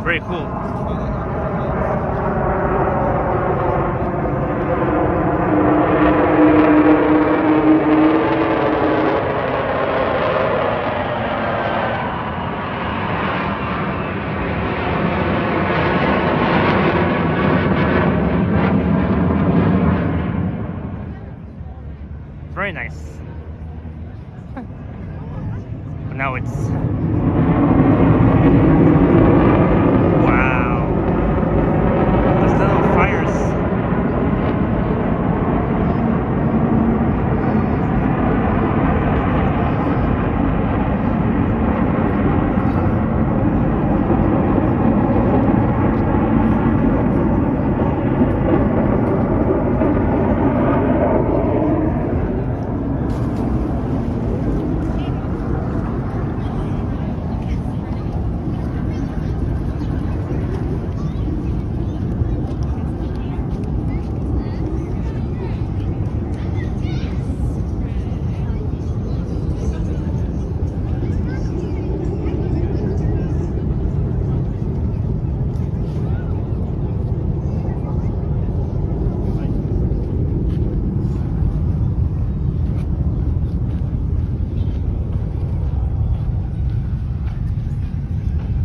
Very cool. Very nice. But now it's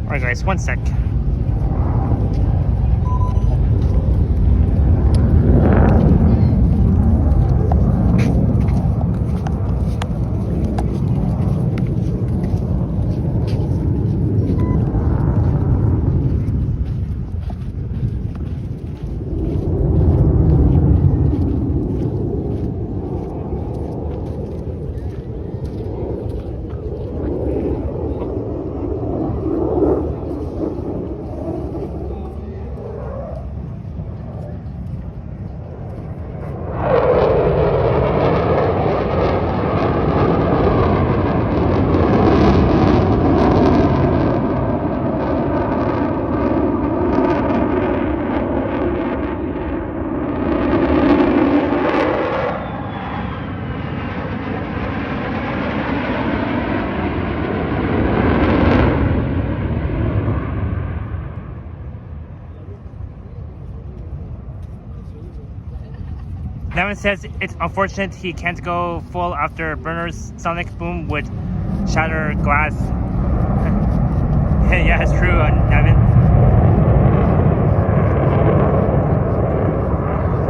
Alright guys, one sec. Nevin says it's unfortunate he can't go full after Burner's sonic boom would shatter glass. Yeah, it's true, Nevin.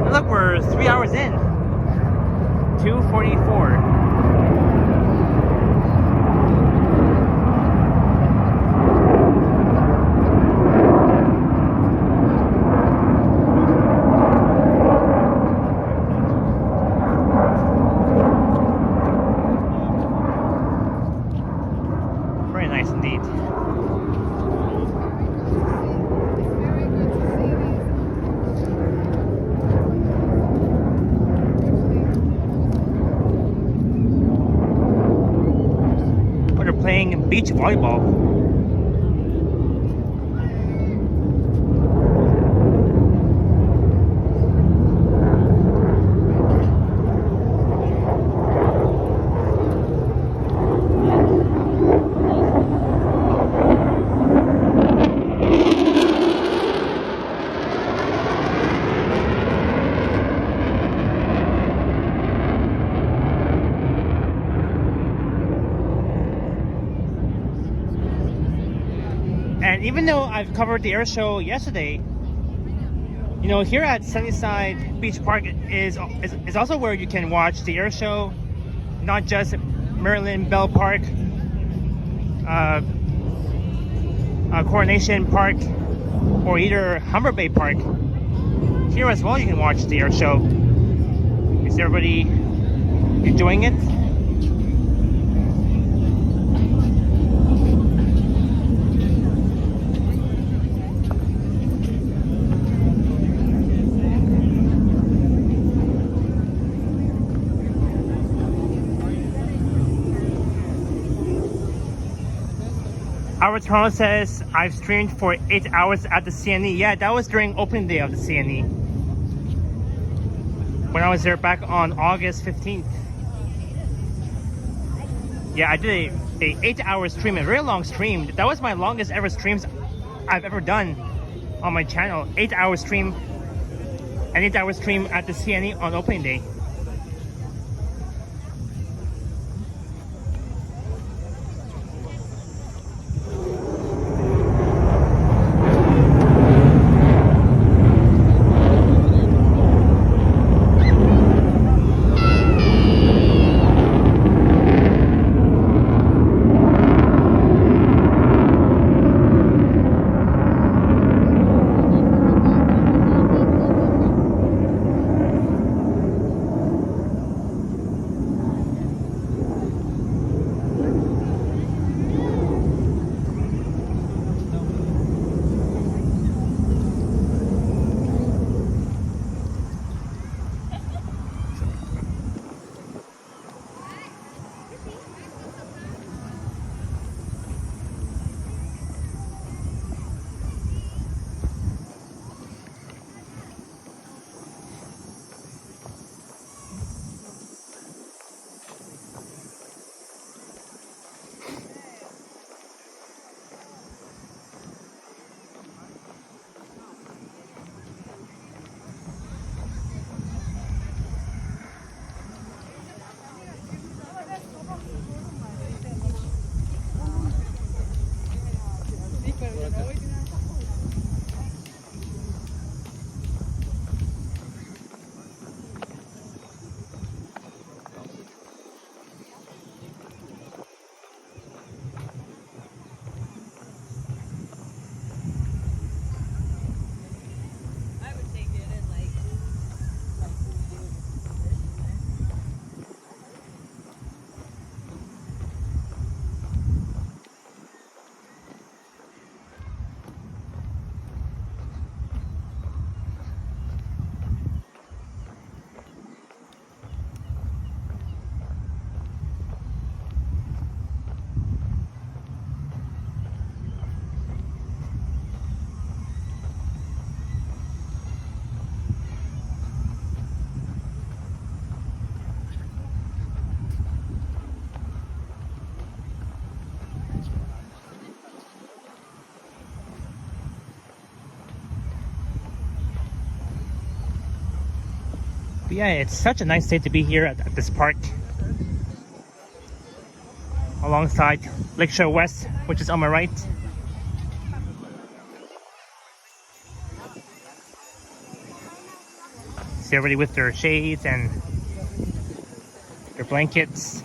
And look, we're 3 hours in. 2:44. beach volleyball. And even though I've covered the air show yesterday, you know, here at Sunnyside Beach Park is also where you can watch the air show, not just Maryland Bell Park, Coronation Park, or either Humber Bay Park. Here as well you can watch the air show. Is everybody enjoying it? Our Toronto says, I've streamed for 8 hours at the CNE. Yeah, that was during opening day of the CNE. When I was there back on August 15th. Yeah, I did a 8-hour stream, a very long stream. That was my longest ever streams I've ever done on my channel. 8-hour stream, an 8-hour stream at the CNE on opening day. But yeah, it's such a nice day to be here at this park. Alongside Lakeshore West, which is on my right. See everybody with their shades and their blankets.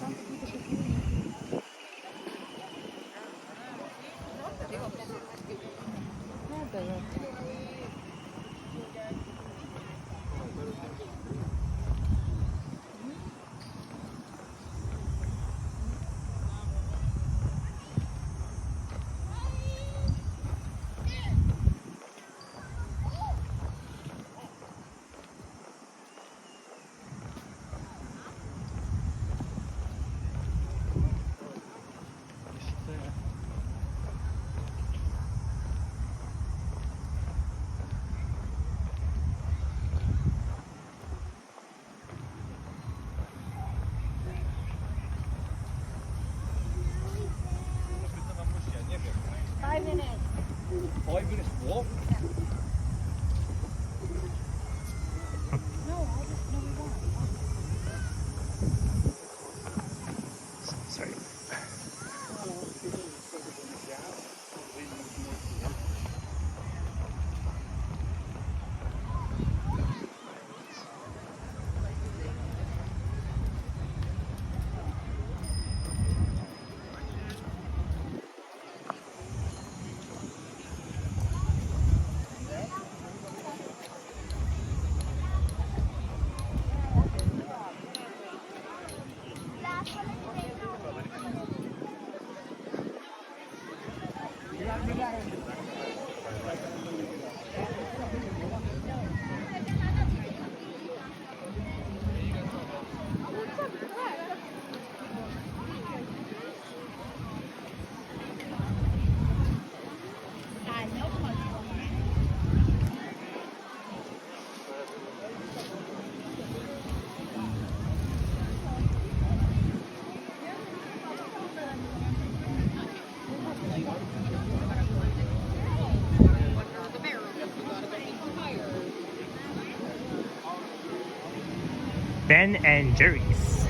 Ben and Jerry's.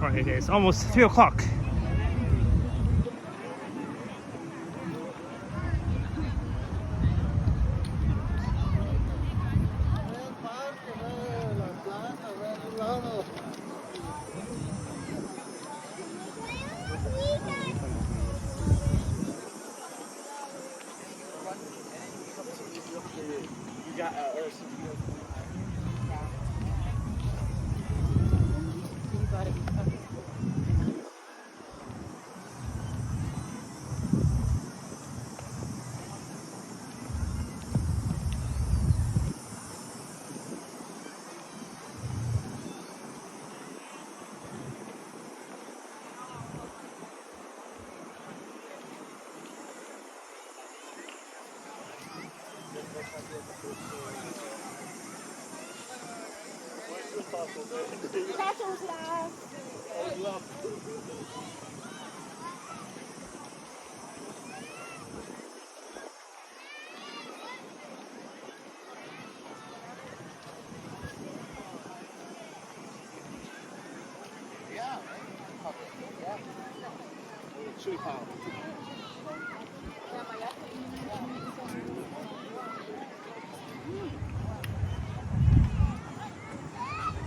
Alright, it's almost 3 o'clock.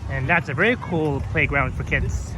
And that's a very cool playground for kids.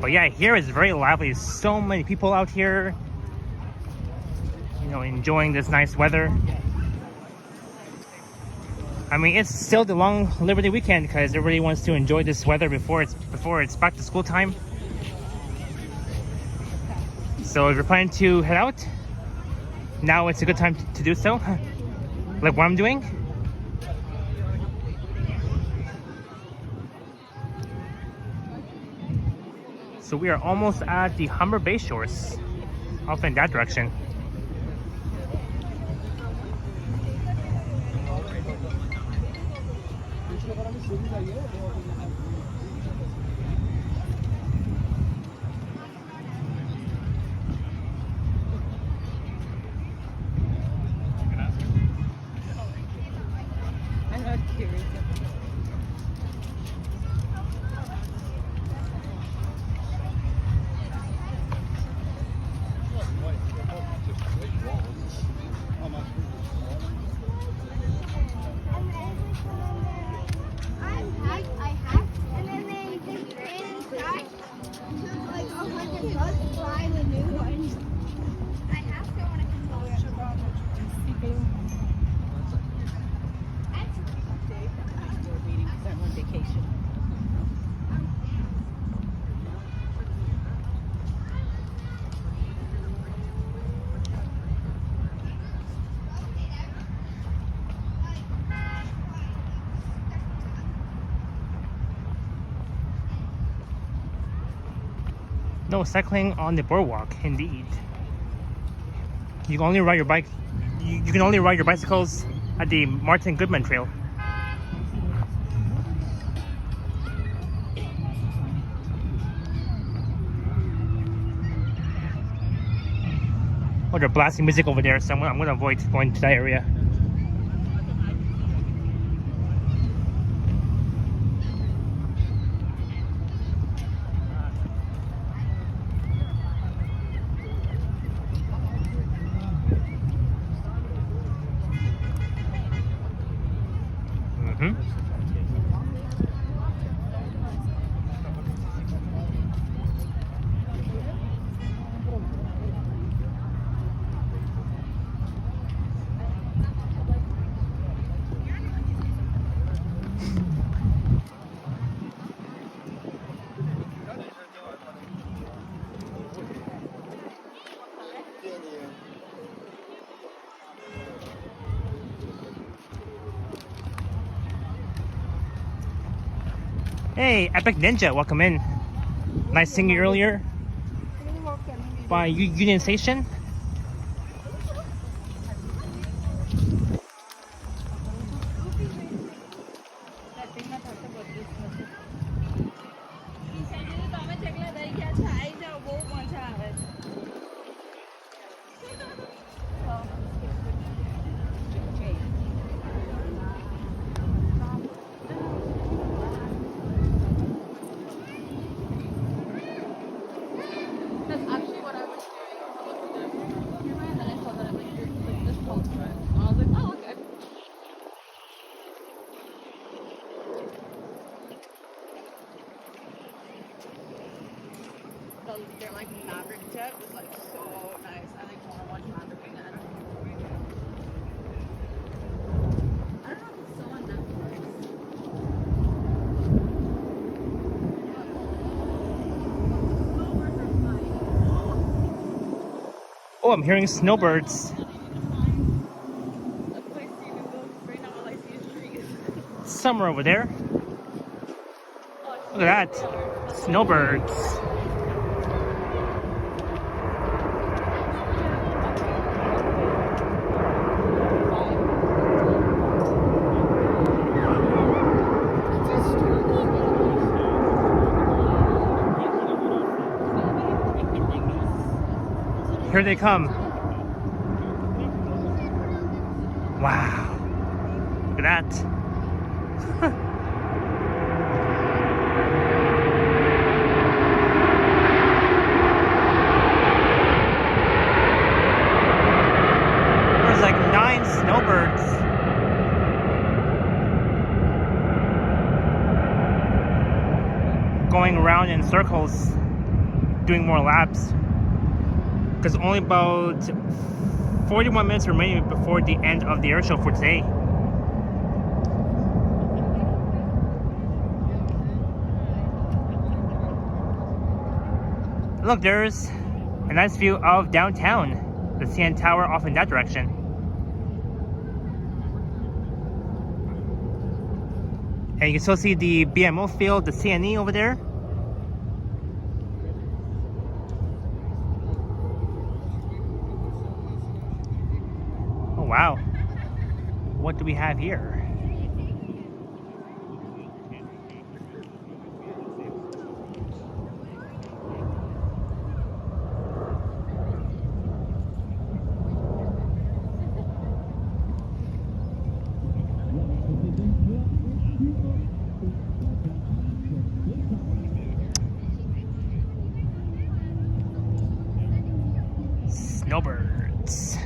But yeah, here is very lively. So many people out here, you know, enjoying this nice weather. I mean, it's still the long Liberty weekend because everybody wants to enjoy this weather before it's back to school time. So if you're planning to head out, now it's a good time to do so, like what I'm doing. So we are almost at the Humber Bay shores, off in that direction.
I'm not curious.
No cycling on the boardwalk, indeed. You can only ride your bike. You can only ride your bicycles at the Martin Goodman Trail. Oh, they're blasting music over there, so I'm gonna avoid going to that area. Hey, Epic Ninja, welcome in. Nice singing earlier by Union Station.
That's actually what I was doing. And then I saw that like this poster. And I was like, oh, okay. Their like Maverick jet was like so nice. I like want to watch Maverick again. I don't know if it's still on Netflix.
Oh, I'm hearing snowbirds. Somewhere over there. Look at that. Snowbirds. Here they come. Wow. Look at that. There's like 9 snowbirds. Going around in circles, doing more laps. Because only about 41 minutes remaining before the end of the air show for today. Look, there's a nice view of downtown. The CN Tower off in that direction. And you can still see the BMO field, the CNE over there. Wow, what do we have here? Snowbirds.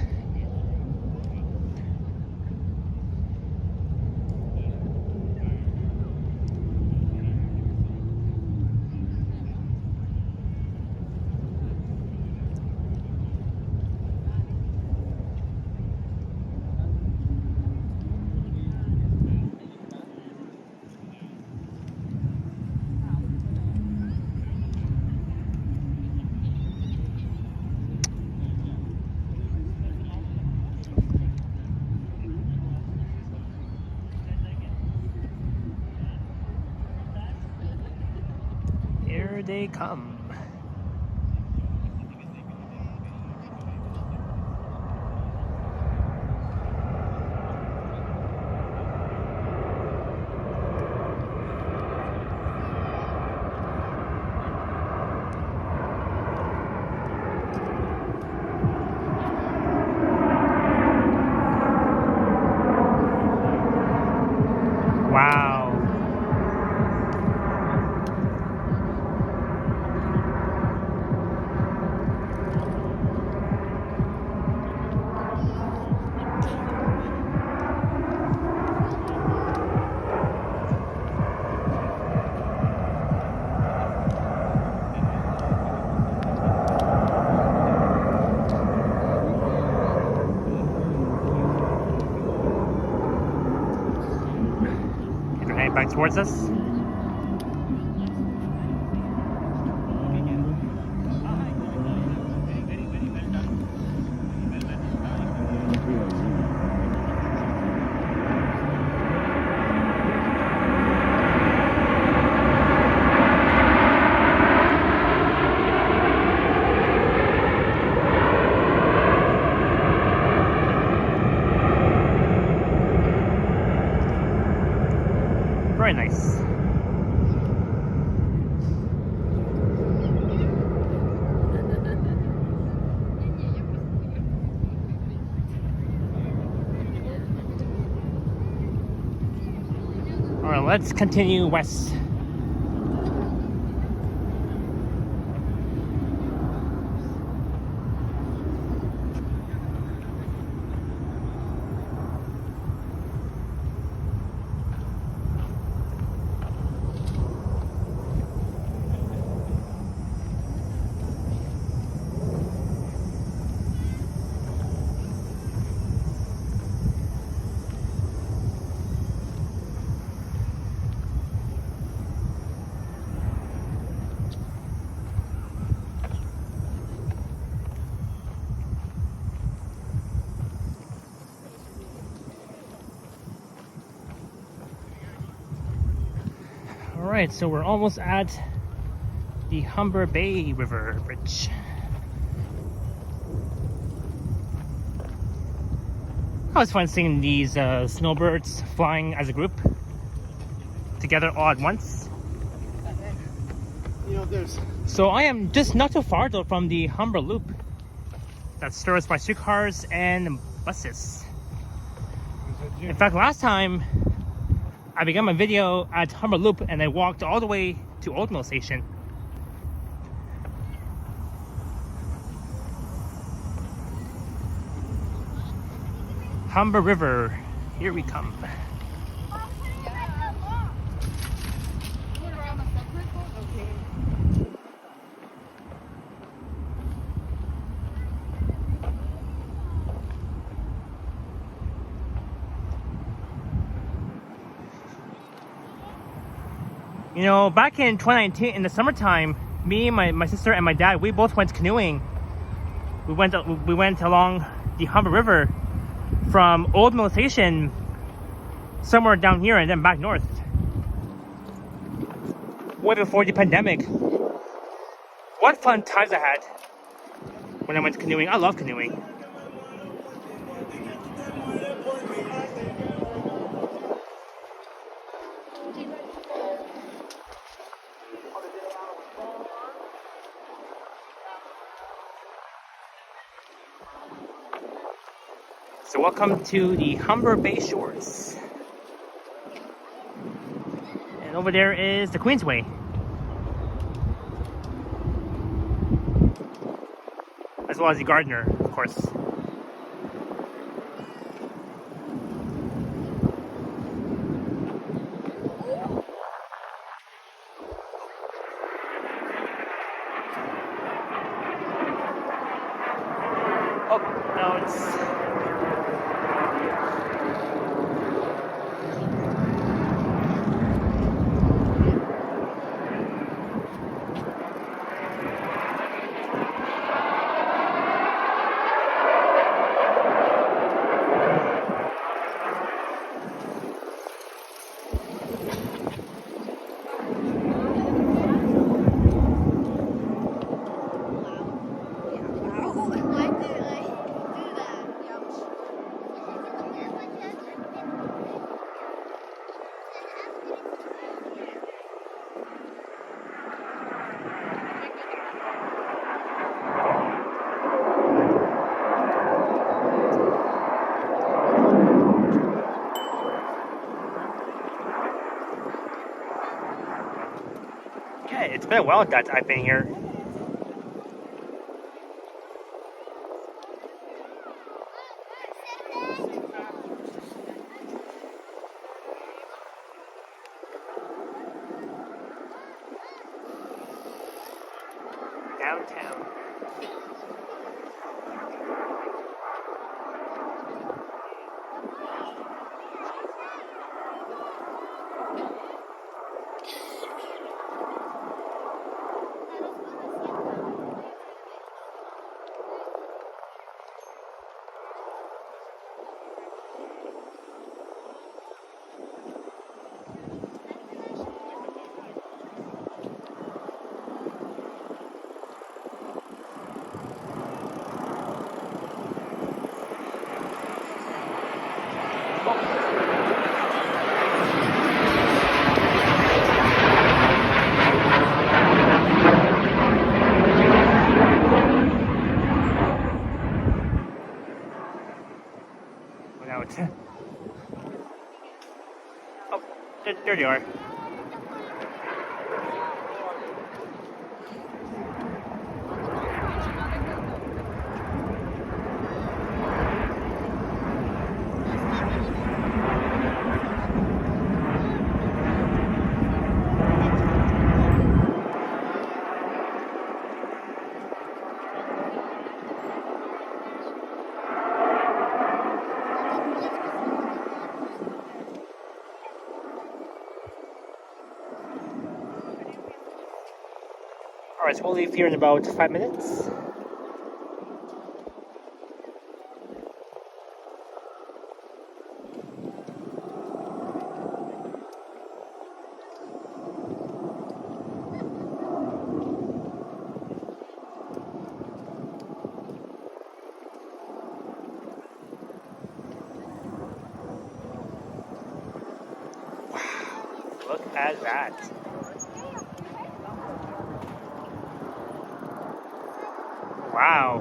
Here they come. Wow. They're heading back towards us. Very nice. All right, let's continue west. Alright, so we're almost at the Humber Bay River Bridge. Oh, it's fun seeing these snowbirds flying as a group together all at once.
You know, there's
So I am just not too far though from the Humber Loop that's serviced by streetcars and buses. In fact, last time I began my video at Humber Loop and I walked all the way to Old Mill Station. Humber River, here we come. You know, back in 2019, in the summertime, me, my sister, and my dad, we both went canoeing. We went along the Humber River from Old Mill Station, somewhere down here, and then back north. Way before the pandemic. What fun times I had when I went canoeing. I love canoeing. So welcome to the Humber Bay shores. And over there is the Queensway. As well as the Gardner, of course. Oh, no, it's... It's been a while that I've been here. Downtown. Oh, there you are. Alright, so we'll leave here in about 5 minutes. Wow, look at that. Wow.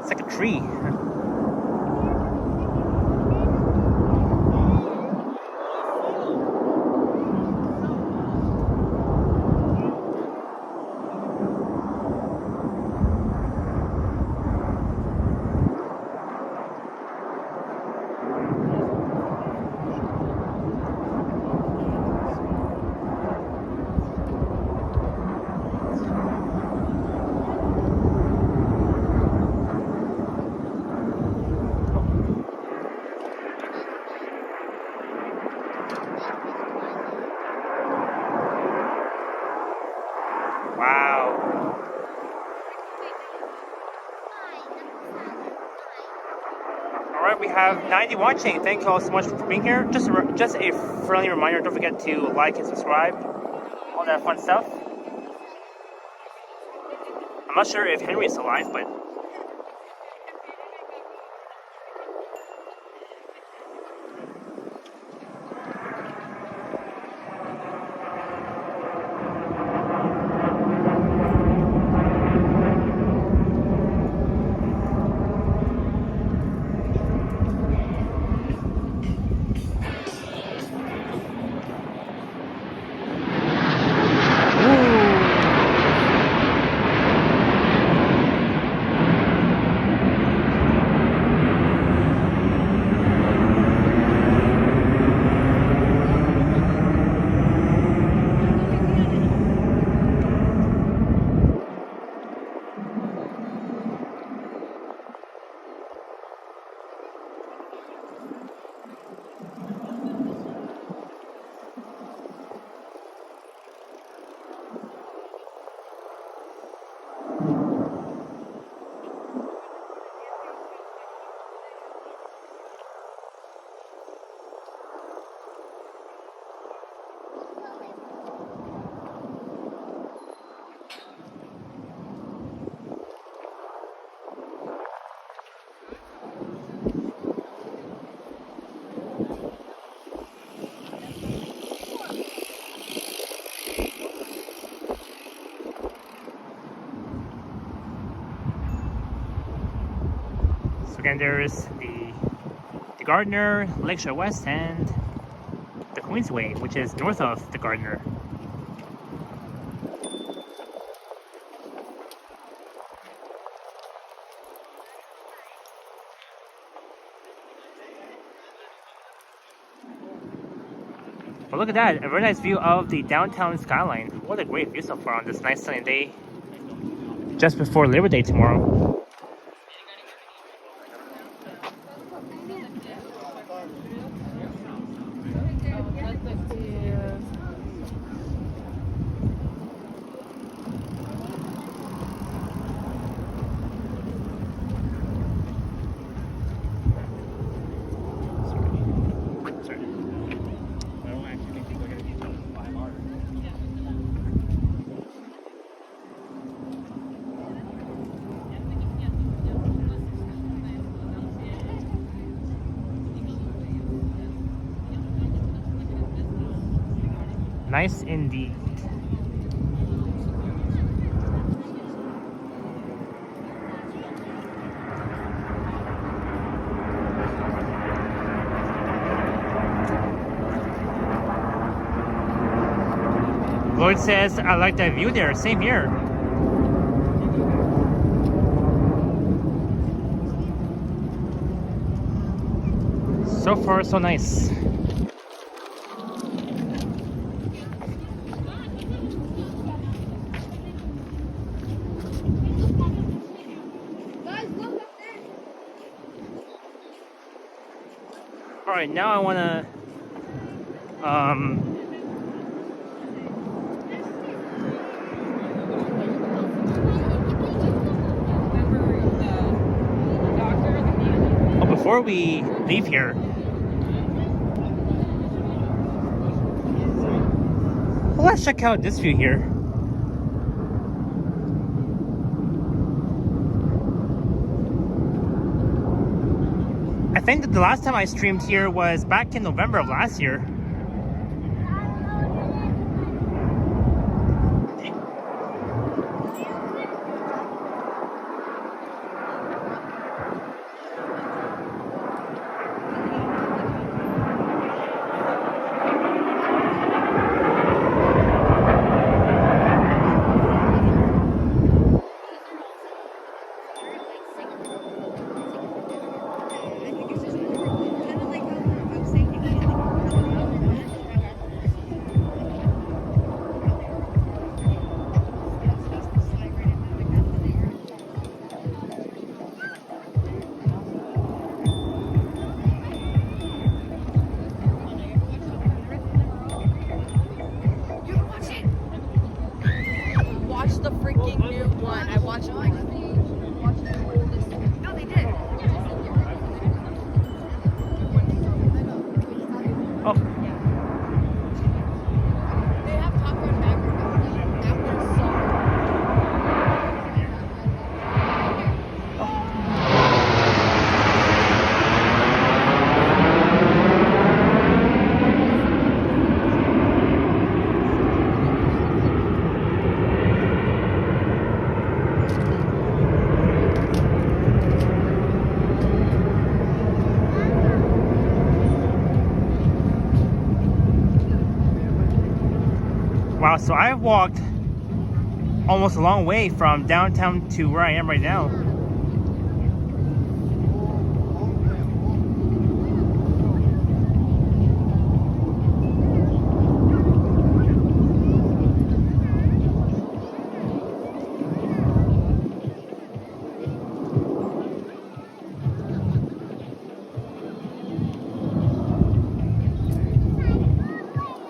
It's like a tree. Wow. Alright, we have 90 watching. Thank you all so much for being here. Just a friendly reminder, don't forget to like and subscribe. All that fun stuff. I'm not sure if Henry is alive, but so again, there's the Gardiner, Lakeshore West, and the Queensway, which is north of the Gardiner. But look at that, a very nice view of the downtown skyline. What a great view so far on this nice sunny day just before Labor Day tomorrow. Nice indeed. Lloyd says, I like that view there. Same here. So far, so nice. Alright, now I want to before we leave here, let's check out this view here. I think that the last time I streamed here was back in November of last year. Wow, so I've walked almost a long way from downtown to where I am right now.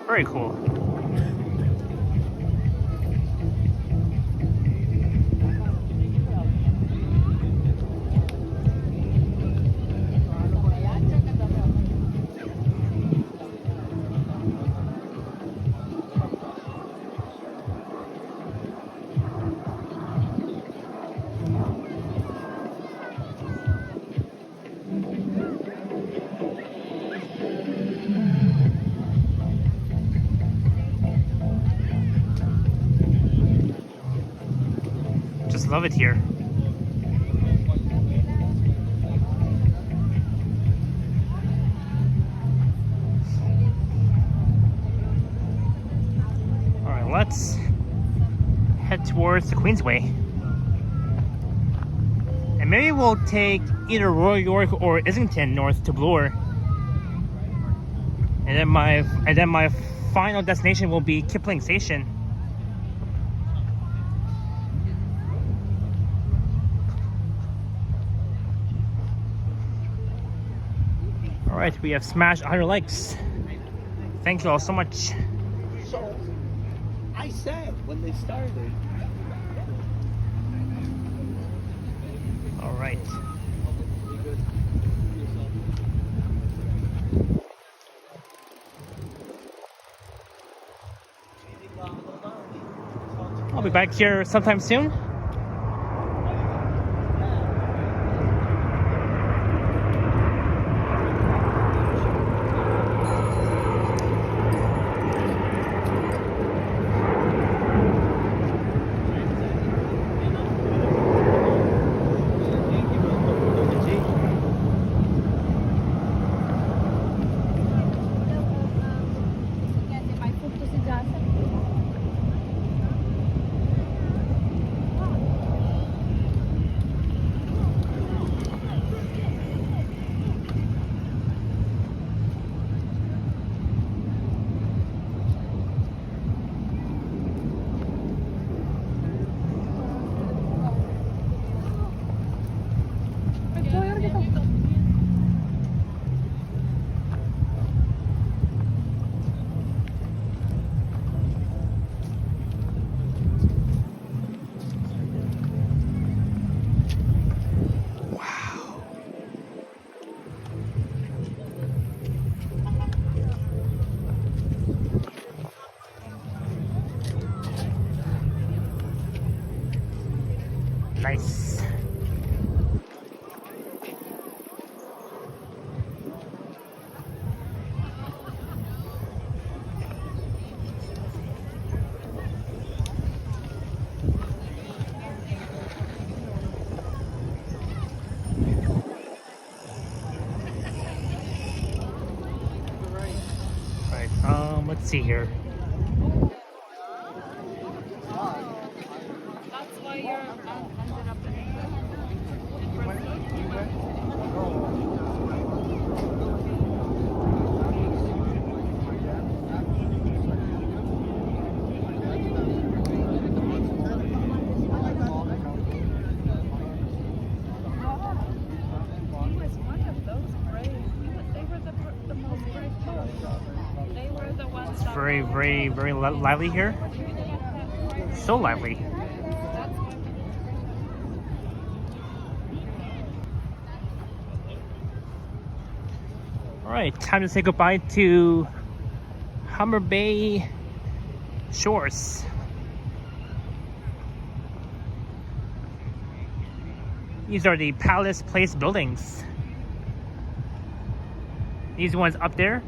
Very cool. Love it here. All right, let's head towards the Queensway. And maybe we'll take either Royal York or Islington north to Bloor. and then my final destination will be Kipling Station. All right, we have smashed 100 likes. Thank you all so much.
So, I said when they started.
All right. I'll be back here sometime soon. Nice. Right, let's see here.
That's why you're ended up in He was one of those brave. They were the most brave folks. They were the ones that
Very, very, very lively here. So lively. All right, time to say goodbye to Humber Bay shores. These are the Palace Place buildings. These ones up there.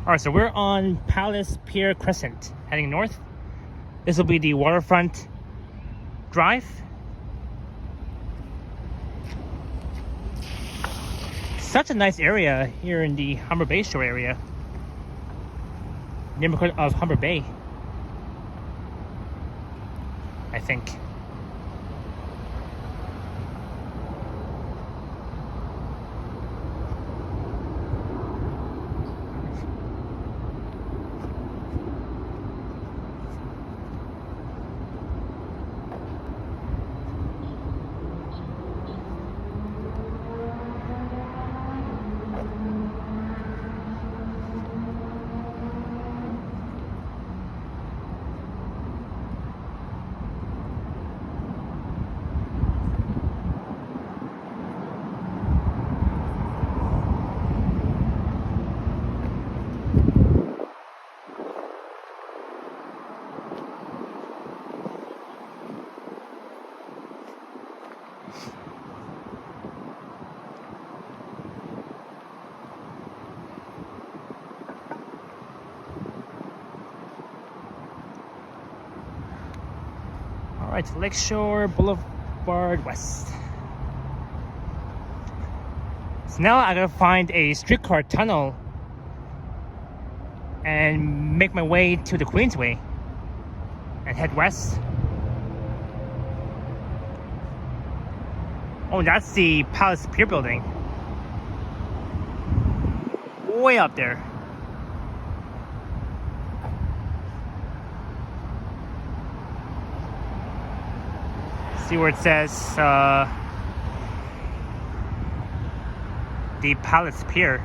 All right, so we're on Palace Pier Crescent, heading north. This will be the Waterfront Drive. Such a nice area here in the Humber Bay shore area. Neighborhood of Humber Bay, I think. Alright, Lakeshore Boulevard West. So now I gotta find a streetcar tunnel and make my way to the Queensway and head west. Oh, that's the Palace Pier building. Way up there. See where it says the Palace Pier.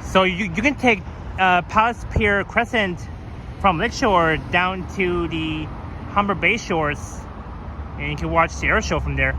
So you can take Palace Pier Crescent from Lakeshore down to the Humber Bay shores, and you can watch the air show from there.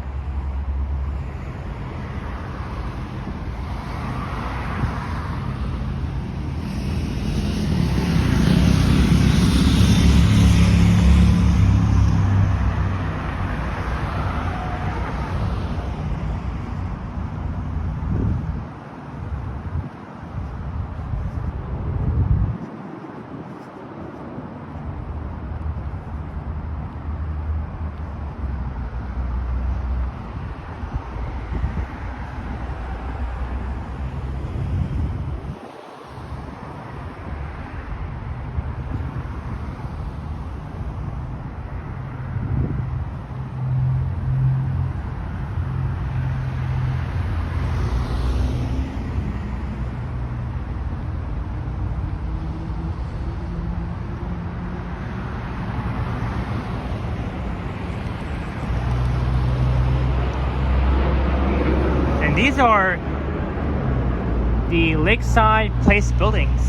These are the Lakeside Place buildings.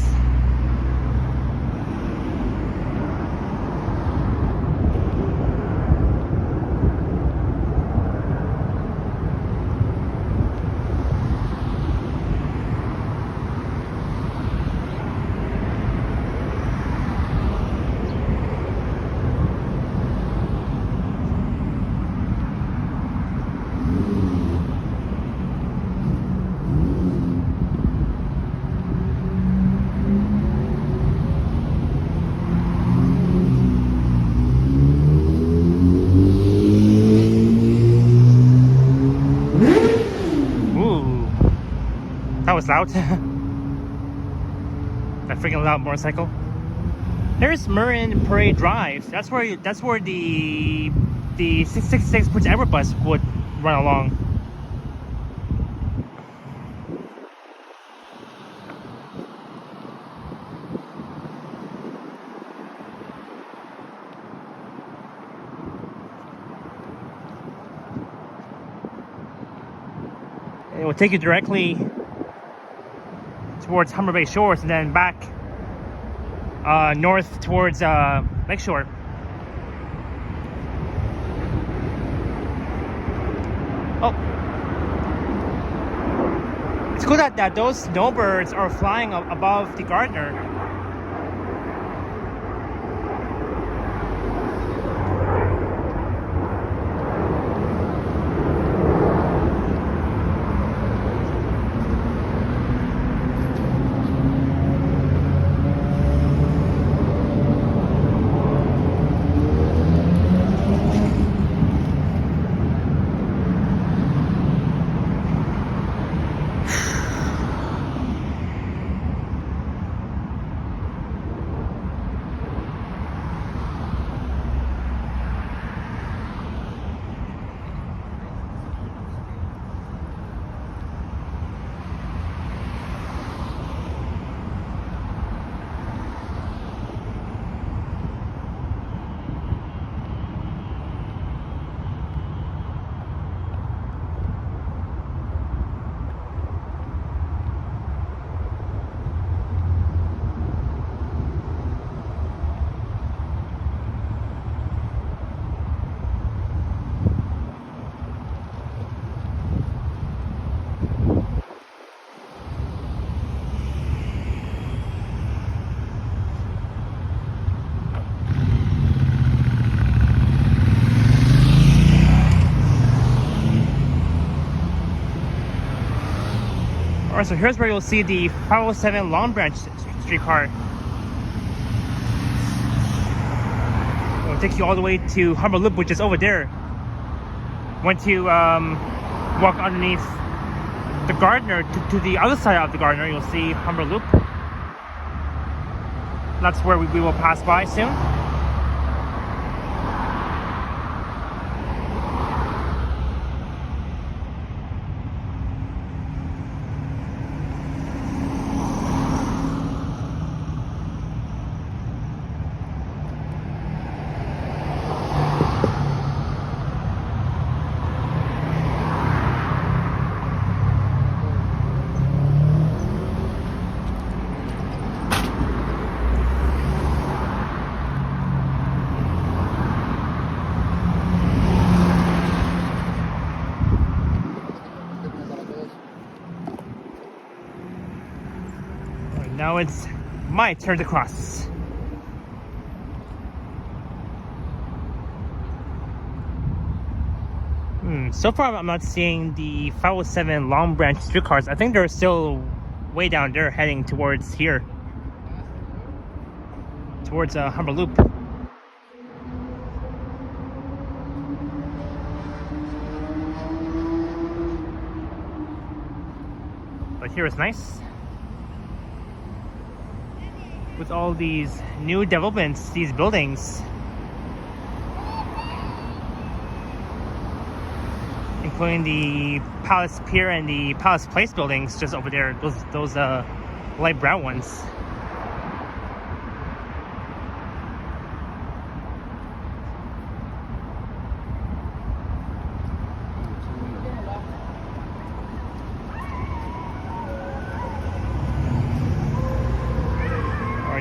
That was loud. That freaking loud motorcycle. There's Marine Parade Drive. That's where the 666 Prince Edward bus would run along. It will take you directly towards Humber Bay shores and then back north towards Lakeshore. Oh, it's cool that those snowbirds are flying above the Gardner. Alright, so here's where you'll see the 507 Long Branch streetcar. take you all the way to Humber Loop, which is over there. Once you walk underneath the Gardner to the other side of the Gardner, you'll see Humber Loop. That's where we will pass by soon. Now it's my turn to cross. So far I'm not seeing the 507 Long Branch streetcars. I think they're still way down there heading towards here. Towards Humber Loop. But here is nice. With all these new developments, these buildings, including the Palace Pier and the Palace Place buildings just over there, those light brown ones.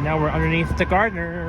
Now we're underneath the Gardner.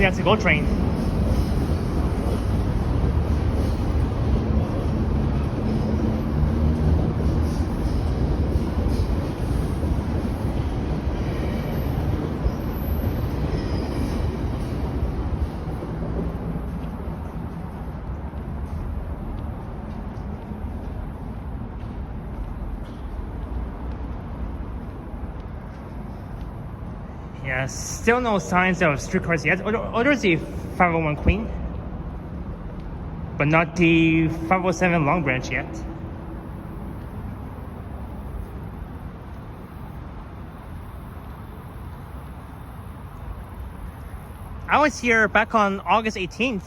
That's a GO train. Yeah, still no signs of streetcars yet. Oh, there's the 501 Queen, but not the 507 Long Branch yet. I was here back on August 18th.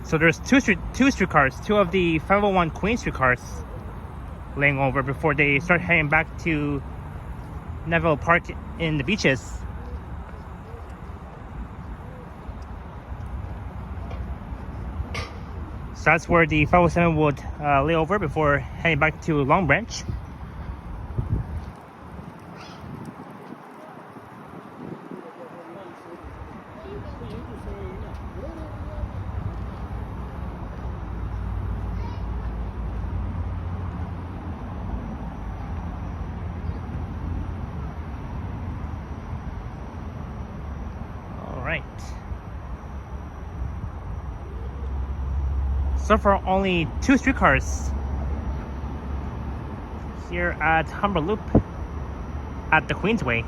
So there's two streetcars, two of the 501 Queen streetcars laying over before they start heading back to Neville Park in the beaches. So that's where the 507 would lay over before heading back to Long Branch. So far, only two streetcars here at Humber Loop at the Queensway.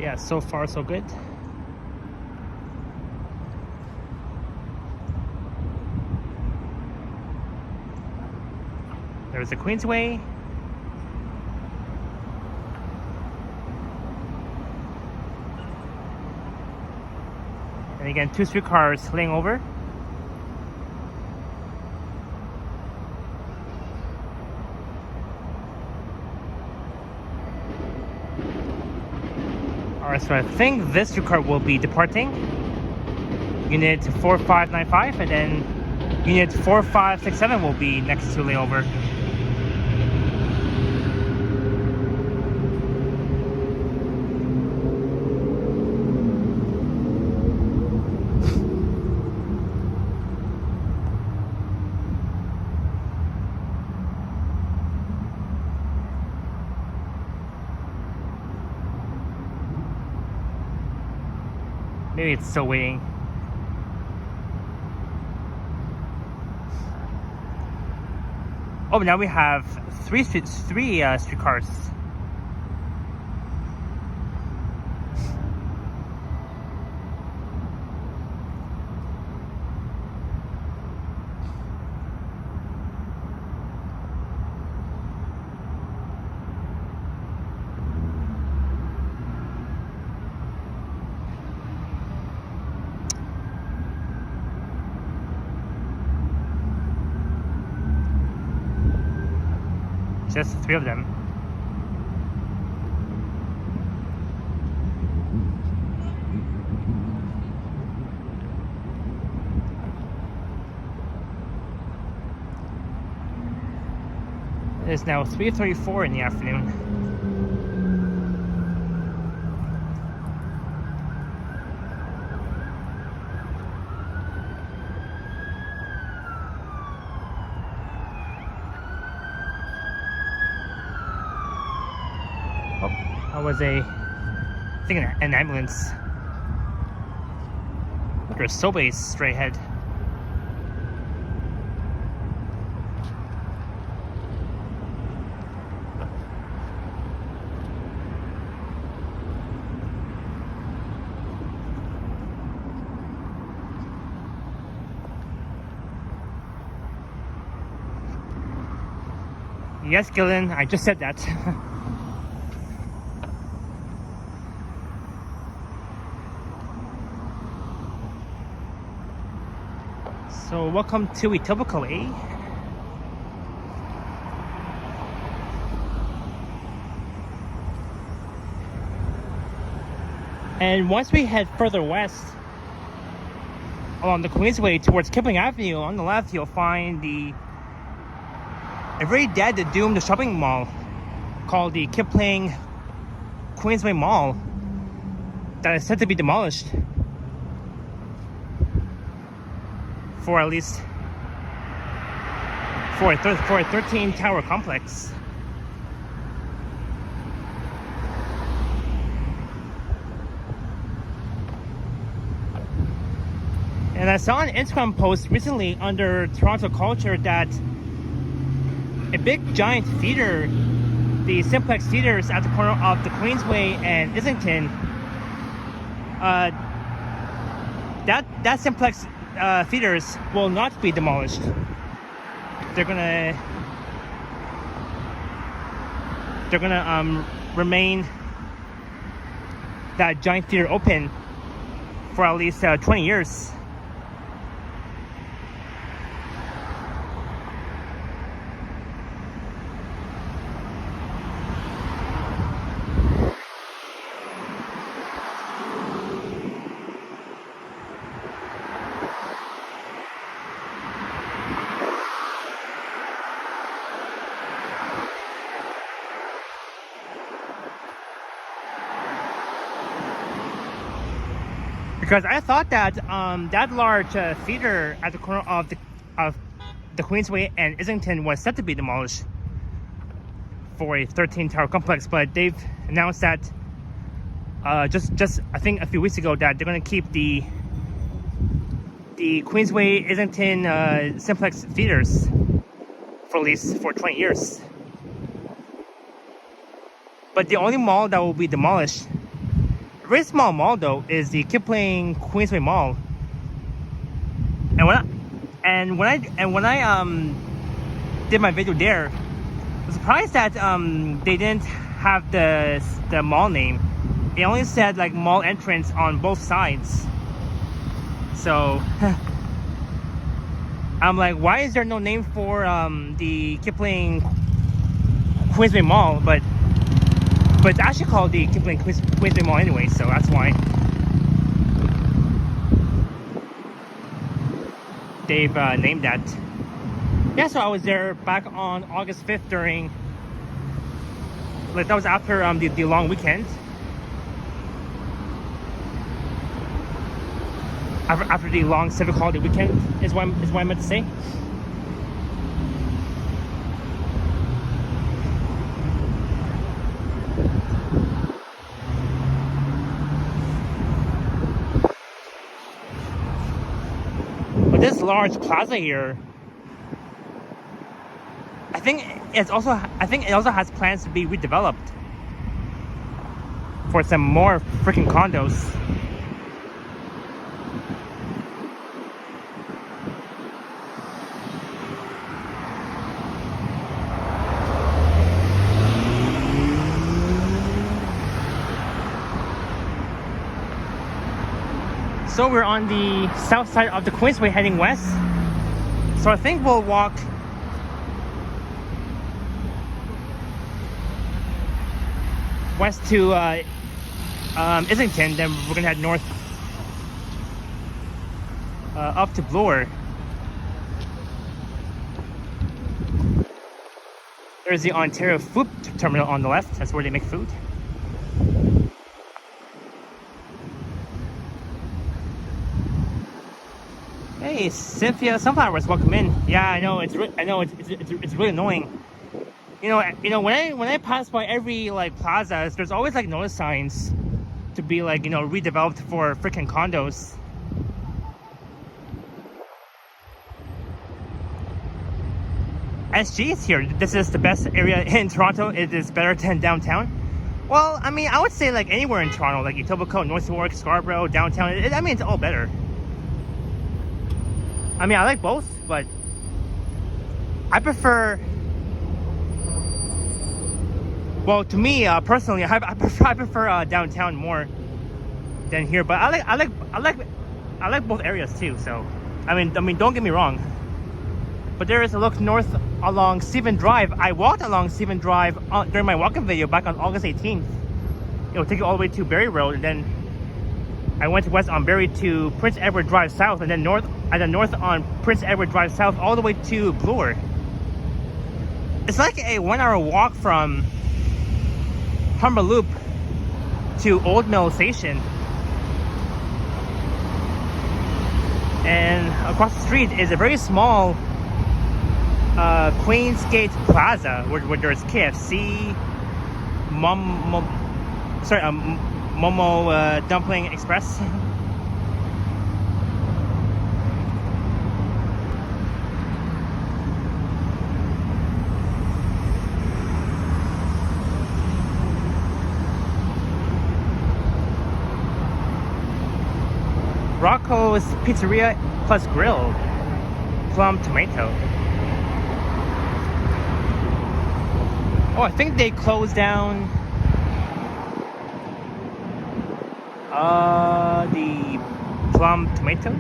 Yeah, so far so good. There's the Queensway. And again, 2 streetcars laying over. Alright, so I think this streetcar will be departing. Unit 4595, and then Unit 4567 will be next to layover. Maybe it's still waiting. Oh, now we have three streetcars. Just 3 of them. It is now 3:34 in the afternoon. That was I think an ambulance. There's Sobeys straight ahead. Yes, Gillen, I just said that. So welcome to Etobicoke. And once we head further west along the Queensway towards Kipling Avenue, on the left you'll find a very dead, doomed shopping mall called the Kipling Queensway Mall that is said to be demolished for at least for a 13 tower complex. And I saw an Instagram post recently under Toronto Culture that a big giant theater, the Simplex Theaters at the corner of the Queensway and Islington, that Simplex theaters will not be demolished. They're gonna remain that giant theater open for at least 20 years. Because I thought that that large theater at the corner of the Queensway and Islington was set to be demolished for a 13 tower complex, but they've announced that just I think a few weeks ago that they're going to keep the Queensway Islington Simplex theaters for at least for 20 years. But the only mall that will be demolished very small mall though is the Kipling Queensway Mall. And when I did my video there, I was surprised that they didn't have the mall name. It only said like mall entrance on both sides. So I'm like, why is there no name for the Kipling Queensway Mall? But it's actually called the Kipling Queensway Mall anyway, so that's why they've named that. Yeah, so I was there back on August 5th during, like, that was after the long weekend. After the long civic holiday weekend is what I meant to say. But this large plaza here, I think it also has plans to be redeveloped for some more freaking condos. So we're on the south side of the Queensway heading west. So I think we'll walk west to Islington, then we're gonna head north up to Bloor. There's the Ontario Food Terminal on the left. That's where they make food. Hey, Cynthia Sunflowers, welcome in. Yeah, I know it's really annoying. You know when I pass by every like plaza, there's always like notice signs to be like, you know, redeveloped for freaking condos. SG is here. This is the best area in Toronto. It is better than downtown. Well, I mean, I would say like anywhere in Toronto, like Etobicoke, North York, Scarborough, downtown. I mean, it's all better. I mean, I like both, but I prefer. Well, to me personally, I prefer downtown more than here. But I like both areas too. So, I mean, don't get me wrong. But there is a look north along Stephen Drive. I walked along Stephen Drive during my walking video back on August 18th. It'll take you all the way to Barrie Road, and then I went west on Barrie to Prince Edward Drive South, and then north on Prince Edward Drive South all the way to Bloor. It's like a 1 hour walk from Humber Loop to Old Mill Station. And across the street is a very small Queensgate Plaza where there's KFC, Momo Dumpling Express. Rocco's Pizzeria plus Grill, Plum Tomato. Oh, I think they closed down the Plum Tomato.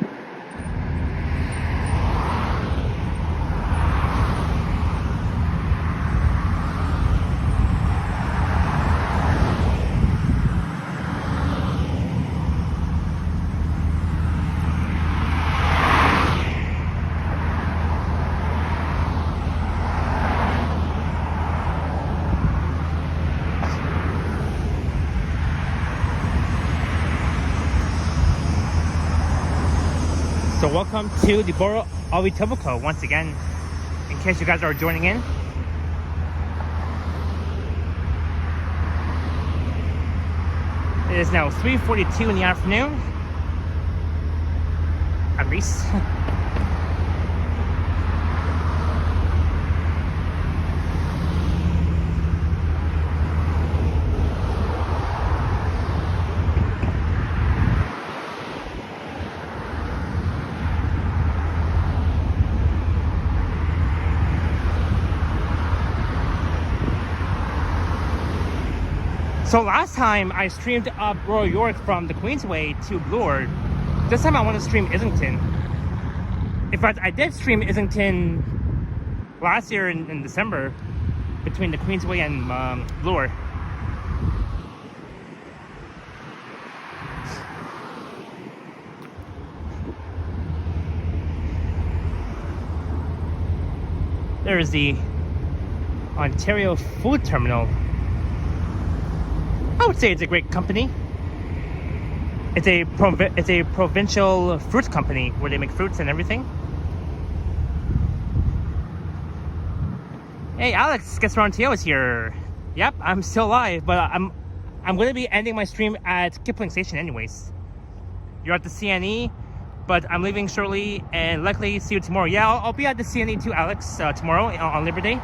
So welcome to the borough of Etobicoke once again, in case you guys are joining in. It is now 3:42 in the afternoon. I'm Reese. So last time I streamed up Royal York from the Queensway to Bloor. This time I want to stream Islington. In fact, I did stream Islington last year in December between the Queensway and Bloor. There is the Ontario Food Terminal. I would say it's a great company. It's a provincial fruit company where they make fruits and everything. Hey, Alex, guess Rontier is here. Yep, I'm still live, but I'm going to be ending my stream at Kipling Station anyways. You're at the CNE, but I'm leaving shortly and likely see you tomorrow. Yeah, I'll be at the CNE too, Alex, tomorrow on Labor Day.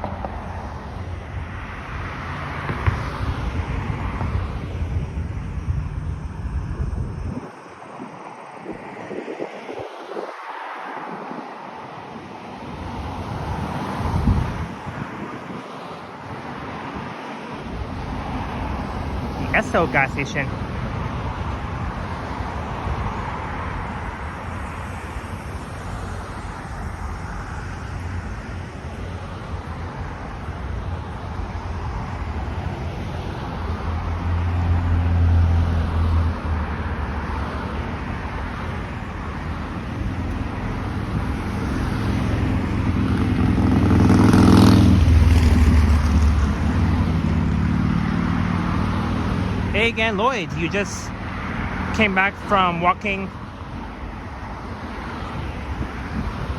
Esso gas station. Hey again, Lloyd, you just came back from walking.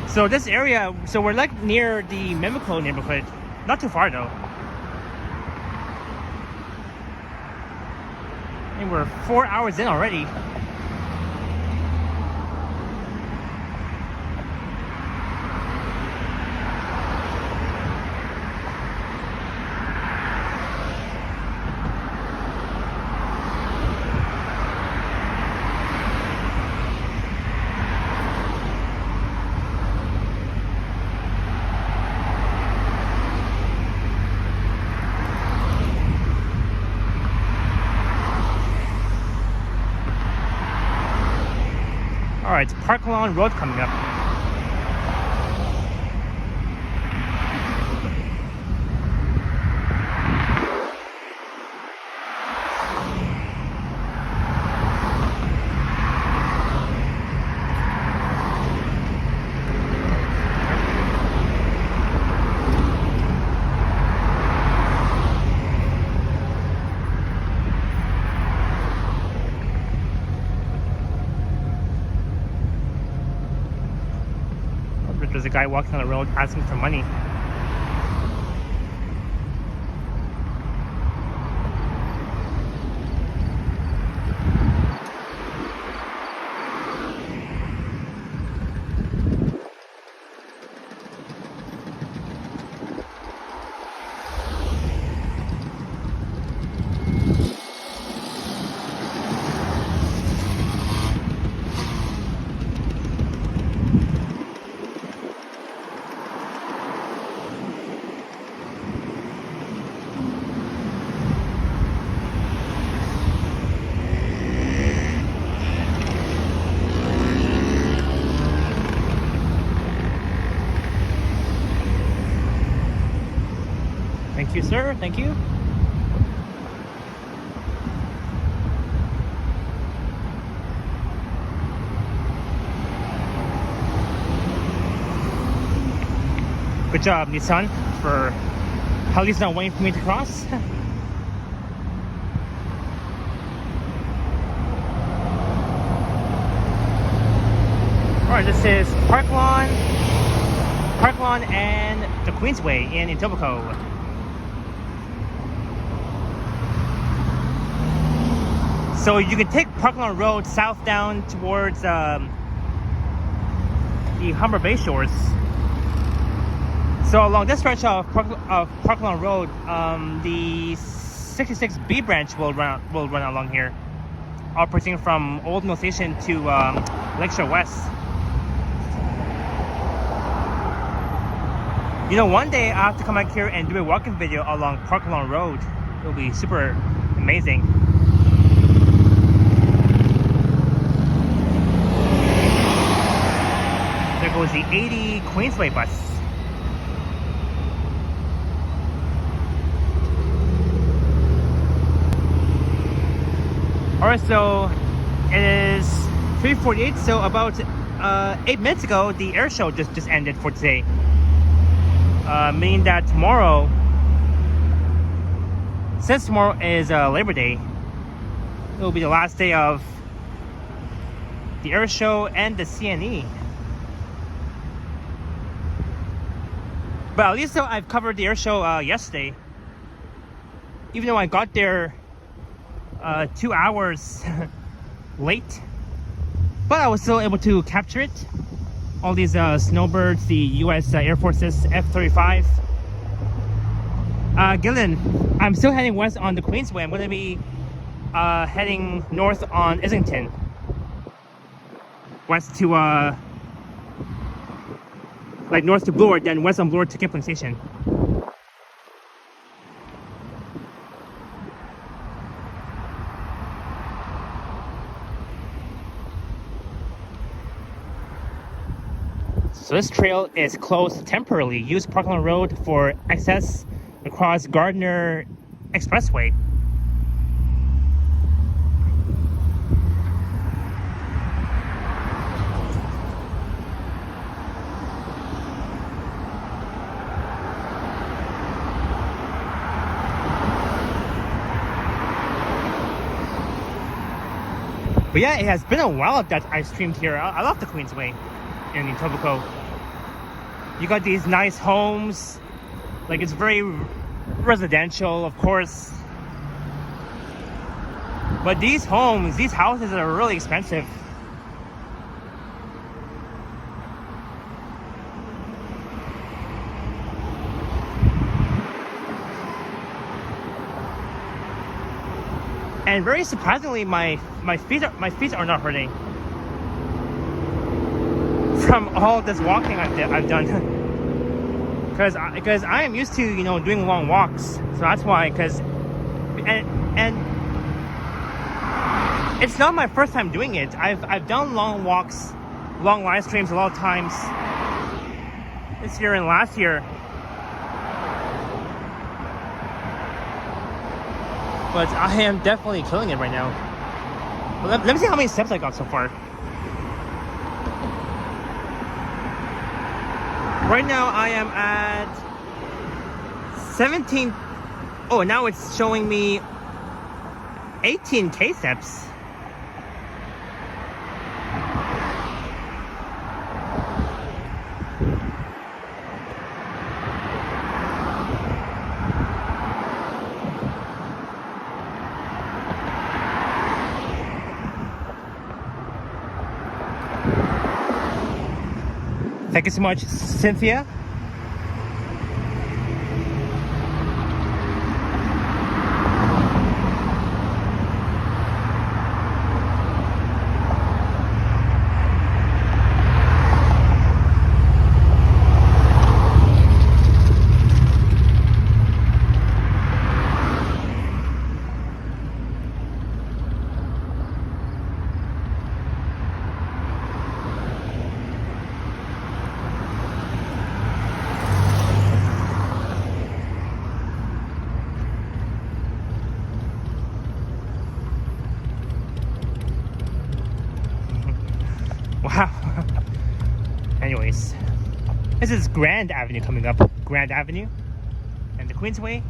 So this area, so we're like near the Mimico neighborhood. Not too far though. And we're 4 hours in already. Alright, it's Park Lawn Road coming up. There's a guy walking on the road asking for money. Thank you, sir. Thank you. Good job, Nissan, for at least not waiting for me to cross. Alright, this is Park Lawn and the Queensway in Etobicoke. So you can take Park Lawn Road south down towards the Humber Bay shores. So along this stretch of Park Lawn Road, the 66B branch will run along here, operating from Old Mill Station to Lakeshore West. You know, one day I have to come back here and do a walking video along Park Lawn Road. It'll be super amazing. There goes the 80 Queensway bus. Alright, so it is 3:48, so about 8 minutes ago the air show just ended for today. Meaning that tomorrow, since tomorrow is Labor Day, it will be the last day of the air show and the CNE. But at least I've covered the air show yesterday, even though I got there 2 hours late, but I was still able to capture it. All these snowbirds, the US Air Force's F-35. Gillen, I'm still heading west on the Queensway. I'm going to be heading north on Islington, west to like north to Bloor, then west on Bloor to Kipling Station. So this trail is closed temporarily. Use Parkland Road for access across Gardner Expressway. But yeah, it has been a while that I streamed here. I love the Queensway in Etobicoke. You got these nice homes, like it's very residential, of course. But these homes, these houses are really expensive. And very surprisingly, my feet are not hurting from all this walking I've done. Because I am used to, you know, doing long walks, so that's why. And it's not my first time doing it. I've done long walks, long live streams a lot of times this year and last year. But I am definitely killing it right now. Let me see how many steps I got so far. Right now I am at 17. Oh, now it's showing me 18K steps. Thank you so much, Cynthia. Wow. Anyways, this is Grand Avenue coming up. Grand Avenue and the Queensway.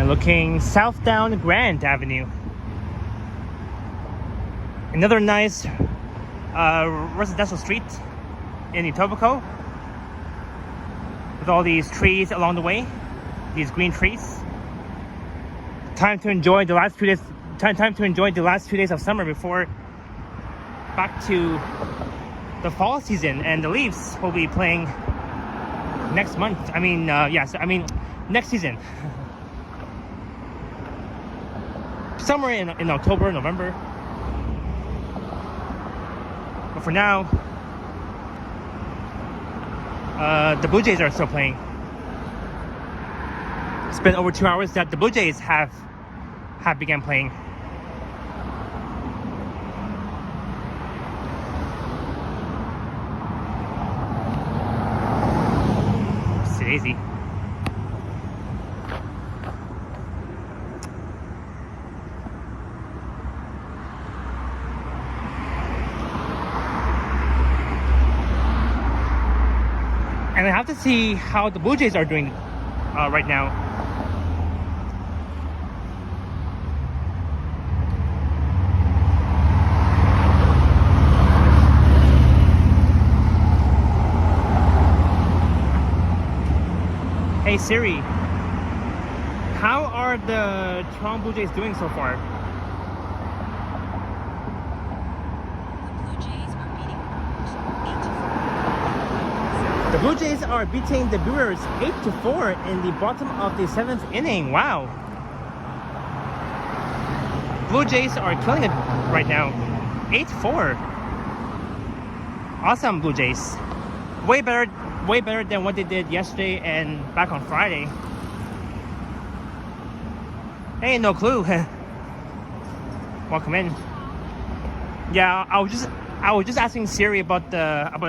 Looking south down Grand Avenue. Another nice residential street in Etobicoke with all these trees along the way, these green trees. Time to enjoy the last 2 days. Time to enjoy the last 2 days of summer before back to the fall season, and the Leafs will be playing next month. I mean, next season. Somewhere in October, November. But for now, the Blue Jays are still playing. It's been over 2 hours that the Blue Jays have begun playing. Daisy. And I have to see how the Blue Jays are doing right now. Hey Siri, how are the Toronto Blue Jays doing so far? The Blue Jays are beating the Brewers 8-4 in the bottom of the 7th inning. Wow. Blue Jays are killing it right now. 8-4. Awesome, Blue Jays. Way better than what they did yesterday and back on Friday. Hey, no clue. Welcome in. Yeah, I was just asking Siri about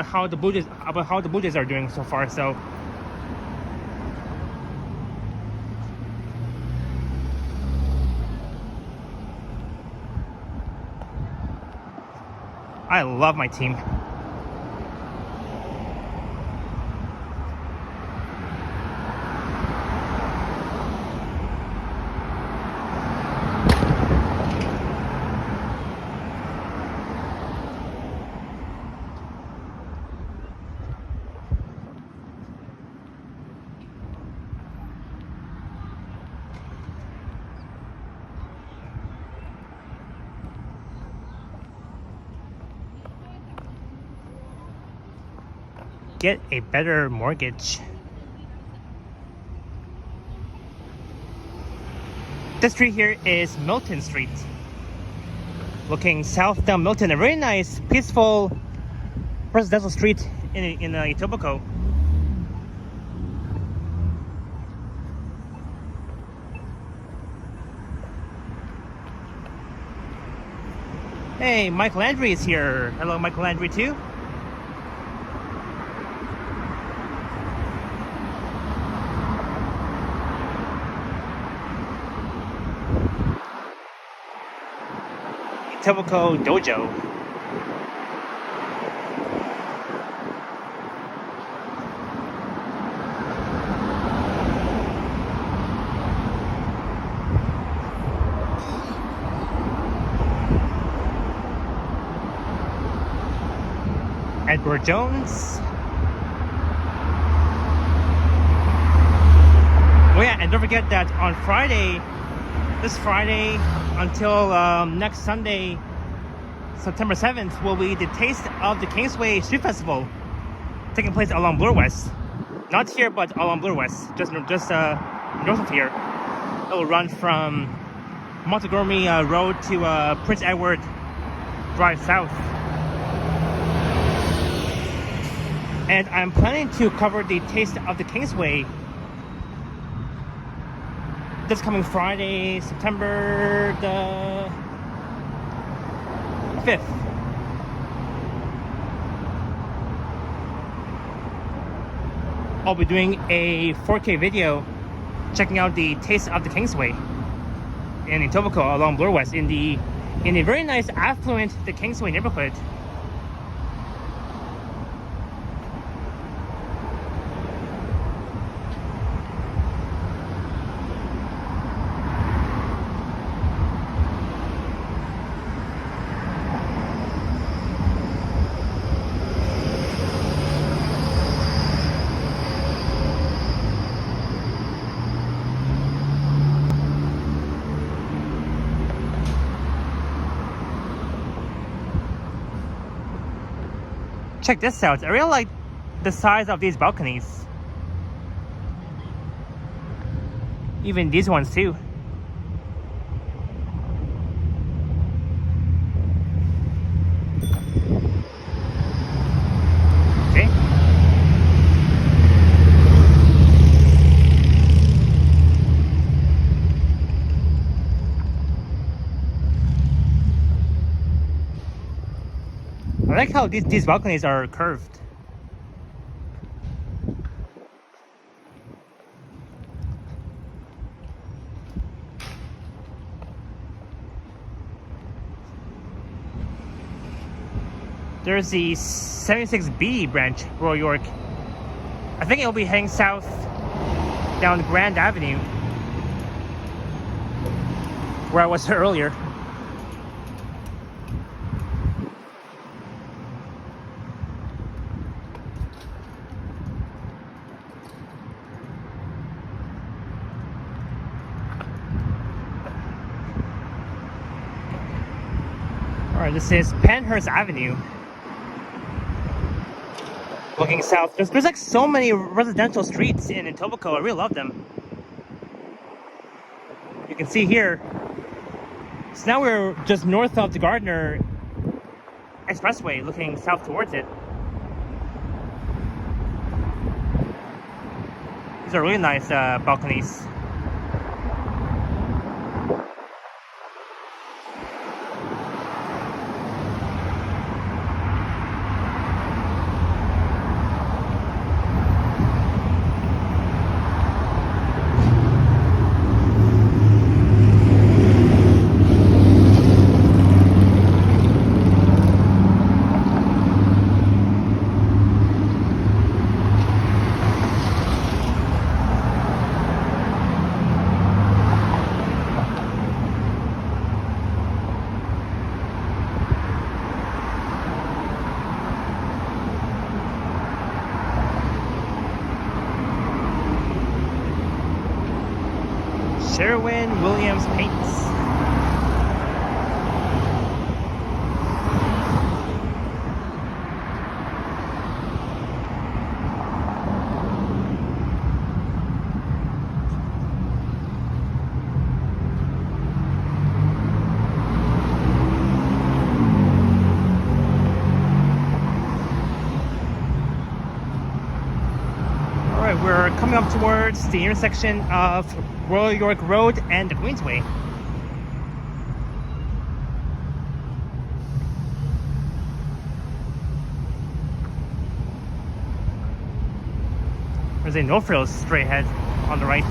how the Blue Jays are doing so far. So I love my team. Get a better mortgage. This street here is Milton Street. Looking south down Milton, a very nice, peaceful residential street in Etobicoke. Hey, Michael Landry is here. Hello, Michael Landry too. Etobicoke Dojo. Edward Jones. Oh yeah, and don't forget that on Friday, this Friday until next Sunday, September 7th, will be the Taste of the Queensway Street Festival taking place along Bloor West. Not here, but along Bloor West, just north of here. It will run from Montgomery Road to Prince Edward Drive South. And I'm planning to cover the Taste of the Kingsway this coming Friday, September the 5th. I'll be doing a 4K video checking out the Taste of the Kingsway in Etobicoke along Bloor West in a very nice affluent the Kingsway neighborhood. check this out. I really like the size of these balconies. Even these ones too. Okay. I like how these balconies are curved. There's the 76B branch, Royal York. I think it'll be heading south down Grand Avenue, where I was earlier. Alright, this is Penhurst Avenue. Looking south. There's like so many residential streets in Etobicoke. I really love them. You can see here. So now we're just north of the Gardner Expressway, looking south towards it. These are really nice balconies. Sherwin-Williams Paints. Alright, we're coming up towards the intersection of Royal York Road and the Queensway. There's a no-frills straight ahead on the right.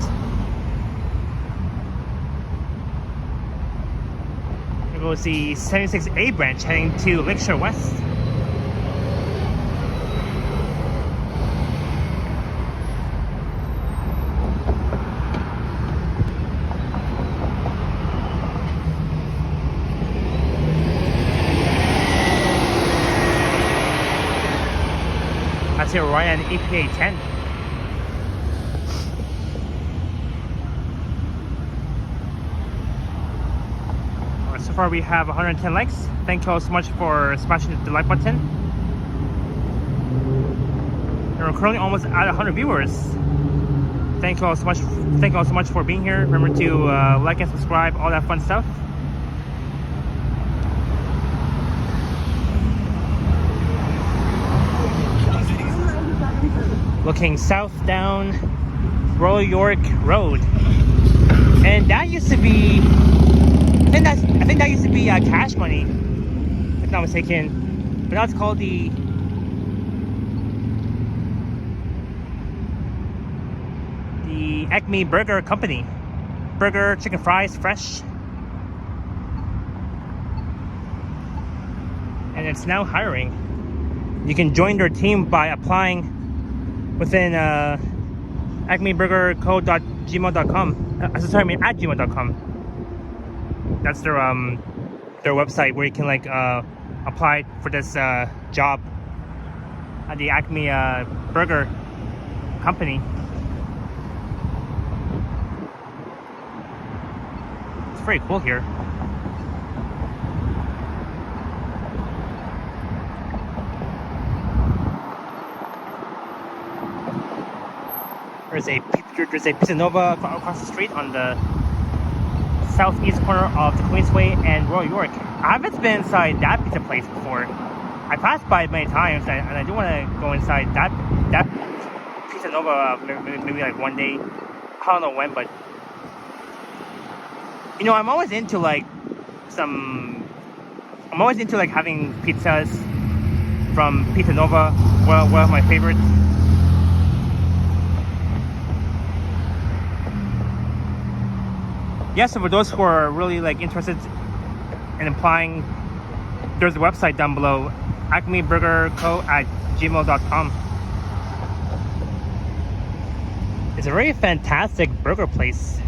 There goes the 76A branch heading to Lakeshore West. That's here right on EPA 10. Alright, so far we have 110 likes. Thank you all so much for smashing the like button. And we're currently almost at 100 viewers. Thank you all so much. Thank you all so much for being here. Remember to like and subscribe, all that fun stuff. Looking south down Royal York Road, and that used to be, I think that used to be Cash Money, if not mistaken. But now it's called the Acme Burger Company. Burger, chicken fries, fresh, and it's now hiring. You can join their team by applying within acmeburgerco.gmail.com. At gmail.com. That's their website where you can like apply for this job at the Acme Burger Company. It's very cool here. there's a Pizza Nova across the street on the southeast corner of the Queensway and Royal York. I haven't been inside that pizza place before. I passed by it many times, and I do want to go inside that Pizza Nova maybe like one day. I don't know when, but you know, I'm always into like having pizzas from Pizza Nova. One of my favorites. Yes, so for those who are really like interested in applying, there's a website down below, acmeburgerco@gmail.com. It's a very fantastic burger place.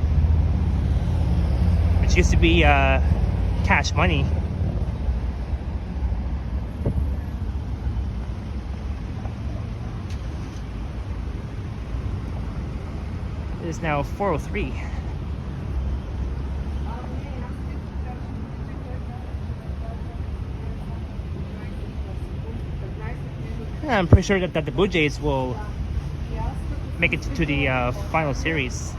It used to be Cash Money. It is now 4:03. I'm pretty sure that the Blue Jays will make it to the final series.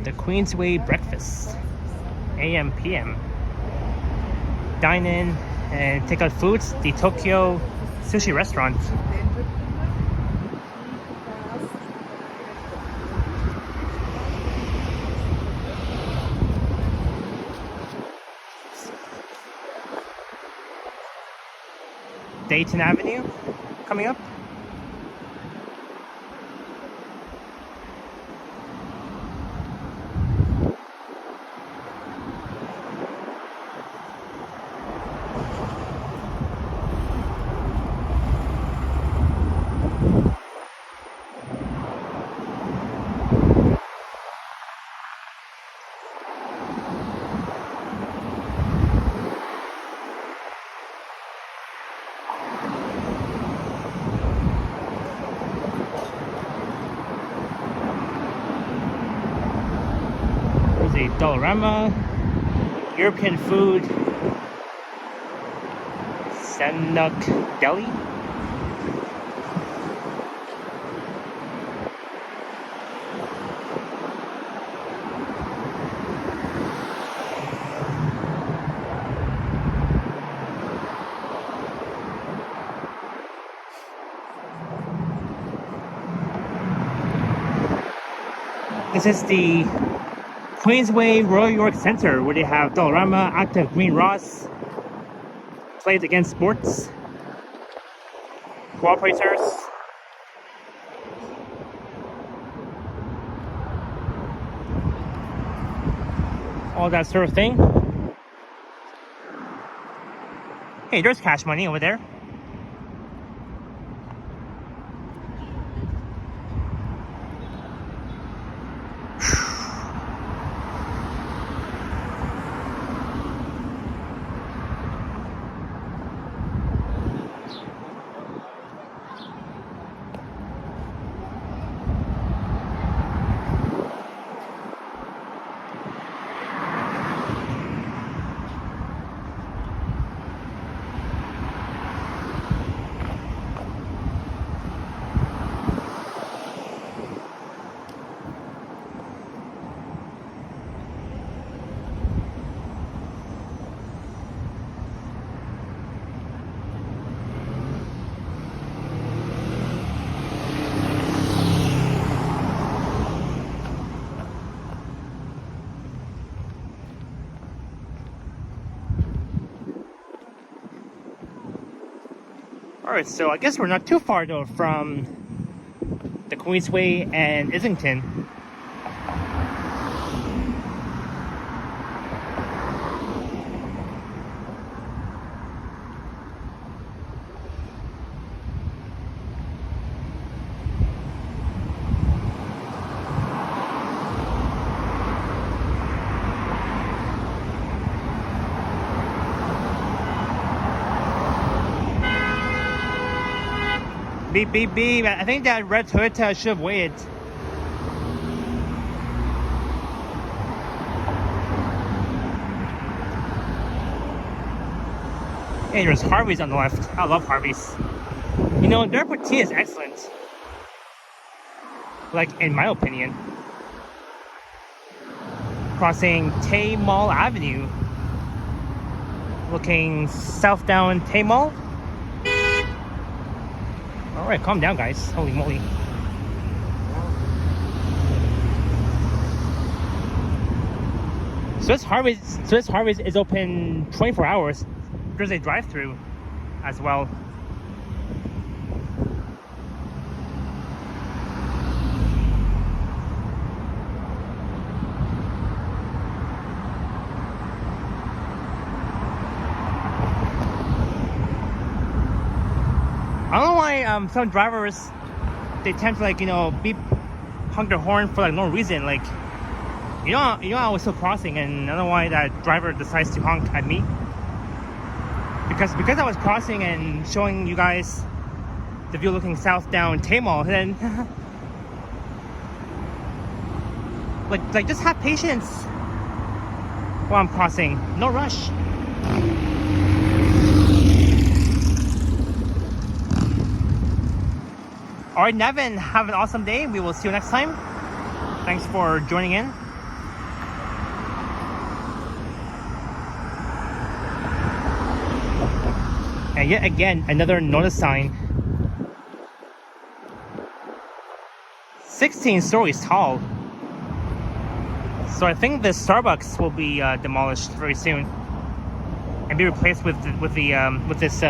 The Queensway breakfast, AM, PM. Dine in and take out foods, the Tokyo Sushi Restaurant. Islington Avenue coming up. Dollarama, European food, Sanuk Deli. This is the Queensway Royal York Centre, where they have Dollarama, Active Green Ross, Plays Against Sports, Cooperators, all that sort of thing. Hey, there's Cash Money over there. Alright, so I guess we're not too far though from the Queensway and Islington. Beep, beep, beep. I think that red Toyota should have waited. Hey, there's Harvey's on the left. I love Harvey's. You know, their poutine is excellent. Like, in my opinion. Crossing Tay Mall Avenue. Looking south down Tay Mall. Alright, calm down, guys. Holy moly. Swiss Harvey's is open 24 hours. There's a drive-through as well. I don't know why some drivers, they tend to, like, you know, beep, honk their horn for like no reason. Like, you know, I was still crossing, and I don't know why that driver decides to honk at me. Because I was crossing and showing you guys the view looking south down Tay Mall, then like just have patience while I'm crossing. No rush. Alright, Nevin, have an awesome day. We will see you next time. Thanks for joining in. And yet again, another notice sign. 16 stories tall. So I think the Starbucks will be demolished very soon and be replaced with this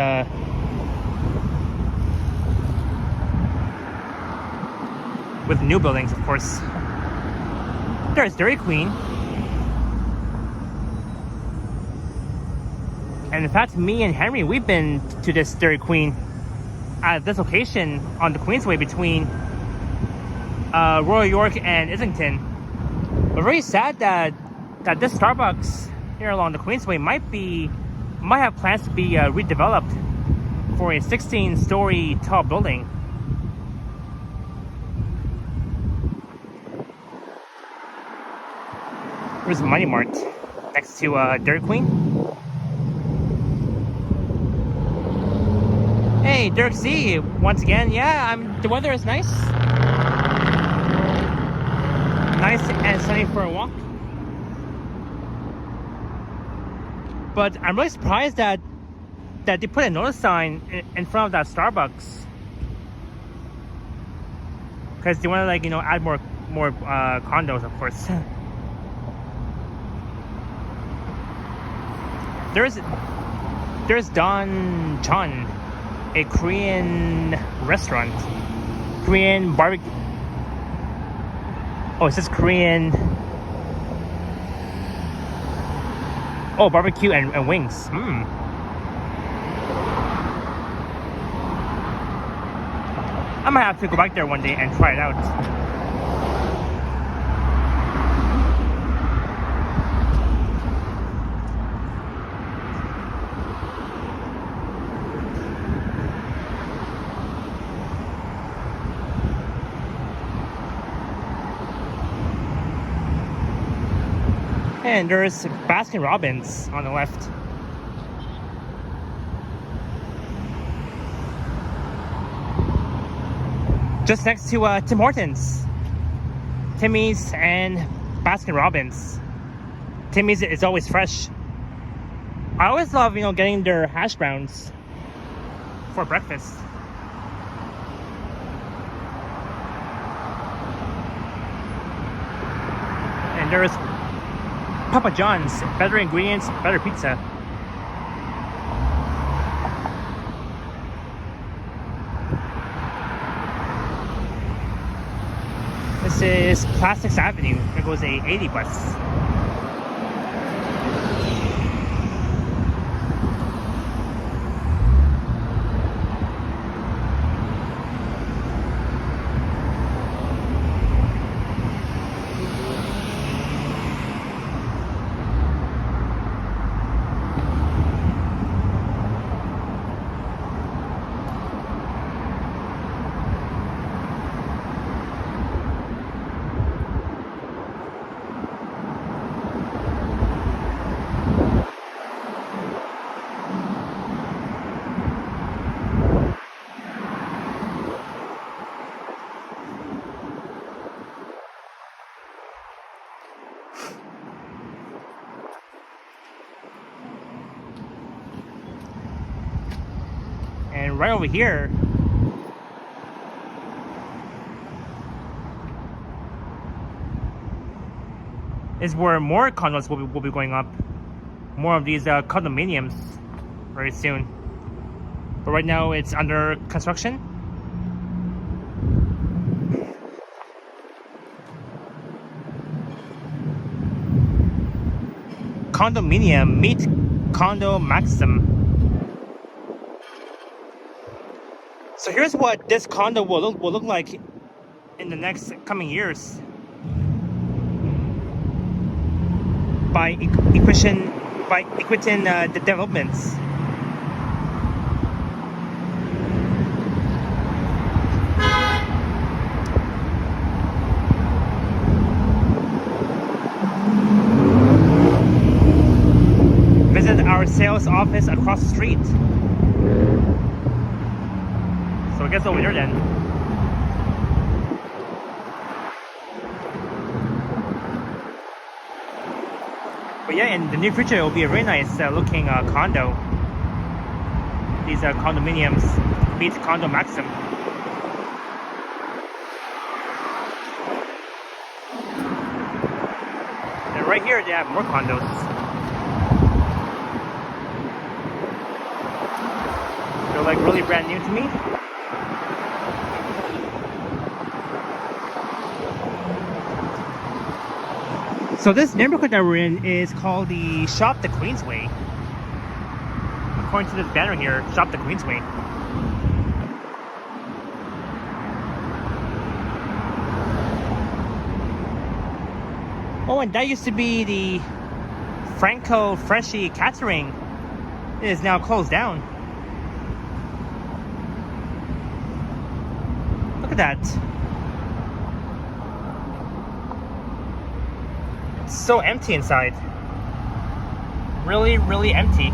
with new buildings, of course. There's Dairy Queen. And in fact, me and Henry, we've been to this Dairy Queen at this location on the Queensway between Royal York and Islington. We're very sad that this Starbucks here along the Queensway might have plans to be redeveloped for a 16-story tall building. There's Money Mart next to Dairy Queen. Hey, Dirk Z, once again. Yeah, the weather is nice. Nice and sunny for a walk. But I'm really surprised that they put a notice sign in front of that Starbucks. Because they want to, like, you know, add more condos, of course. There's Don Chun, a Korean restaurant. Korean barbecue. Oh, it says Korean. Oh, barbecue and wings. I might have to go back there one day and try it out. And there's Baskin Robbins on the left. Just next to Tim Hortons, Timmy's and Baskin Robbins. Timmy's is always fresh. I always love, you know, getting their hash browns for breakfast. And there's Papa John's, better ingredients, better pizza. This is Plastics Avenue. There goes a 80 bus. right over here is where more condos will be going up. More of these condominiums very soon. But right now it's under construction. Condominium meet condo maxim. So here's what this condo will look like in the next coming years. By Equitin Developments. Visit our sales office across the street. So I guess over there then. But yeah, in the near future, it will be a very nice looking condo. These condominiums meet condo maxim. And right here, they have more condos. They're like really brand new to me. So this neighborhood that we're in is called the Shop the Queensway. According to this banner here, Shop the Queensway. Oh, and that used to be the Franco Freshie Catering. It is now closed down. Look at that. It's so empty inside. Really, really empty.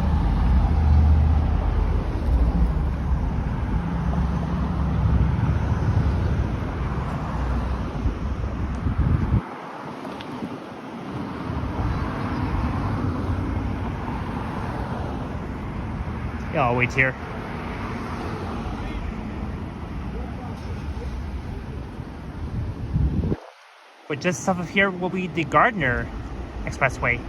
Yeah, I'll wait here. But just south of here will be the Gardner Expressway.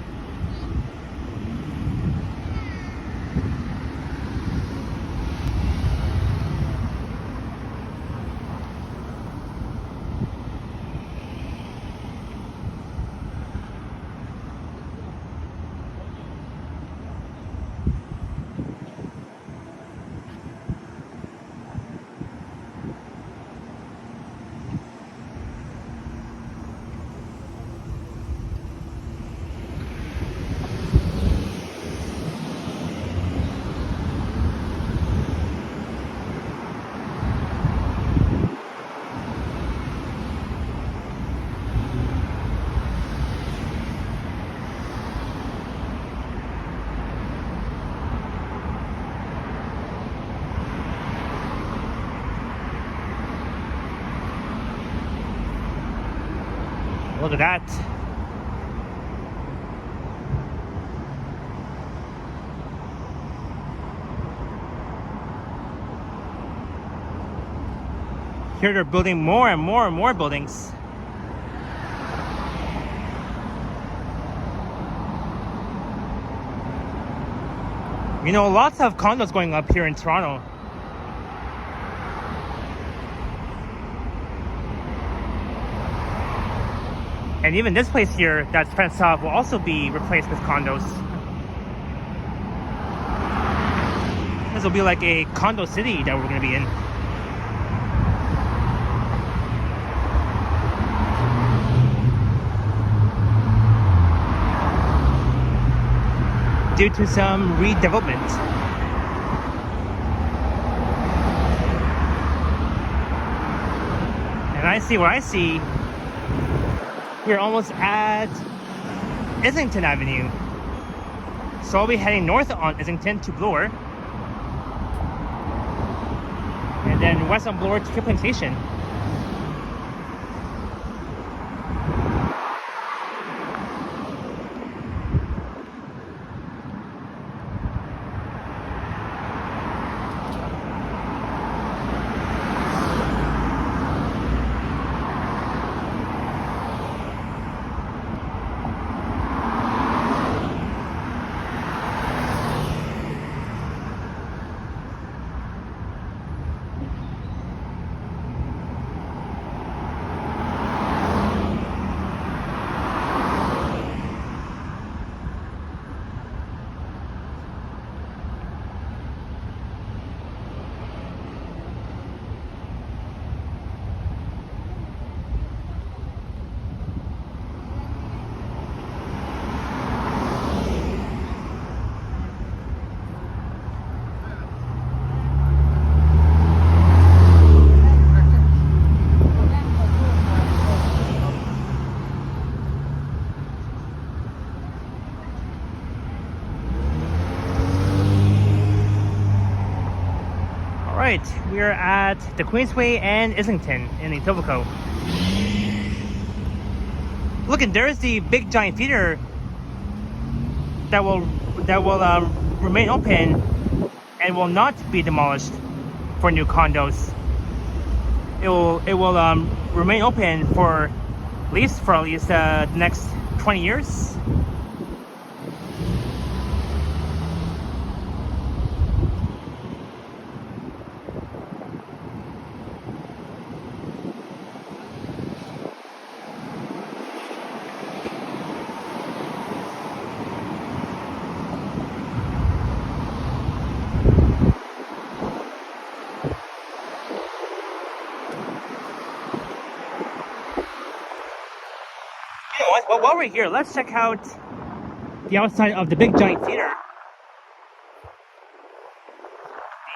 Look at that. Here they're building more and more and more buildings. You know, lots of condos going up here in Toronto. And even this place here that's fenced off will also be replaced with condos. This will be like a condo city that we're going to be in. Due to some redevelopment. And I see what I see. We're almost at Islington Avenue. So I'll be heading north on Islington to Bloor. And then west on Bloor to Kipling Station. Alright, we are at the Queensway and Islington in Etobicoke. Look, and there's the big giant theater that will remain open and will not be demolished for new condos. It will remain open for at least the next 20 years. You know what? Well, while we're here, let's check out the outside of the big giant theater.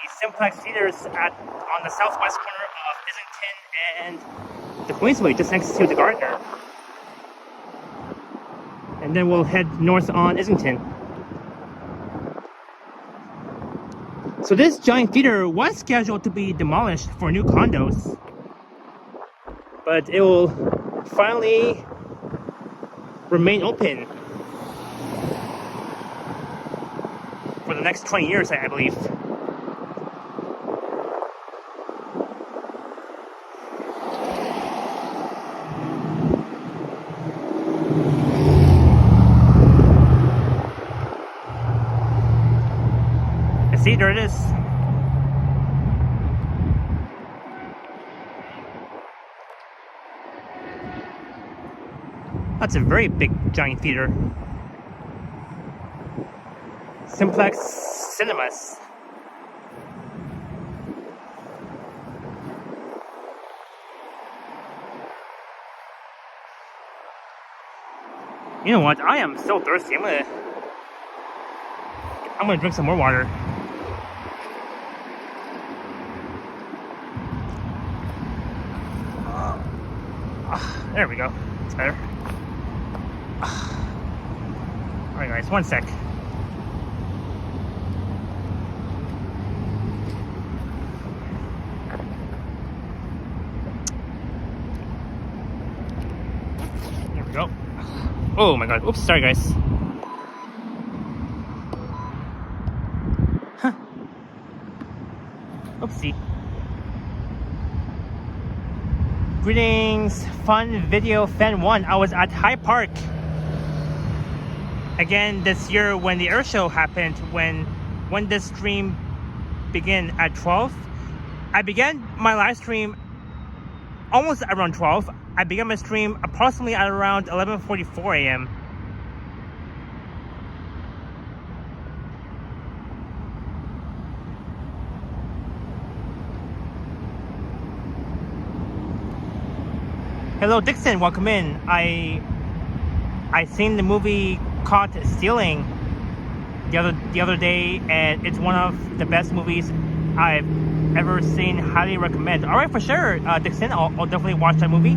The Simplex Theaters on the southwest corner of Islington and the Queensway, just next to the Gardner. And then we'll head north on Islington. So this giant theater was scheduled to be demolished for new condos, but it will finally remain open for the next 20 years, I believe. See, there it is. That's a very big giant theater. Simplex Cinemas. You know what? I am so thirsty. I'm gonna drink some more water. There we go. It's better. Alright guys, one sec. There we go. Oh my god. Oops, sorry guys. Huh. Oopsie. Greetings, Fun Video Fan 1. I was at High Park again this year when the air show happened, when this stream began at 12. I began my live stream almost around 12. I began my stream approximately at around 11:44 a.m. Hello Dixon, welcome in. I seen the movie Caught Stealing the other day, and it's one of the best movies I've ever seen. Highly recommend. All right, for sure, Dixon. I'll definitely watch that movie.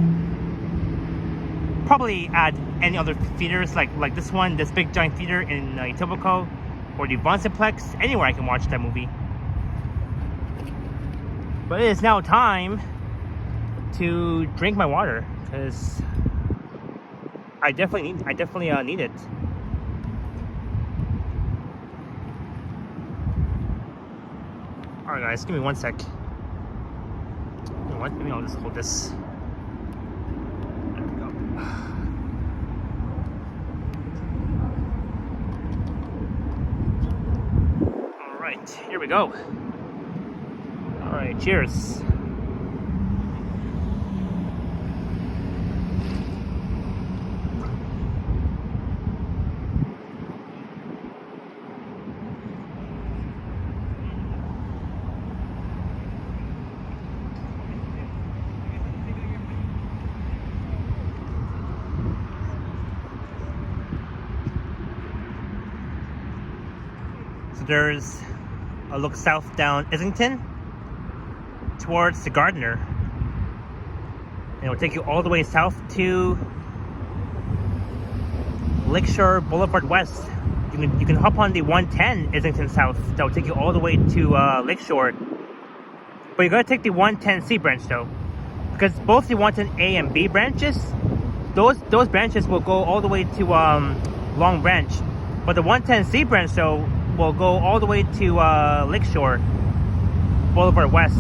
Probably at any other theaters like this one, this big giant theater in Etobicoke, or the Von Simplex. Anywhere I can watch that movie. But it is now time to drink my water, because I definitely need it. All right, guys, give me one sec. You know what? Maybe I'll just hold this. There we go. All right, here we go. All right, cheers. There's a look south down Islington towards the Gardner, and it will take you all the way south to Lakeshore Boulevard West. You can hop on the 110 Islington South. That will take you all the way to Lakeshore. But you gotta take the 110C branch though, because both the 110A and B branches, those branches will go all the way to Long Branch, but the 110C branch though will go all the way to Lakeshore Boulevard West.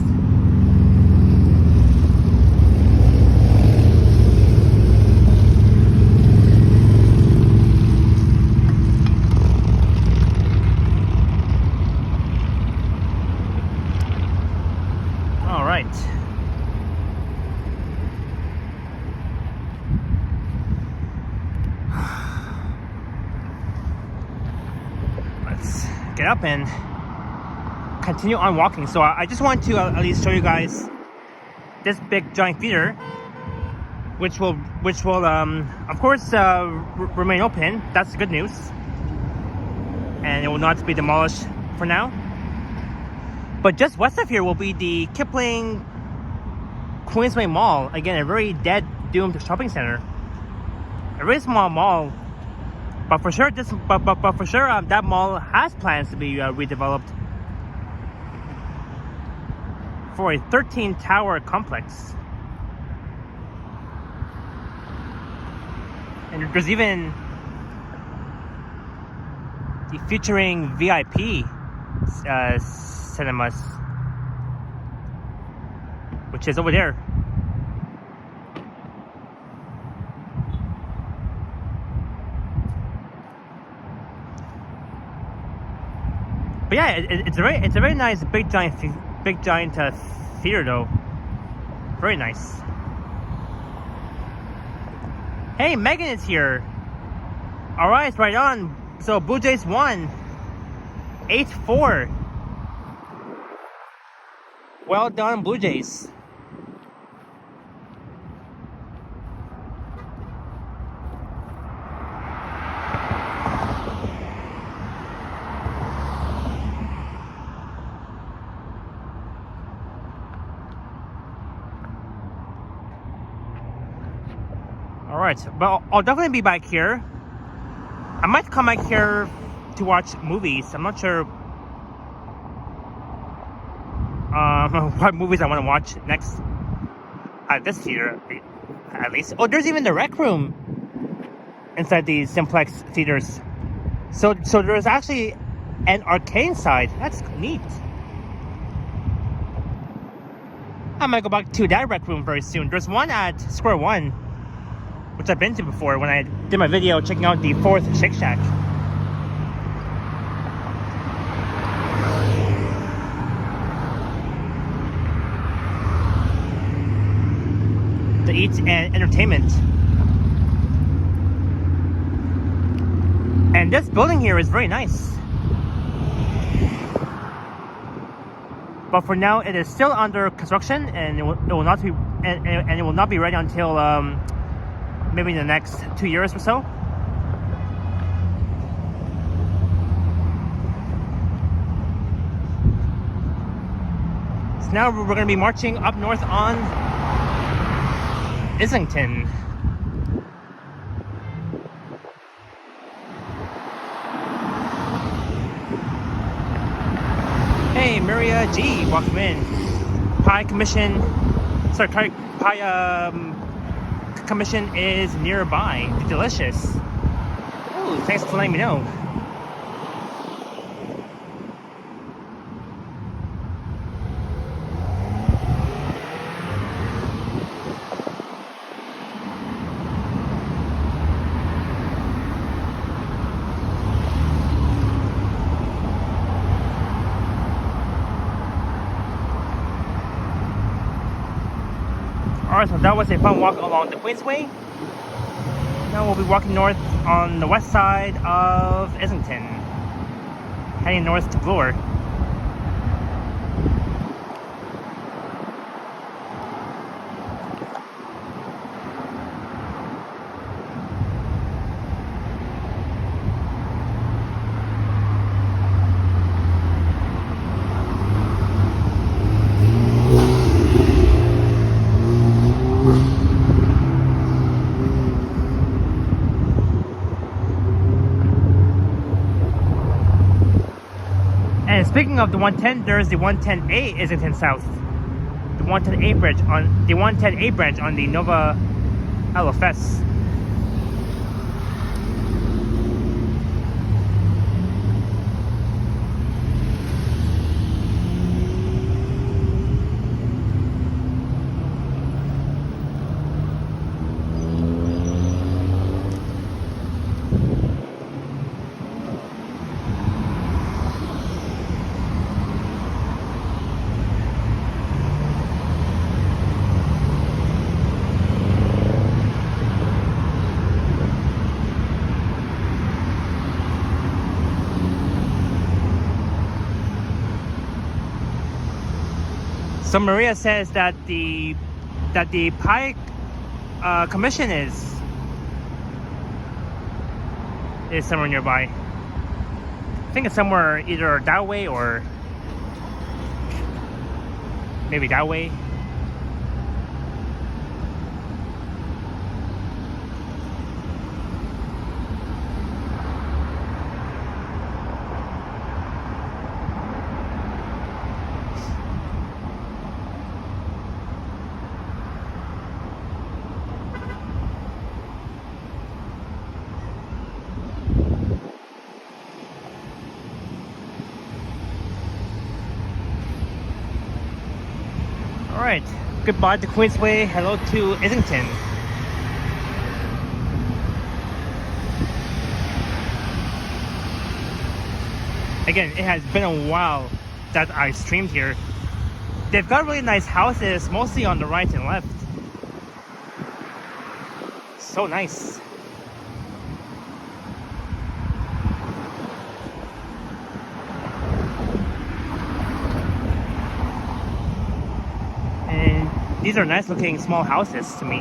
All right. Let's get up and continue on walking. So I just want to at least show you guys this big giant theater, which will of course remain open. That's good news, and it will not be demolished for now. But just west of here will be the Kipling Queensway Mall. Again, a very dead, doomed shopping center. A very small mall, but for sure that mall has plans to be redeveloped for a 13-tower complex. And there's even the featuring VIP cinemas, which is over there. But yeah, it's a very nice big giant theater though. Very nice. Hey, Megan is here. All right, right on. So Blue Jays won 8-4. Well done, Blue Jays. All right, but I'll definitely be back here. I might come back here to watch movies. I'm not sure what movies I want to watch next at this theater, at least. Oh, there's even the rec room inside these Simplex theaters. So there's actually an arcade side. That's neat. I might go back to that rec room very soon. There's one at Square One, which I've been to before when I did my video checking out the 4th Shake Shack. To eat and entertainment. And this building here is very nice. But for now, it is still under construction, and it will not be and it will not be ready until maybe in the next 2 years or so. So now we're going to be marching up north on Islington. Hey, Maria G, welcome in. Pie commission is nearby. Delicious. Ooh, thanks for letting me know. Alright, so that was a fun walk along the Queensway. Now we'll be walking north on the west side of Islington, heading north to Bloor. And speaking of the 110, there's the 110A Islington South. 110A branch on the Nova LFS. So Maria says that the Pie Commission is somewhere nearby. I think it's somewhere either that way or maybe that way. Alright, goodbye to Queensway, hello to Islington. Again, it has been a while that I streamed here. They've got really nice houses, mostly on the right and left. So nice. These are nice looking small houses to me.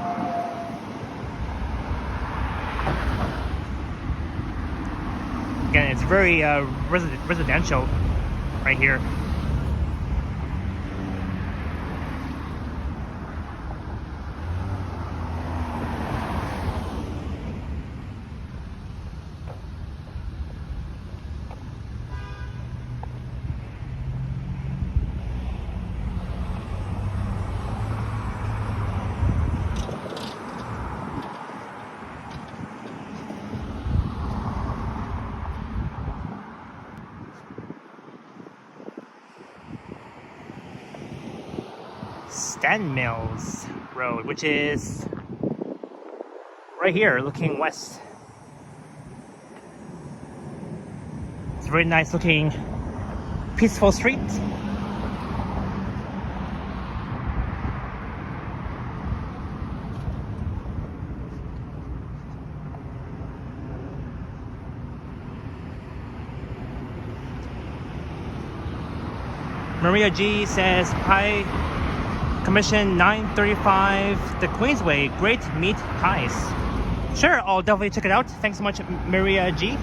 Again, it's very residential right here. Mills Road, which is right here looking west. It's a very nice looking peaceful street. Maria G says, "Hi Commission 935, the Queensway, great meat pies." Sure, I'll definitely check it out. Thanks so much, Maria G.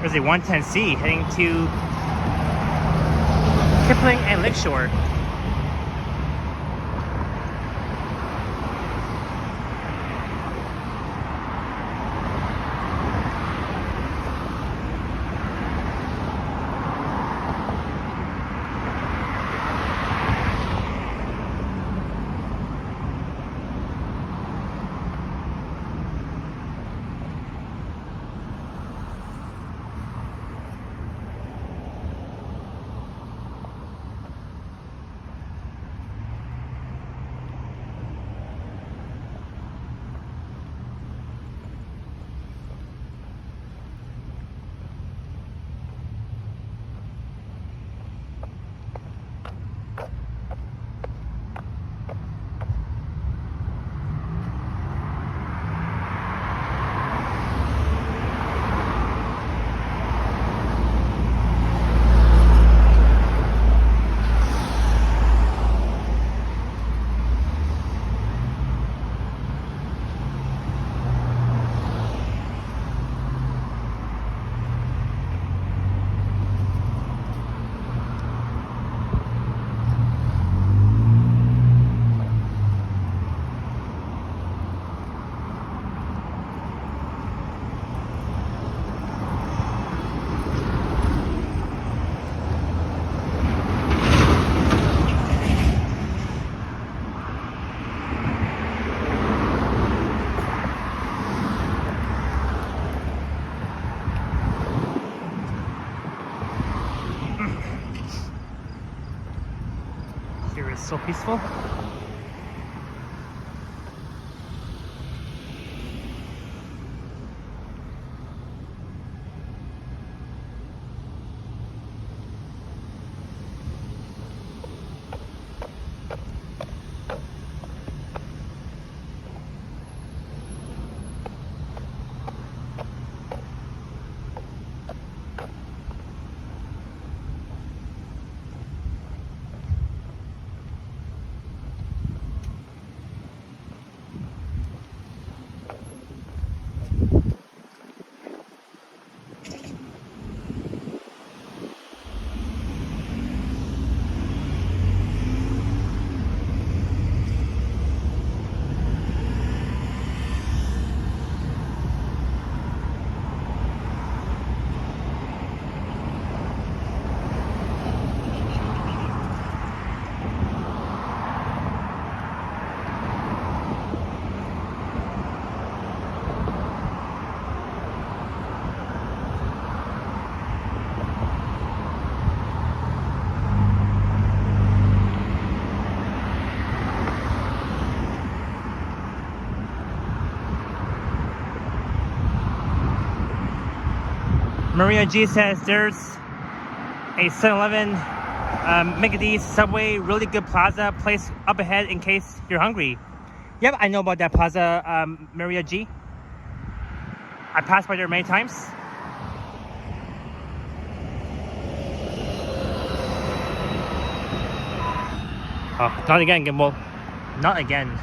There's a 110C heading to Kipling and Lakeshore. It's so peaceful. Maria G says there's a 7-Eleven, McD's, Subway, really good plaza place up ahead in case you're hungry. Yep, I know about that plaza, Maria G. I passed by there many times. Oh, not again, Gimbal. Not again.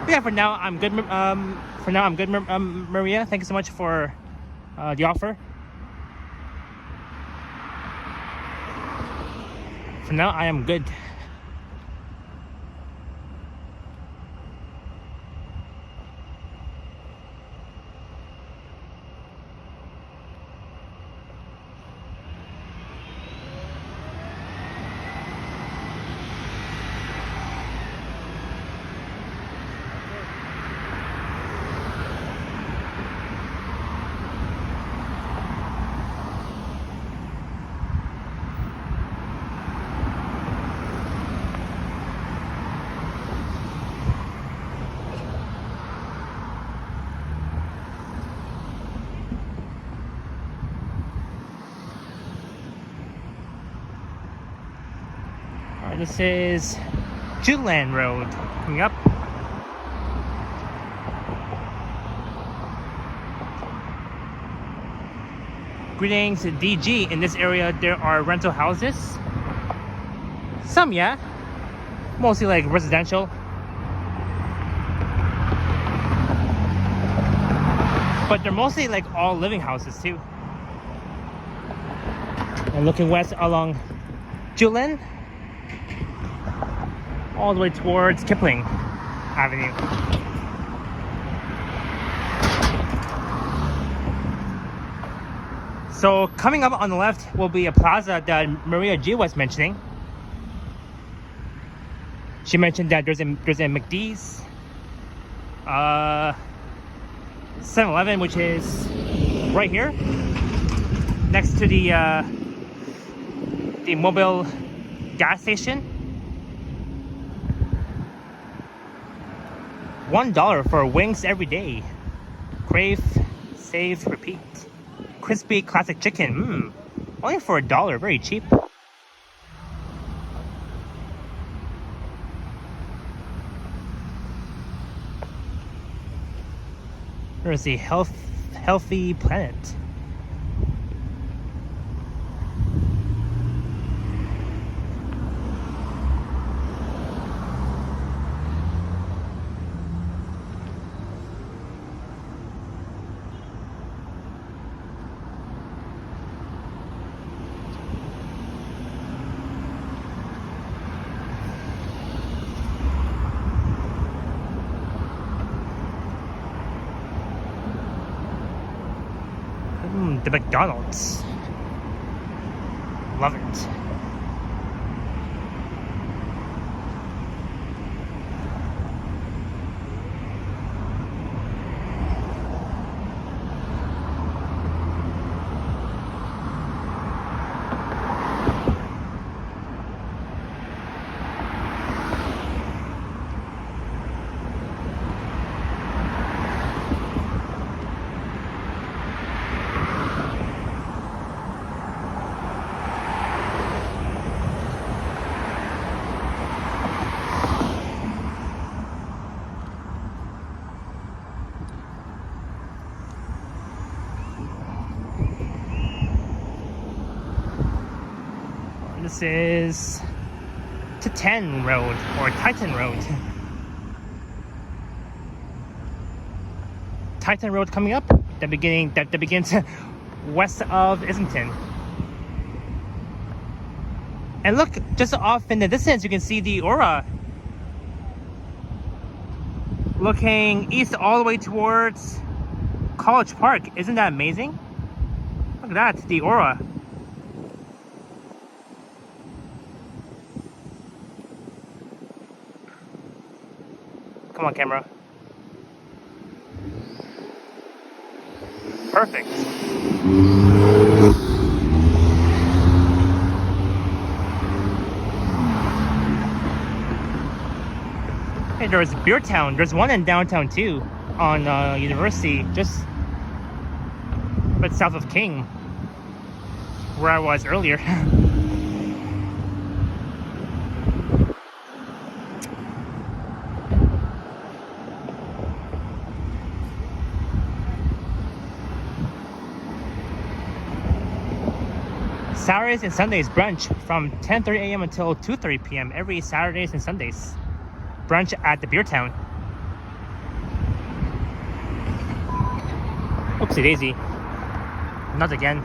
But yeah, for now I'm good. Maria, thank you so much for the offer. For now, I am good. This is Judeland Road coming up. Greetings, DG. In this area, there are rental houses. Some, yeah. Mostly like residential. But they're mostly like all living houses too. And looking west along Judeland, all the way towards Kipling Avenue. So coming up on the left will be a plaza that Maria G was mentioning. She mentioned that there's a McD's, 7-Eleven, which is right here next to the mobile gas station. $1 for wings every day. Crave, save, repeat. Crispy classic chicken. Only for $1, very cheap. There's a healthy planet. The McDonald's. Love it. This is Titan Road or Titan Road. Titan Road coming up. That begins west of Islington. And look, just off in the distance, you can see the Aura. Looking east all the way towards College Park. Isn't that amazing? Look at that, the Aura. Come on, camera. Perfect. Hey, there's Beer Town. There's one in downtown too, on University, just a bit south of King, where I was earlier. Saturdays and Sundays brunch from 10:30 a.m. until 2:30 p.m. every Saturdays and Sundays. Brunch at the Beer Town. Oopsie daisy. Not again.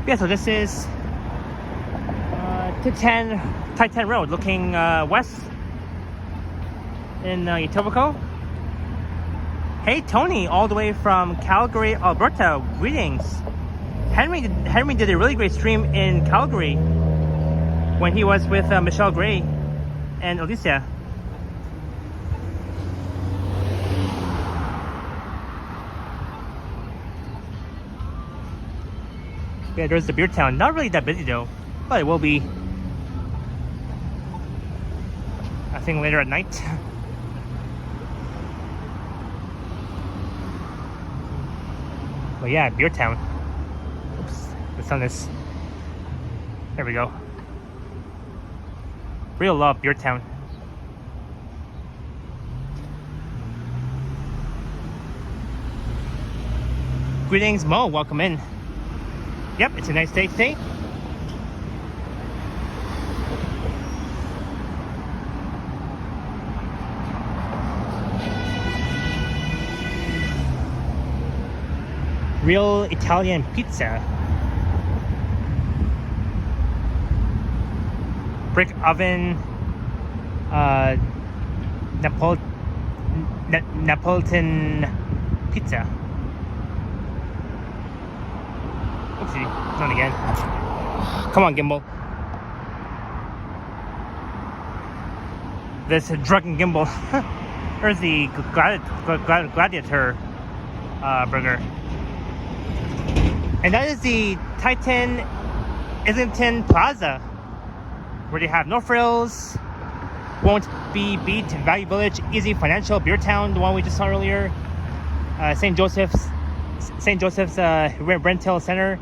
Yeah, so this is Titan Road, looking west in Etobicoke. Hey Tony, all the way from Calgary, Alberta. Greetings. Henry did a really great stream in Calgary when he was with Michelle Gray and Alicia. Yeah, there's the Beer Town. Not really that busy though, but it will be, I think, later at night. But yeah, Beer Town. Oops, the sun is, there we go. Real love, Beer Town. Greetings, Mo, welcome in. Yep, it's a nice day today. Real Italian pizza. Brick oven, Neapolitan pizza. Oopsie, not again. Come on, gimbal. This drunken gimbal. There's the gladiator burger. And that is the Titan Islington Plaza, where they have no frills, won't be beat, Value Village, easy financial, Beer Town, the one we just saw earlier, St. Joseph's Rental Center,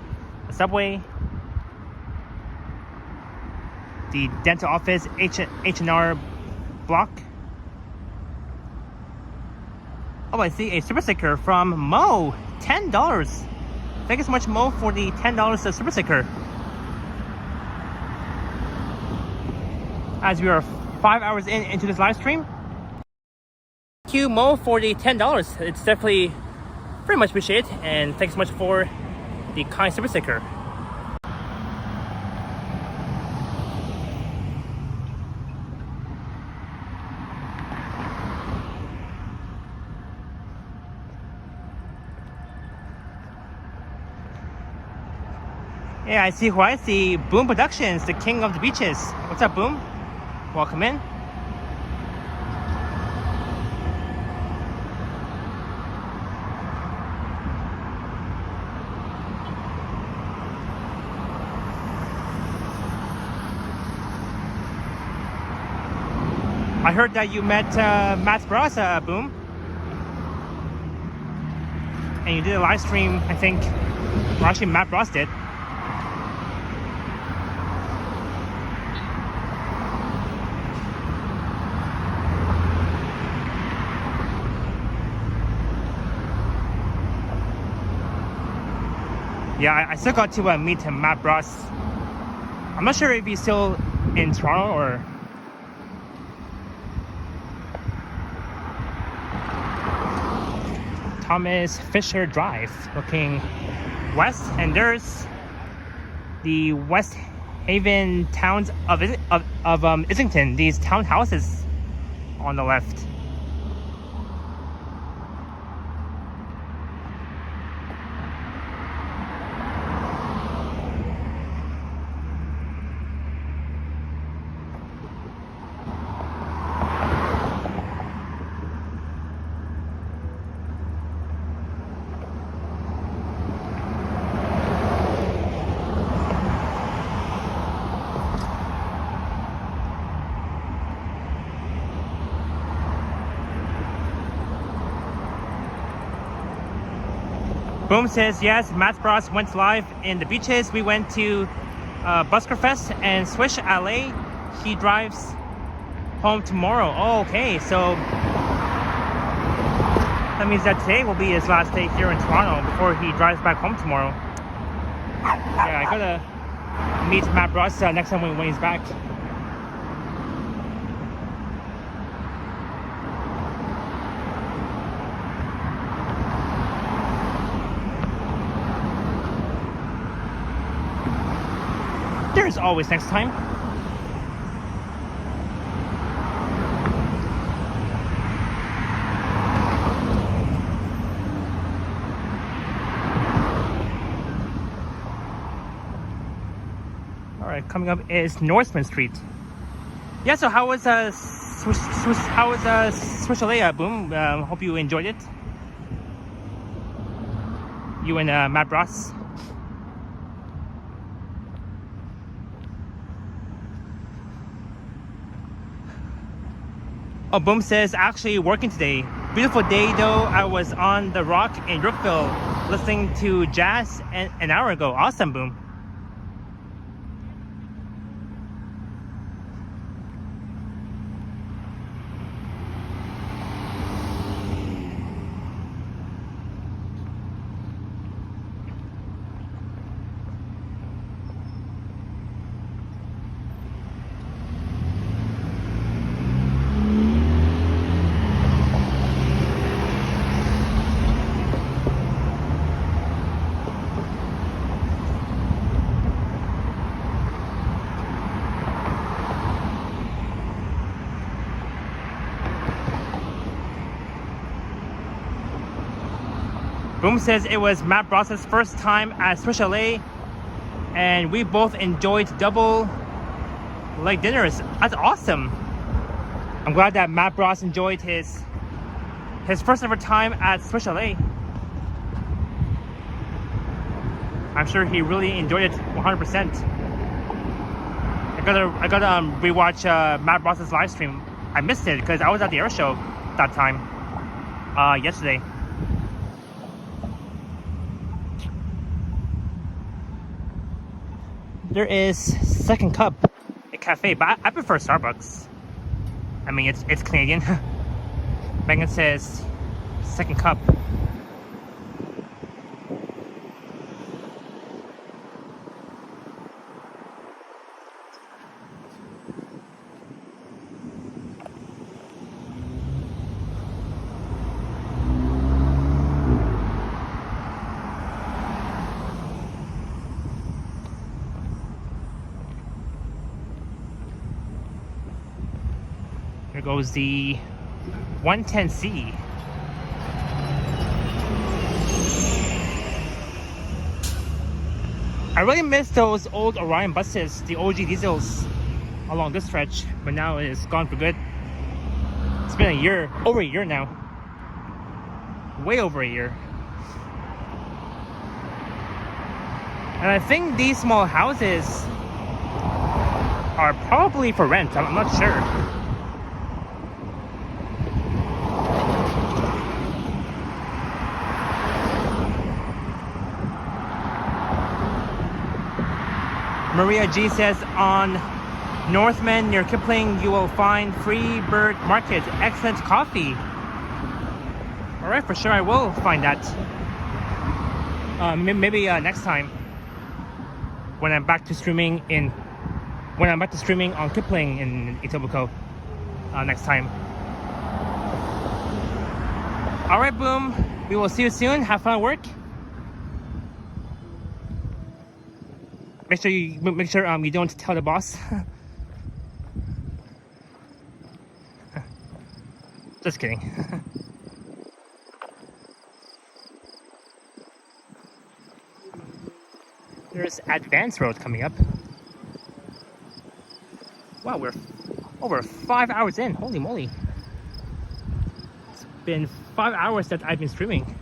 the Subway, the dental office, H&R Block. Oh, I see a super sticker from Mo, $10. Thank you so much, Mo, for the $10 super sticker. As we are 5 hours into this live stream. Thank you, Mo, for the $10. It's definitely very much appreciated, and thanks so much for the kind super sticker. Yeah, I see who I see. Boom Productions, the king of the beaches. What's up, Boom? Welcome in. I heard that you met Matt Bros, Boom. And you did a live stream, I think, or actually Matt Bros did. Yeah, I still got to meet Matt Ross. I'm not sure if he's still in Toronto or... Thomas Fisher Drive, looking west, and there's the West Haven towns of Islington. These townhouses on the left. Boom says, yes, Matt Ross went live in the beaches. We went to Busker Fest and Swish LA. He drives home tomorrow. Oh, okay, so that means that today will be his last day here in Toronto before he drives back home tomorrow. Yeah, I gotta meet Matt Ross next time when he's back. There's always next time. All right, coming up is Northman Street. Yeah, so how was Swishalea, Boom? Hope you enjoyed it. You and Matt Ross. Oh, Boom says, actually working today. Beautiful day though. I was on the Rock in Brookville listening to jazz an hour ago. Awesome, Boom. Boom says it was Matt Ross's first time at Swish LA, and we both enjoyed double leg dinners. That's awesome. I'm glad that Matt Ross enjoyed his first ever time at Swish LA. I'm sure he really enjoyed it 100%. I gotta rewatch Matt Ross's live stream. I missed it because I was at the air show that time yesterday. There is Second Cup, a cafe, but I prefer Starbucks. I mean, it's Canadian. Megan says Second Cup. Here goes the 110C. I really miss those old Orion buses, the OG diesels along this stretch, but now it's gone for good. It's been a year, over a year now. Way over a year. And I think these small houses are probably for rent. I'm not sure. Maria G says on Northman near Kipling you will find Free Bird Market, excellent coffee. Alright, for sure I will find that. Maybe next time when I'm back to streaming on Kipling in Etobicoke next time. All right, boom. We will see you soon. Have fun at work. Make sure you don't tell the boss. Just kidding. There's Advance Road coming up. Wow, we're over 5 hours in. Holy moly. It's been 5 hours that I've been streaming.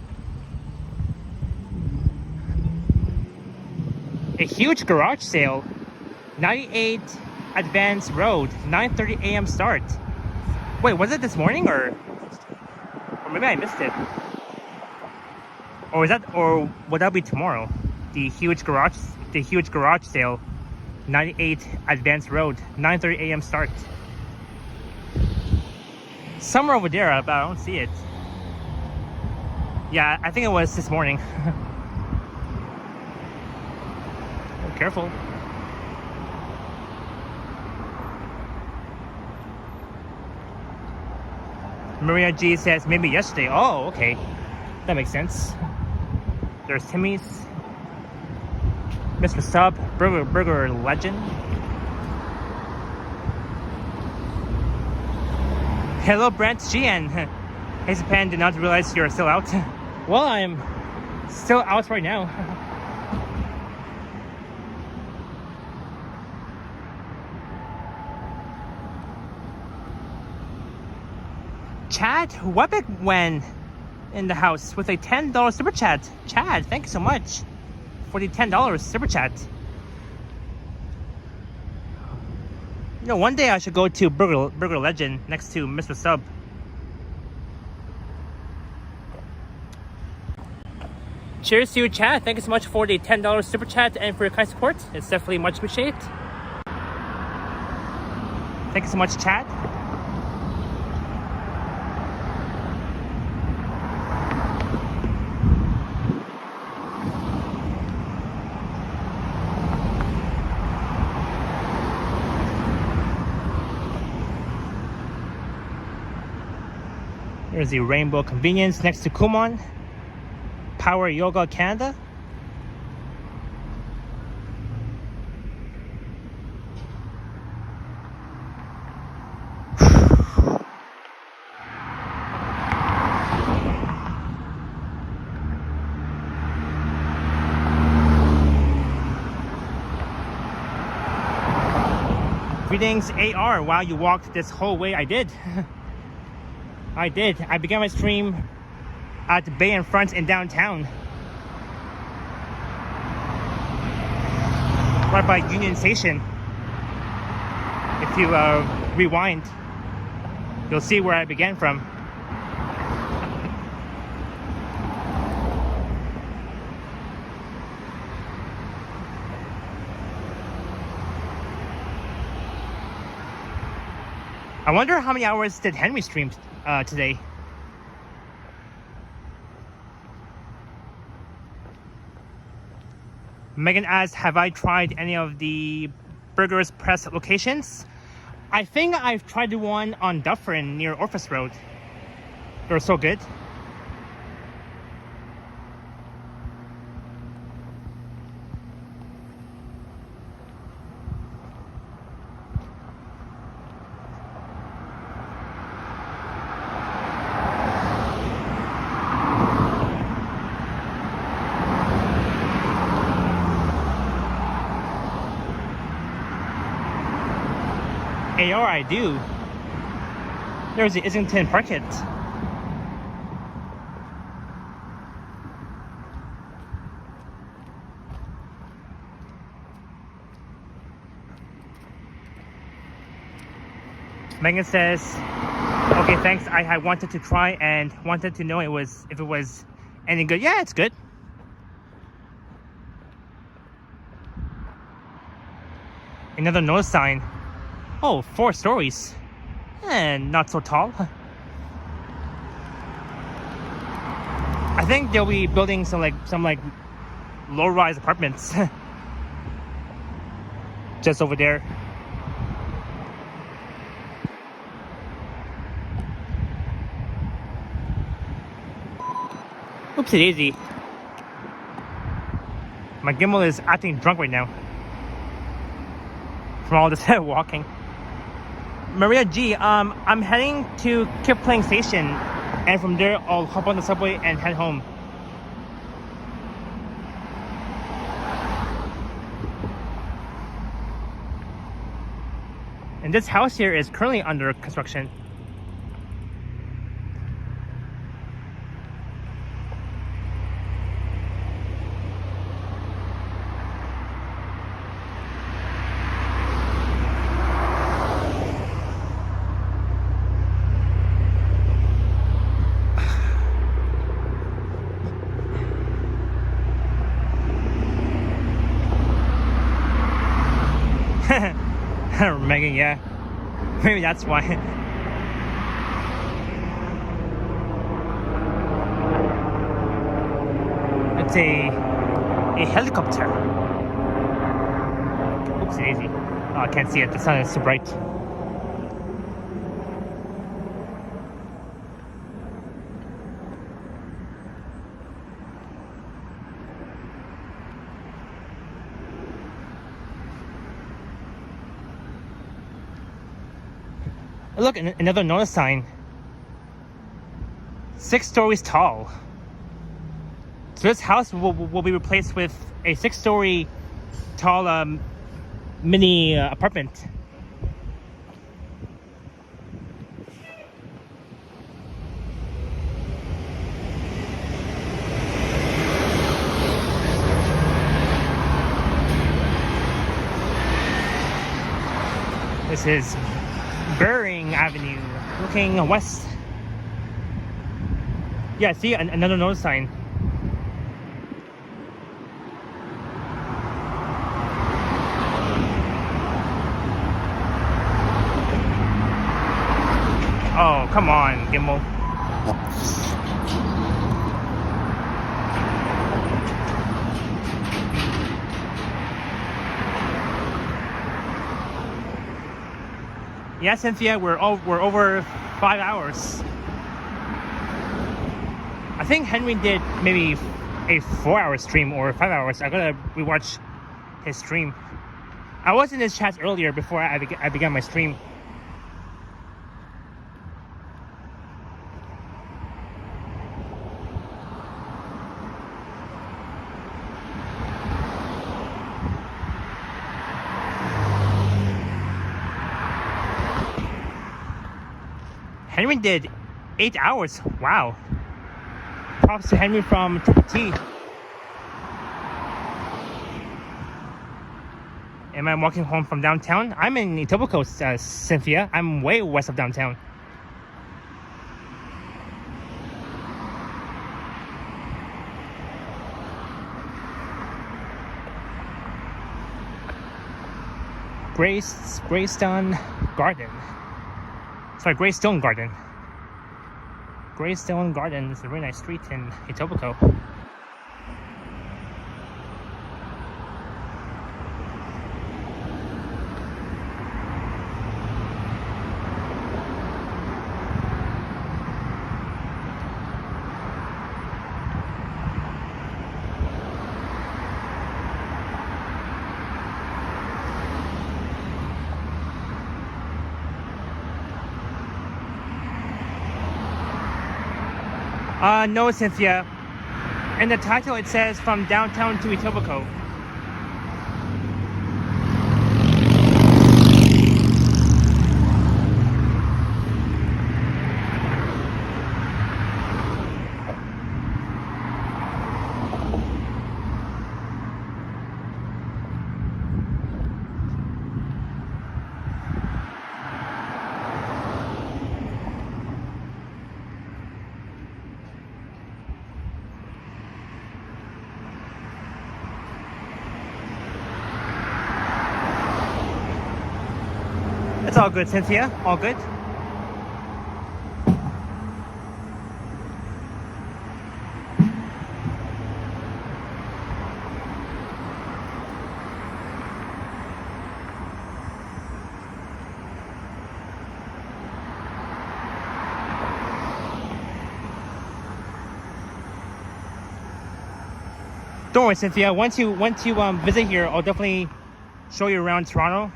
A huge garage sale. 98 Advance Road, 9:30 a.m. start. Wait, was it this morning or maybe I missed it? Or would that be tomorrow? The huge garage sale, 98 Advance Road, 9:30 a.m. start. Somewhere over there, but I don't see it. Yeah, I think it was this morning. Oh, careful. Maria G says maybe yesterday. Oh, okay. That makes sense. There's Timmy's. Mr. Sub, Burger Legend. Hello, Brent GN. Hey, Japan, did not realize you're still out. Well, I'm still out right now. Chad Webick went in the house with a $10 super chat. Chad, thank you so much for the $10 super chat. You know, one day I should go to Burger Legend next to Mr. Sub. Cheers to you, Chad. Thank you so much for the $10 super chat and for your kind support. It's definitely much appreciated. Thank you so much, Chad. There's the Rainbow Convenience next to Kumon. Power Yoga Canada. Greetings, AR. Wow, you walked this whole way. I did. I did. I began my stream at the Bay and Front in downtown. Right by Union Station. If you rewind, you'll see where I began from. I wonder how many hours did Henry stream today. Megan asks, have I tried any of the Burgers Press locations? I think I've tried the one on Dufferin near Orphus Road. They're so good. AR, I do. There's the Islington Parket. Megan says, okay, thanks. I wanted to try and wanted to know if it was any good. Yeah, it's good. Another no sign. Oh, 4 stories. And not so tall. I think they'll be building some low-rise apartments. Just over there. Oopsie daisy. My gimbal is acting drunk right now from all this walking. Maria G, I'm heading to Kipling Station, and from there I'll hop on the subway and head home. And this house here is currently under construction. Megan, yeah. Maybe that's why. It's a helicopter. Oops, daisy. Oh, I can't see it. The sun is too bright. Look, another notice sign. 6 stories tall. So this house will be replaced with a 6-story tall mini apartment. This is Humber Avenue, looking west. Yeah, see, another notice sign. Oh, come on, gimbal. Yeah, Cynthia, we're over 5 hours. I think Henry did maybe a 4-hour stream or 5 hours. I gotta rewatch his stream. I was in his chats earlier before I began my stream. Henry did 8 hours. Wow. Props to Henry from T. Am I walking home from downtown? I'm in Etobicoke, Cynthia. I'm way west of downtown. Greystone Garden. Sorry, Greystone Garden. Greystone Garden is a very nice street in Etobicoke. No, Cynthia. In the title it says from downtown to Etobicoke. It's all good, Cynthia. All good. Don't worry, Cynthia. Once you visit here, I'll definitely show you around Toronto,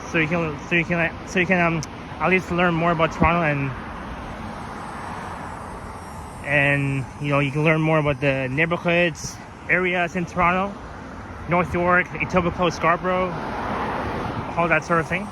so you can at least learn more about Toronto, and you know, you can learn more about the neighborhoods, areas in Toronto, North York, Etobicoke, Scarborough, all that sort of thing.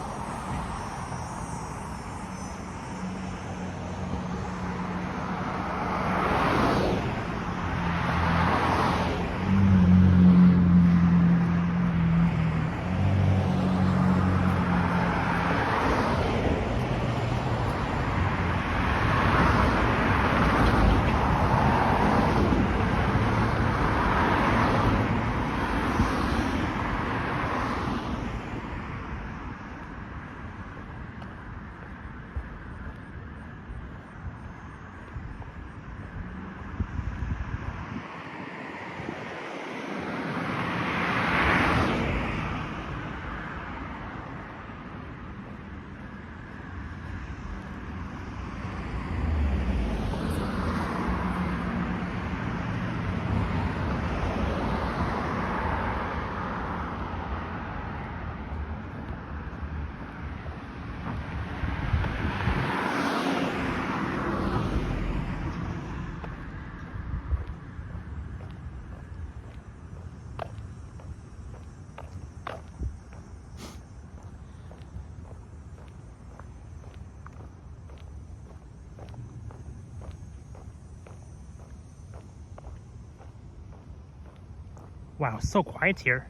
Wow, so quiet here.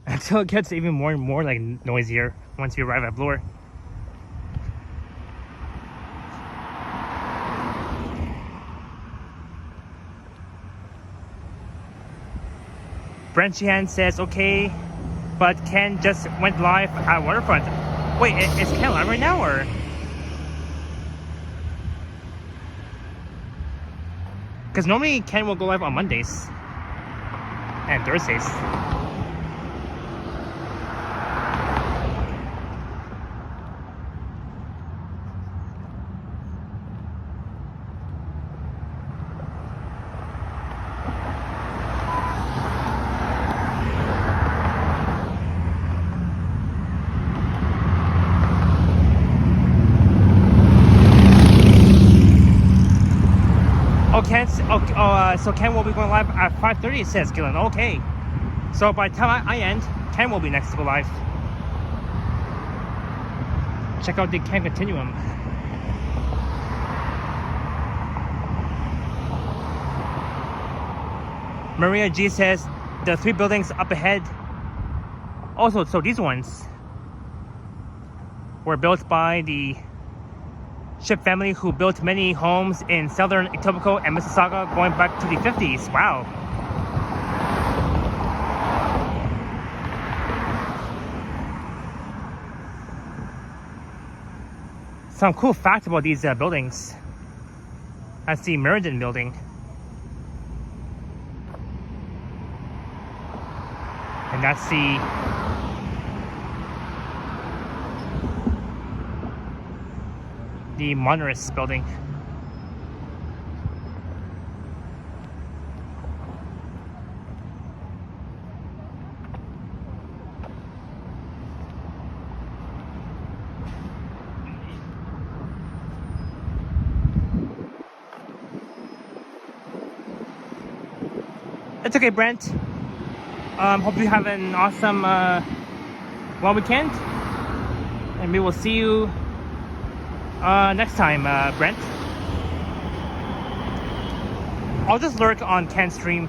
Until it gets even more and more like noisier once you arrive at Bloor. Brent Sheehan says, okay, but Ken just went live at Waterfront. Wait, is Ken live right now, or? Because normally Ken will go live on Mondays and Thursdays. So Ken will be going live at 5:30, says Gillen. Okay. So by the time I end, Ken will be next to go live. Check out the Ken Continuum. Maria G says the 3 buildings up ahead. Also, so these ones were built by the Ship family, who built many homes in southern Etobicoke and Mississauga going back to the 50s. Wow. Some cool facts about these buildings. That's the Meriden building. And that's the Monoris building. It's okay, Brent. Hope you have an awesome long weekend, and we will see you next time, Brent. I'll just lurk on Ken's stream.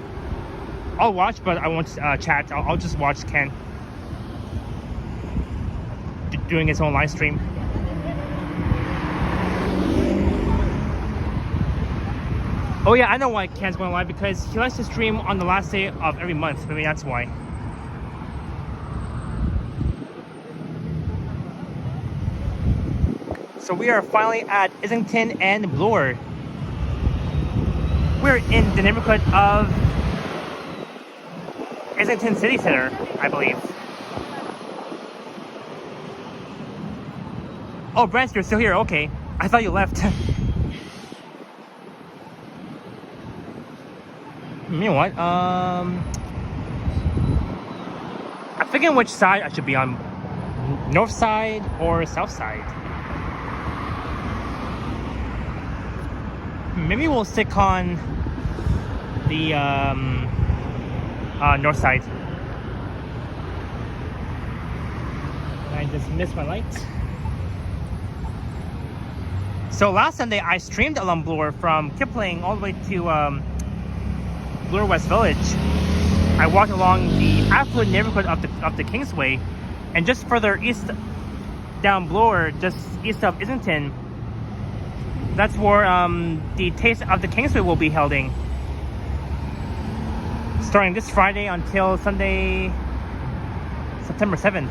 I'll watch, but I won't chat. I'll just watch Ken doing his own live stream. Oh yeah, I know why Ken's going live, because he likes to stream on the last day of every month. Maybe that's why. So we are finally at Islington and Bloor. We're in the neighborhood of Islington City Center, I believe. Oh, Brent, you're still here. Okay, I thought you left. You know what? I'm thinking which side I should be on. North side or south side? Maybe we'll stick on the north side. I just missed my light. So last Sunday I streamed along Bloor from Kipling all the way to Bloor West Village. I walked along the affluent neighborhood of the Queensway, and just further east down Bloor, just east of Islington, that's where the Taste of the Kingsway will be holding, starting this Friday until Sunday, September 7th.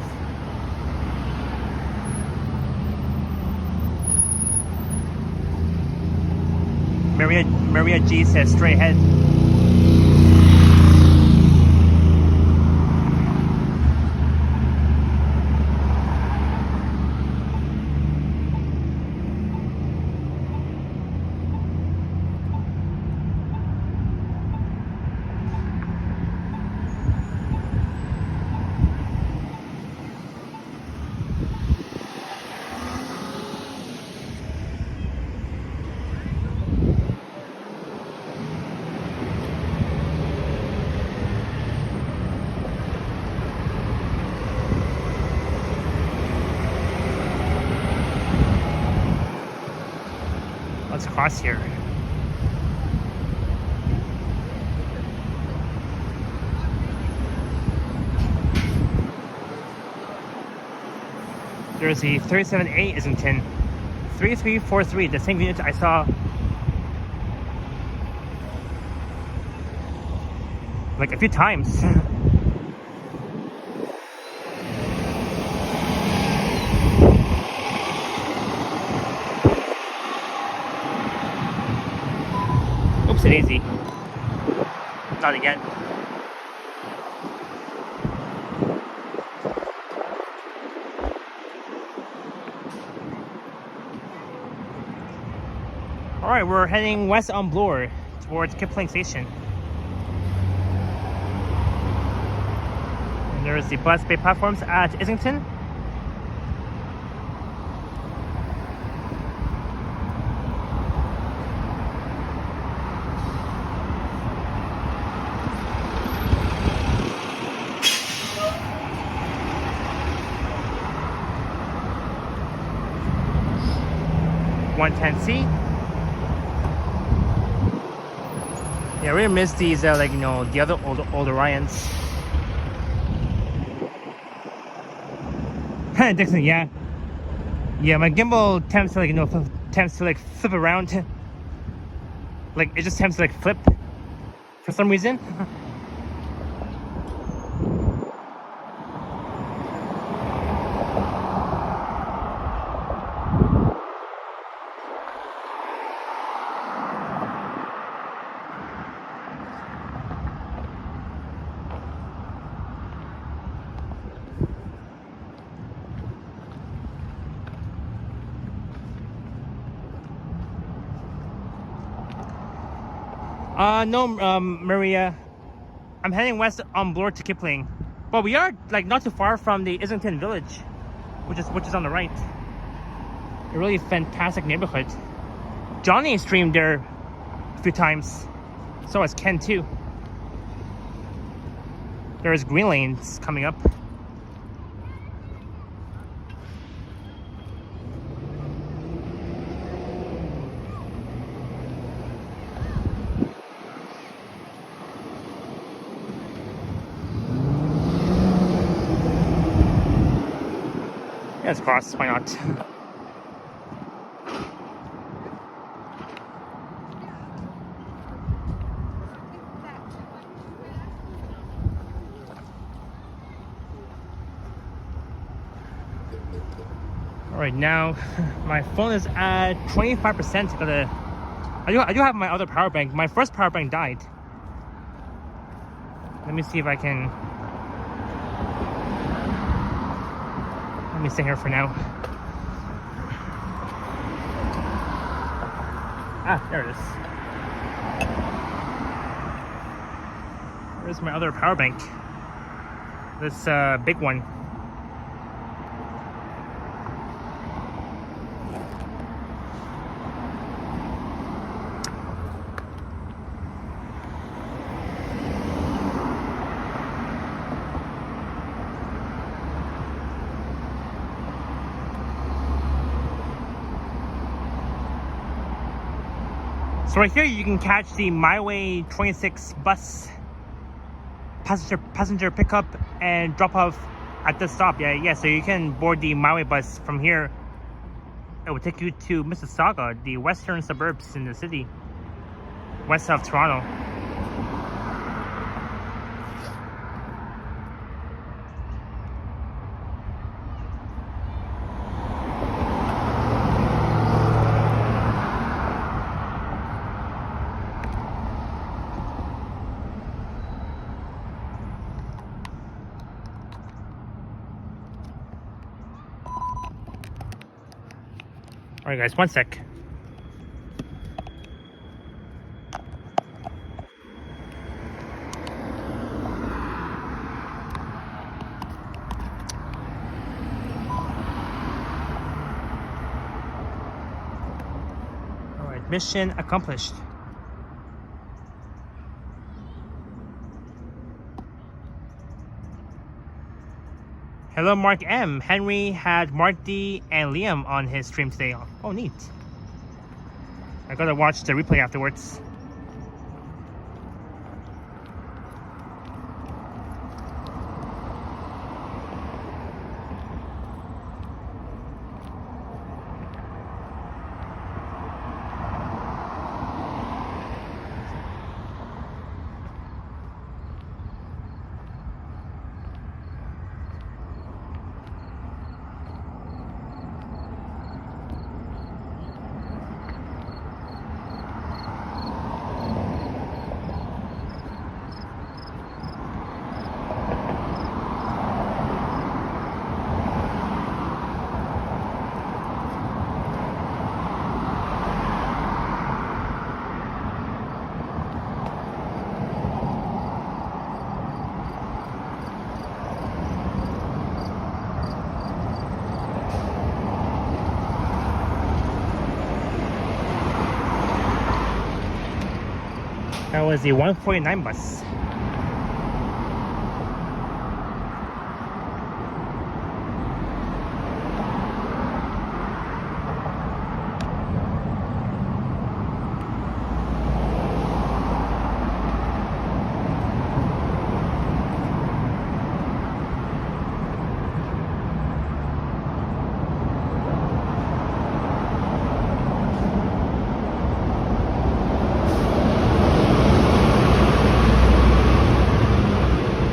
Maria G says straight ahead. Let's cross here. There's the 37A Islington 3343, the same unit I saw like a few times. Oops, daisy. Not again. Alright, we're heading west on Bloor towards Kipling Station. And there's the bus bay platforms at Islington. C. Yeah, I really miss these, like, you know, the other older Ryans. Dixon, yeah. Yeah, my gimbal tends to, like, you know, flip around. Like, it just tends to, like, flip for some reason. No, Maria. I'm heading west on Bloor to Kipling. But we are, like, not too far from the Islington Village, which is on the right. A really fantastic neighborhood. Johnny streamed there a few times. So has Ken too. There's green lanes coming up. Let's cross, why not? Alright, now my phone is at 25%. I do have my other power bank. My first power bank died. Let me see if I can. Let me stay here for now. Ah, there it is. Where's my other power bank? This big one. So right here you can catch the My Way 26 bus, passenger pickup and drop off at this stop. Yeah. So you can board the My Way bus from here. It will take you to Mississauga, the western suburbs in the city, west of Toronto. Alright guys, one sec. Alright, mission accomplished. Hello, Mark M. Henry had Mark D and Liam on his stream today. Oh, neat. I gotta watch the replay afterwards. That was the 149 bus.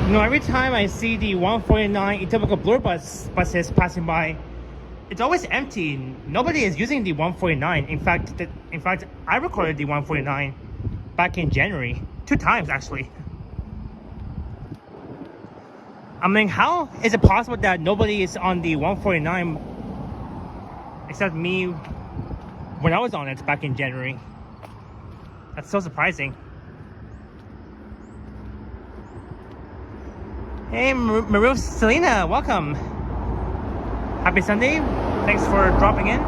You know, every time I see the 149 Etobicoke Blur buses passing by, it's always empty. Nobody is using the 149. In fact, I recorded the 149 back in January, 2 times actually. I mean, how is it possible that nobody is on the 149 except me when I was on it back in January? That's so surprising. Hey, Maru Selena, welcome. Happy Sunday. Thanks for dropping in.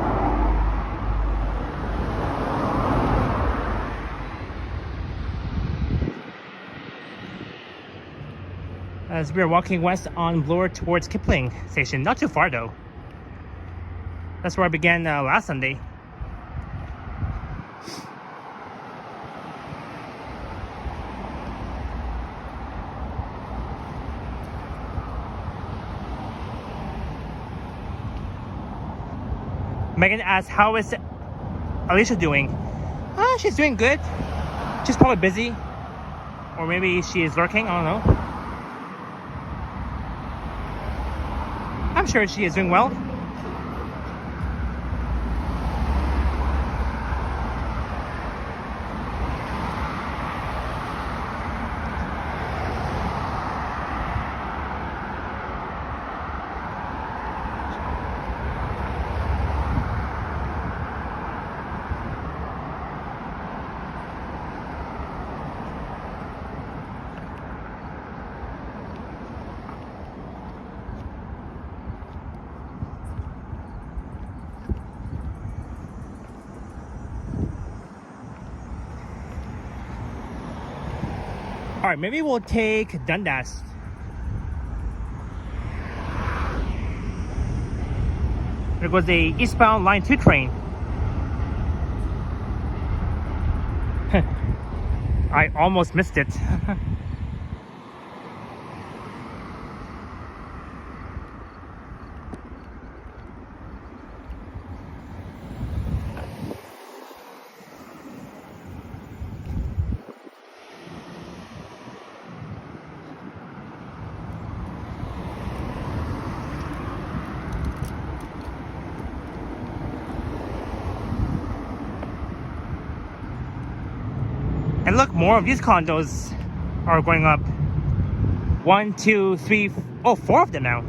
As we are walking west on Bloor towards Kipling Station, not too far though. That's where I began last Sunday. Megan asks, how is Alicia doing? She's doing good. She's probably busy. Or maybe she is lurking, I don't know. I'm sure she is doing well. All right, maybe we'll take Dundas. There goes the eastbound line 2 train. I almost missed it. And look, more of these condos are going up. 1, 2, 3, 4 of them now.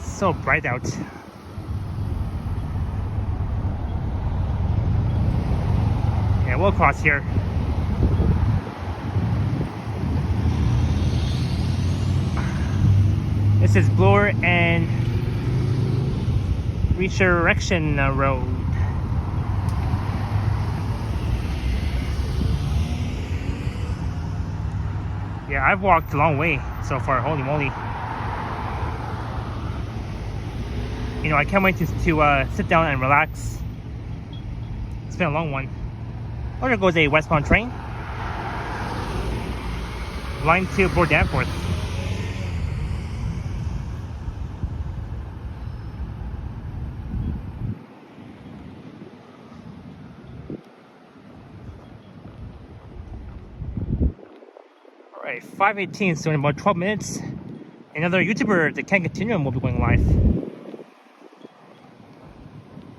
So bright out. Yeah, we'll cross here. This is Bloor and Resurrection Road. Yeah, I've walked a long way so far, holy moly. You know, I can't wait to sit down and relax. It's been a long one. Oh, there goes a westbound train. Line 2, Bloor Danforth. Alright, 5:18, so in about 12 minutes, another YouTuber, the Can Continuum, will be going live.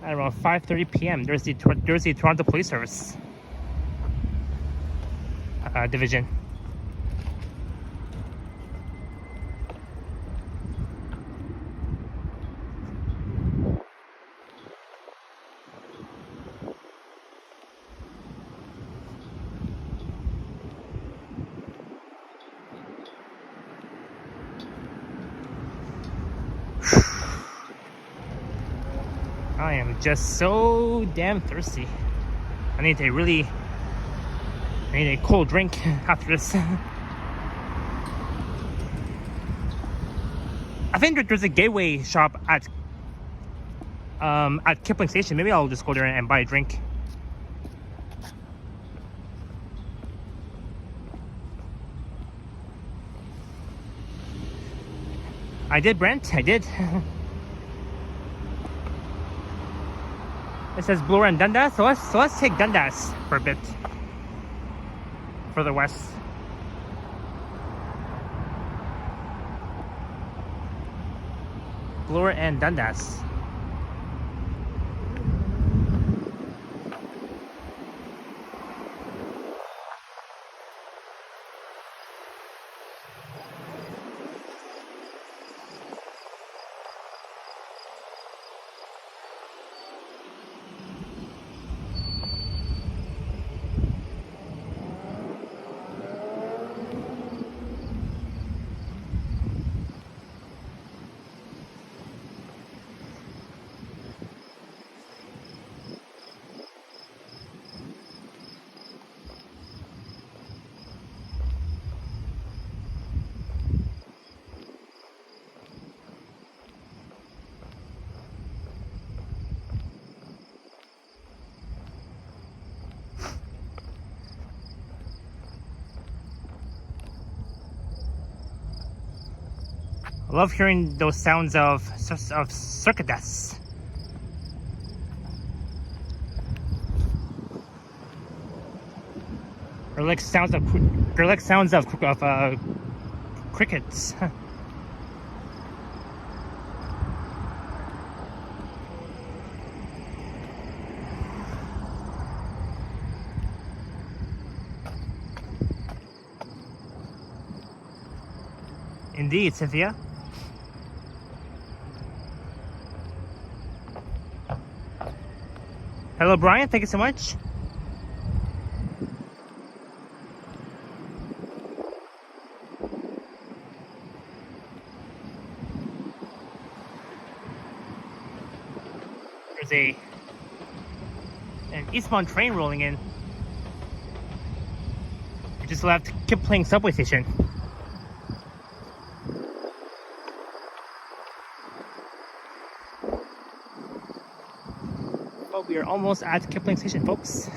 At around 5:30 p.m. There's the Toronto Police Service division. I am just so damn thirsty. I need a cold drink after this. I think there's a gateway shop at Kipling Station. Maybe I'll just go there and buy a drink. I did, Brent. I did. It says Bloor and Dundas, so let's take Dundas for a bit. Further west. Bloor and Dundas. I love hearing those sounds of circuitous. Or like sounds of crickets. indeed, Cynthia. Hello, Brian. Thank you so much. There's an eastbound train rolling in. We just left Kipling subway station. But we are almost at Kipling station, folks.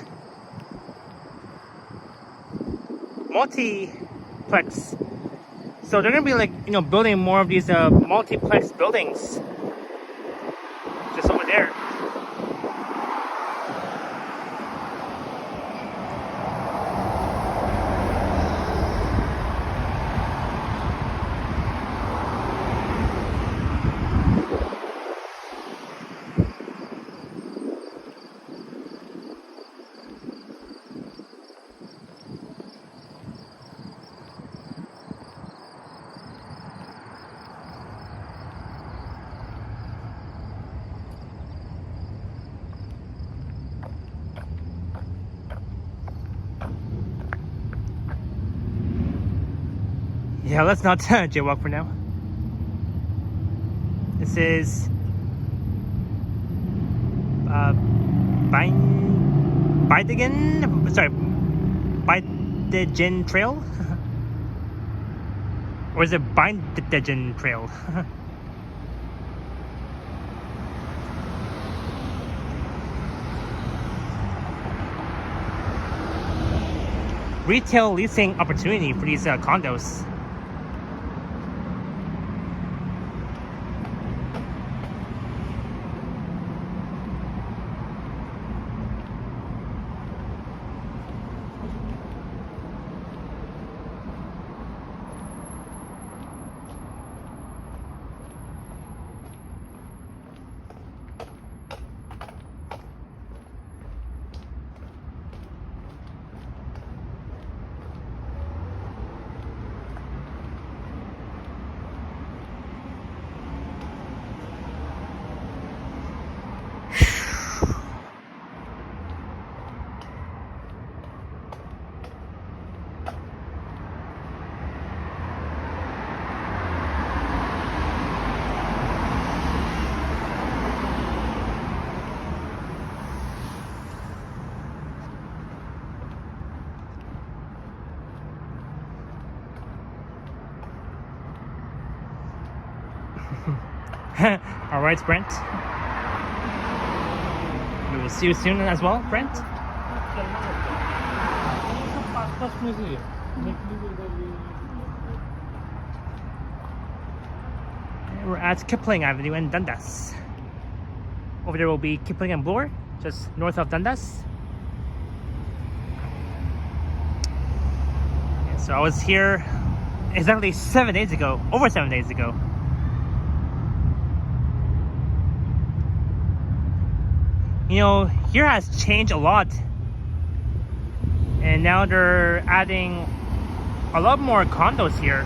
Multiplex. So they're gonna be like, you know, building more of these multiplex buildings just over there. Yeah, let's not jaywalk for now. This is Bidegen Trail? Or is it Bidegen Trail? Retail leasing opportunity for these condos. Alright, Brent. We will see you soon as well, Brent. We're at Kipling Avenue in Dundas. Over there will be Kipling and Bloor, just north of Dundas. Yeah, so I was here exactly 7 days ago, over 7 days ago. You know, here has changed a lot, and now they're adding a lot more condos here.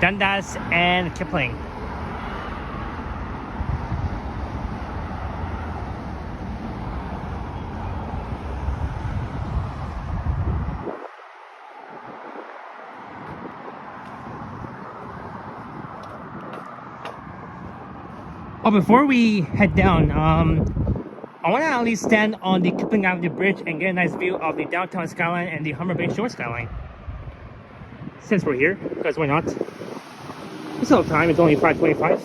Dundas and Kipling. Oh, before we head down, I want to at least stand on the Kipling Avenue Bridge and get a nice view of the downtown skyline and the Humber Bay shore skyline. Since we're here, because why not? We still have time, it's only 5:25.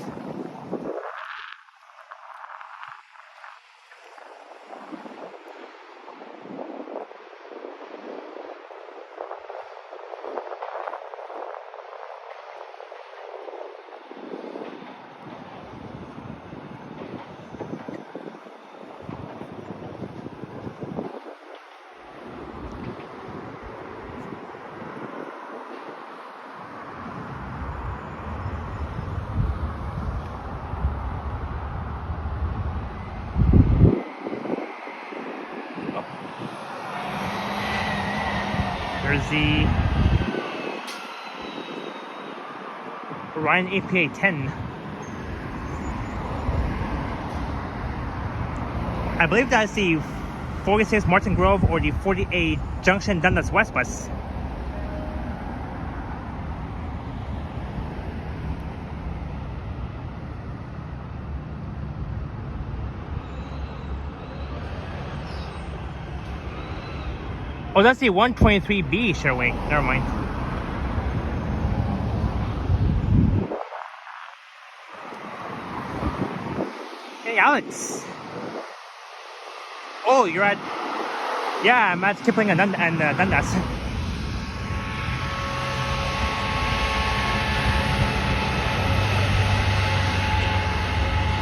There's the Ryan APA 10. I believe that's the 46 Martin Grove or the 48 Junction Dundas West bus. Oh, that's the 123B Sherway. Never mind. Hey, Alex. Oh, you're at... Yeah, I'm at Kipling and Dundas.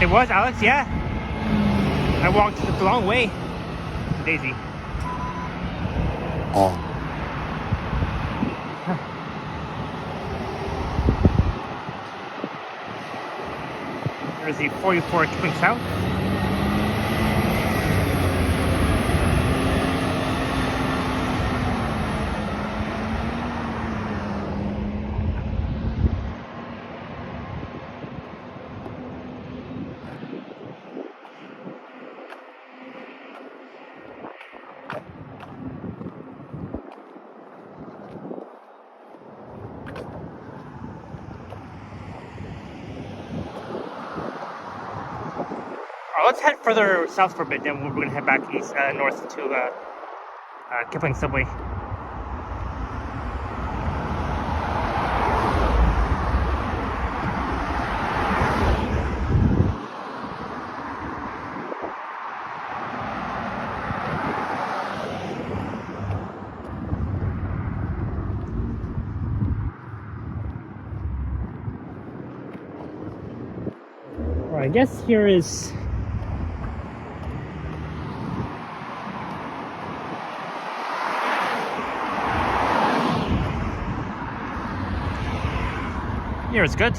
It was, Alex? Yeah. I walked the long way. Daisy.
Oh.
There's the 44 Kipling South. Let's head further south for a bit, then we're going to head back east, north to Kipling Subway. Well, I guess here is... Here it's good.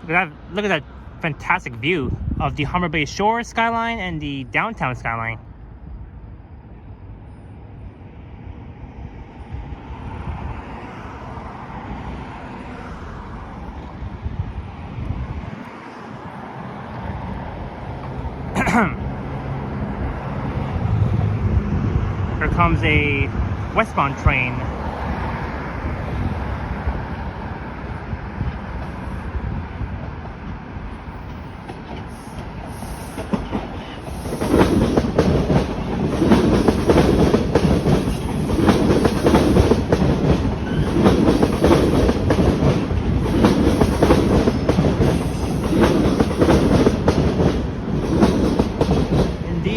Look at that fantastic view of the Humber Bay shore skyline and the downtown skyline. Here comes a westbound train.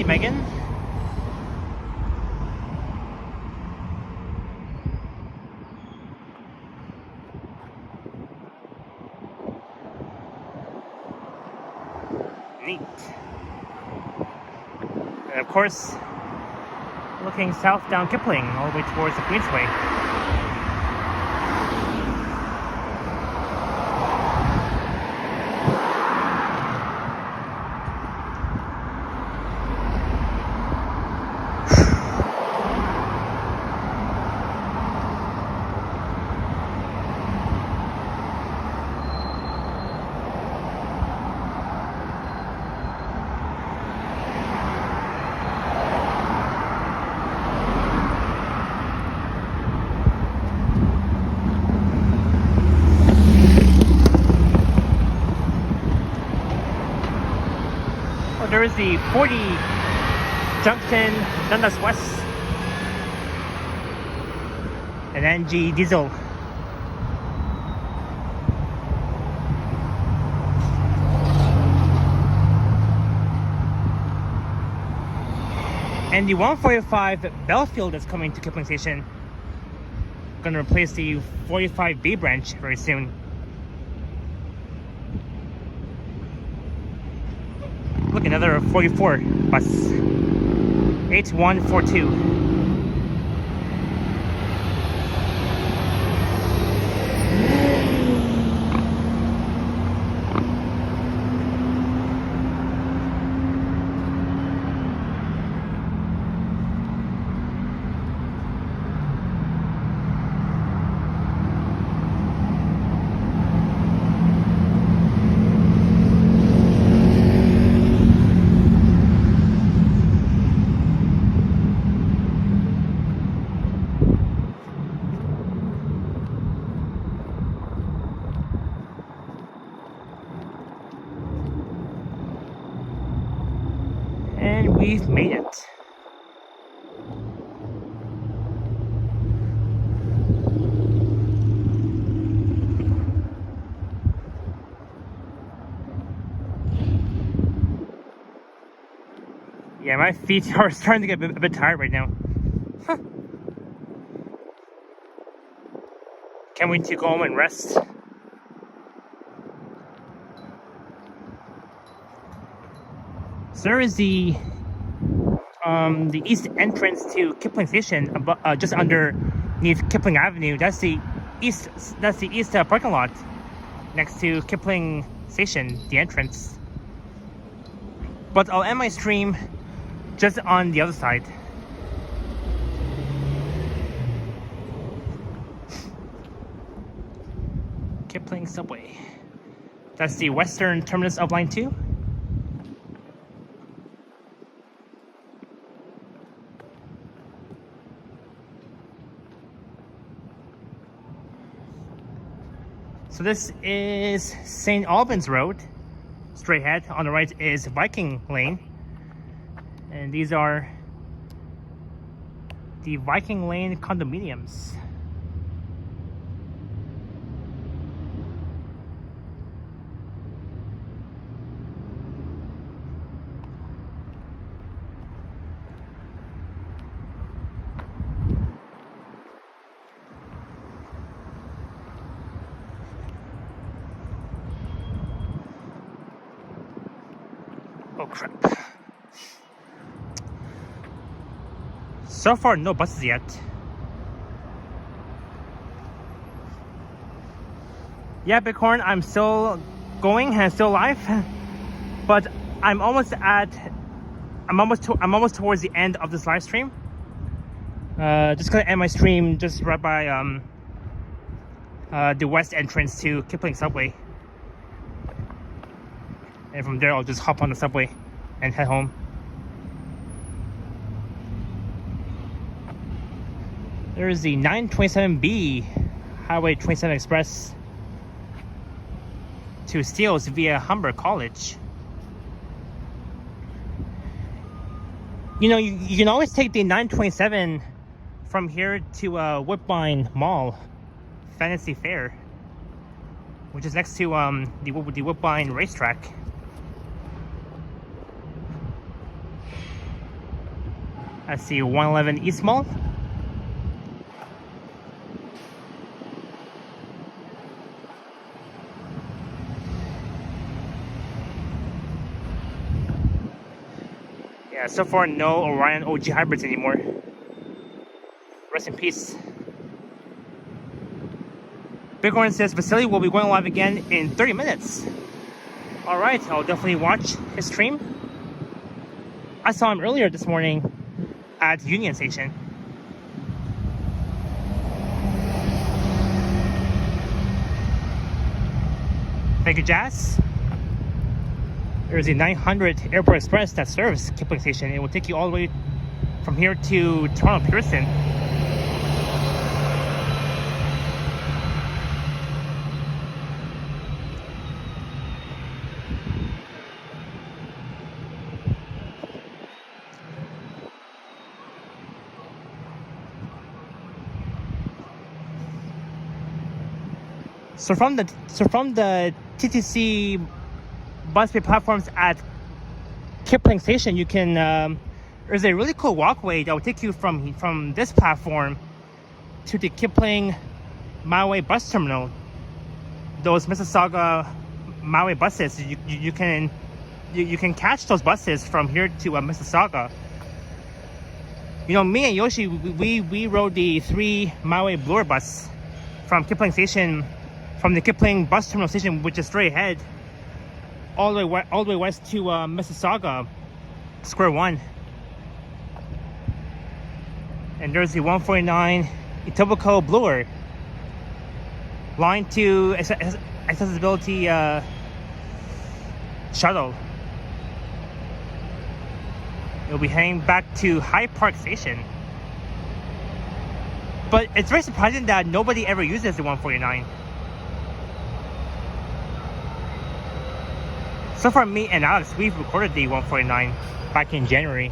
Megan. Neat. And of course, looking south down Kipling, all the way towards the Queensway. There is the 40 Junction Dundas West and NG Diesel. And the 145 Belfield is coming to Kipling Station. Gonna replace the 45B branch very soon. Look, another 44 bus. 8142. we've made it. Yeah, my feet are starting to get a bit tired right now. Huh. Can't wait to go home and rest. So there is the east entrance to Kipling Station, just underneath Kipling Avenue. That's the east parking lot next to Kipling Station, the entrance. But I'll end my stream just on the other side. Kipling Subway. That's the western terminus of Line 2. So this is St. Albans Road. Straight ahead. On the right is Viking Lane. And these are the Viking Lane condominiums. Oh crap. So far, no buses yet. Yeah, Bighorn, I'm still going and still live, but I'm almost towards the end of this live stream. Just gonna end my stream just right by the west entrance to Kipling Subway, and from there I'll just hop on the subway and head home. There is the 927B Highway 27 Express to Steeles via Humber College. You know, you can always take the 927 from here to Woodbine Mall, Fantasy Fair, which is next to the Woodbine racetrack. That's the 111 East Mall. Yeah, so far no Orion OG hybrids anymore. Rest in peace. Bighorn says Vasily will be going live again in 30 minutes. Alright, I'll definitely watch his stream. I saw him earlier this morning at Union Station. Thank you, Jazz. There's a 900 Airport Express that serves Kipling Station. It will take you all the way from here to Toronto Pearson. So from the TTC busway platforms at Kipling Station, you can there's a really cool walkway that will take you from this platform to the Kipling Myway bus terminal. Those Mississauga Myway buses, you can catch those buses from here to Mississauga. You know, me and Yoshi, we rode the 3 Myway Bloor bus from Kipling Station, from the Kipling bus terminal station, which is straight ahead, all the way west to Mississauga Square One. And there's the 149 Etobicoke Bloor line to accessibility shuttle. It'll be heading back to High Park Station. But it's very surprising that nobody ever uses the 149. So far, me and Alex, we've recorded the 149 back in January.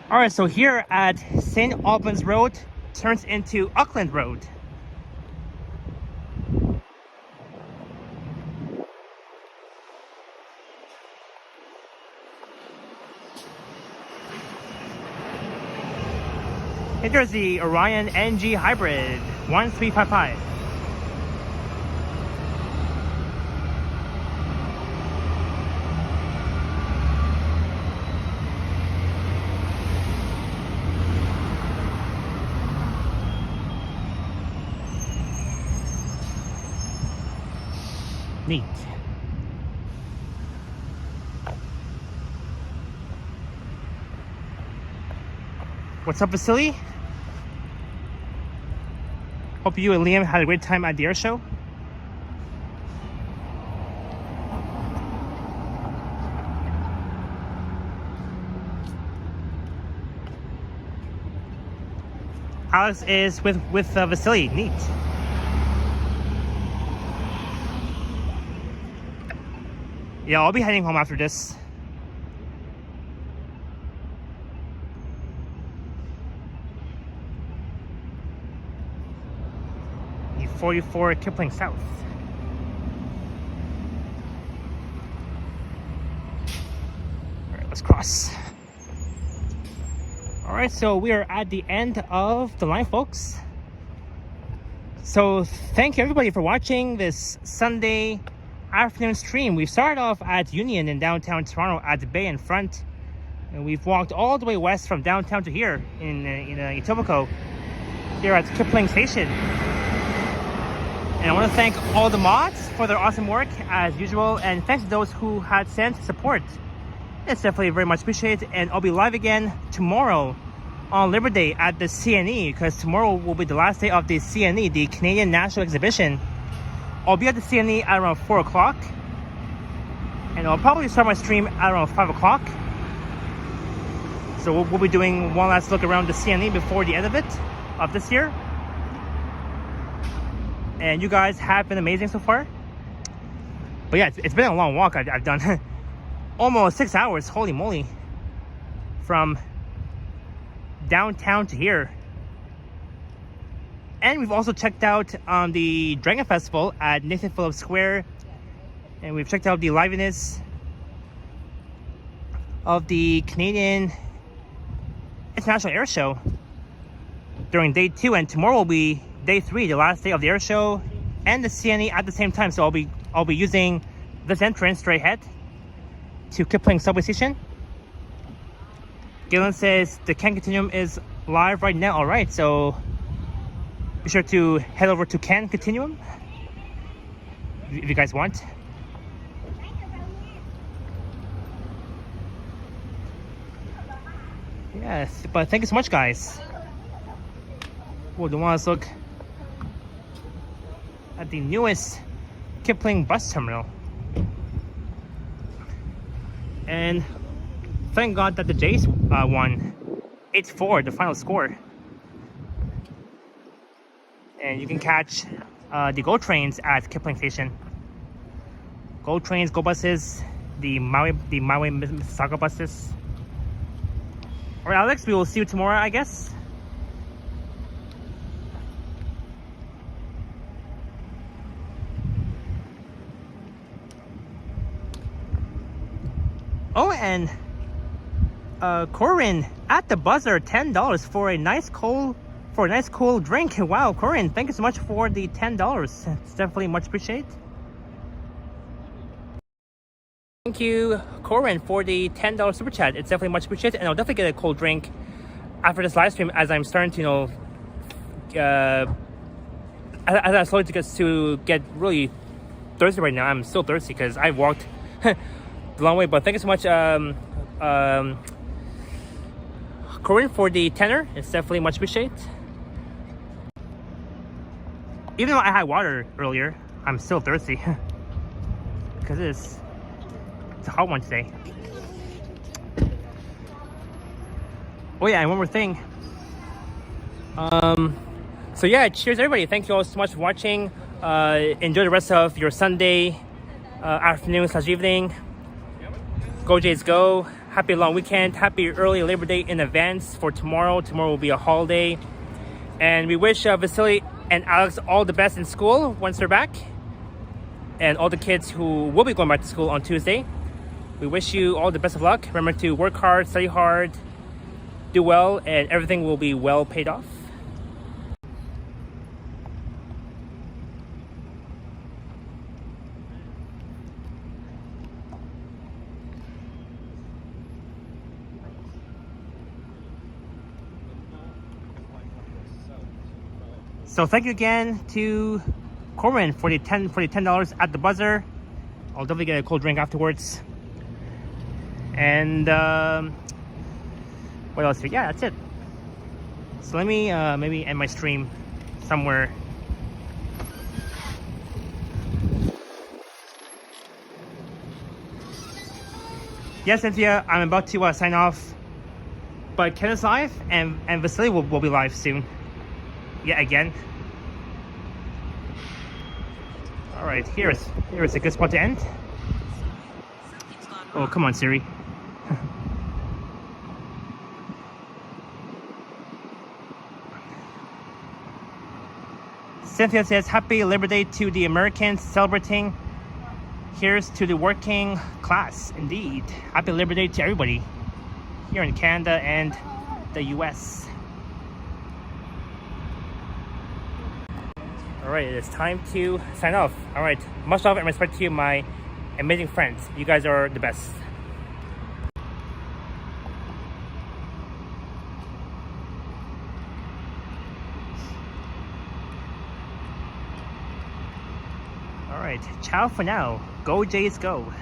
Alright, so here at St. Albans Road turns into Auckland Road. Here's the Orion NG Hybrid 1355. Neat. What's up, Vasily? Hope you and Liam had a great time at the air show. Alex is with Vasily. Neat. Yeah, I'll be heading home after this. The 44 Kipling South. Alright, let's cross. Alright, so we are at the end of the line, folks. So thank you everybody for watching this Sunday afternoon stream. We started off at Union in downtown Toronto at the Bay in front, and we've walked all the way west from downtown to here in Etobicoke, here at Kipling Station. And I want to thank all the mods for their awesome work as usual, and thanks to those who had sent support. It's definitely very much appreciated, and I'll be live again tomorrow on Labor Day at the CNE, because tomorrow will be the last day of the CNE, the Canadian National Exhibition. I'll be at the CNE at around 4 o'clock, and I'll probably start my stream at around 5 o'clock. So we'll be doing one last look around the CNE before the end of it, of this year. And you guys have been amazing so far. But yeah, it's been a long walk. I've done almost 6 hours, holy moly. From downtown to here. And we've also checked out the Dragon Festival at Nathan Phillips Square. And we've checked out the liveliness of the Canadian International Air Show during day 2. And tomorrow will be day 3, the last day of the air show and the CNE at the same time. So I'll be using this entrance straight ahead to Kipling subway station. Galen says the Ken Continuum is live right now. Alright, so be sure to head over to Ken Continuum if you guys want. Yes, but thank you so much, guys. Oh, don't want to look at the newest Kipling bus terminal. And thank God that the Jays won 8-4, the final score. And you can catch the GO trains at Kipling Station. GO trains, GO buses, the Maui Mississauga buses. Alright, Alex, we will see you tomorrow, I guess. Oh, and Corin at the buzzer, $10 for a nice cool drink. Wow, Corin, thank you so much for the $10. It's definitely much appreciated. Thank you, Corin, for the $10 super chat. It's definitely much appreciated, and I'll definitely get a cold drink after this live stream, as I'm starting to, as I'm slowly to get really thirsty right now. I'm still thirsty because I walked the long way. But thank you so much, Corinne, for the tenor. It's definitely much appreciated. Even though I had water earlier, I'm still thirsty because it's a hot one today. Oh yeah, and one more thing. So yeah, cheers everybody. Thank you all so much for watching. Enjoy the rest of your Sunday afternoon / evening. Go Jays go. Happy long weekend. Happy early Labor Day in advance for tomorrow. Tomorrow will be a holiday. And we wish Vasily and Alex all the best in school once they're back. And all the kids who will be going back to school on Tuesday. We wish you all the best of luck. Remember to work hard, study hard, do well, and everything will be well paid off. So thank you again to Corwin for the $10 at the buzzer. I'll definitely get a cold drink afterwards. And what else here? Yeah, that's it. So let me maybe end my stream somewhere. Yes, Cynthia, I'm about to sign off. But Ken is live, and Vasily will be live soon. Yeah, again. All right, here's a good spot to end. Oh, come on, Siri. Cynthia says, happy Labor Day to the Americans celebrating. Here's to the working class. Indeed. Happy Labor Day to everybody here in Canada and the US. Alright, it's time to sign off. Alright, much love and respect to you, my amazing friends. You guys are the best. Alright, ciao for now. Go Jays go.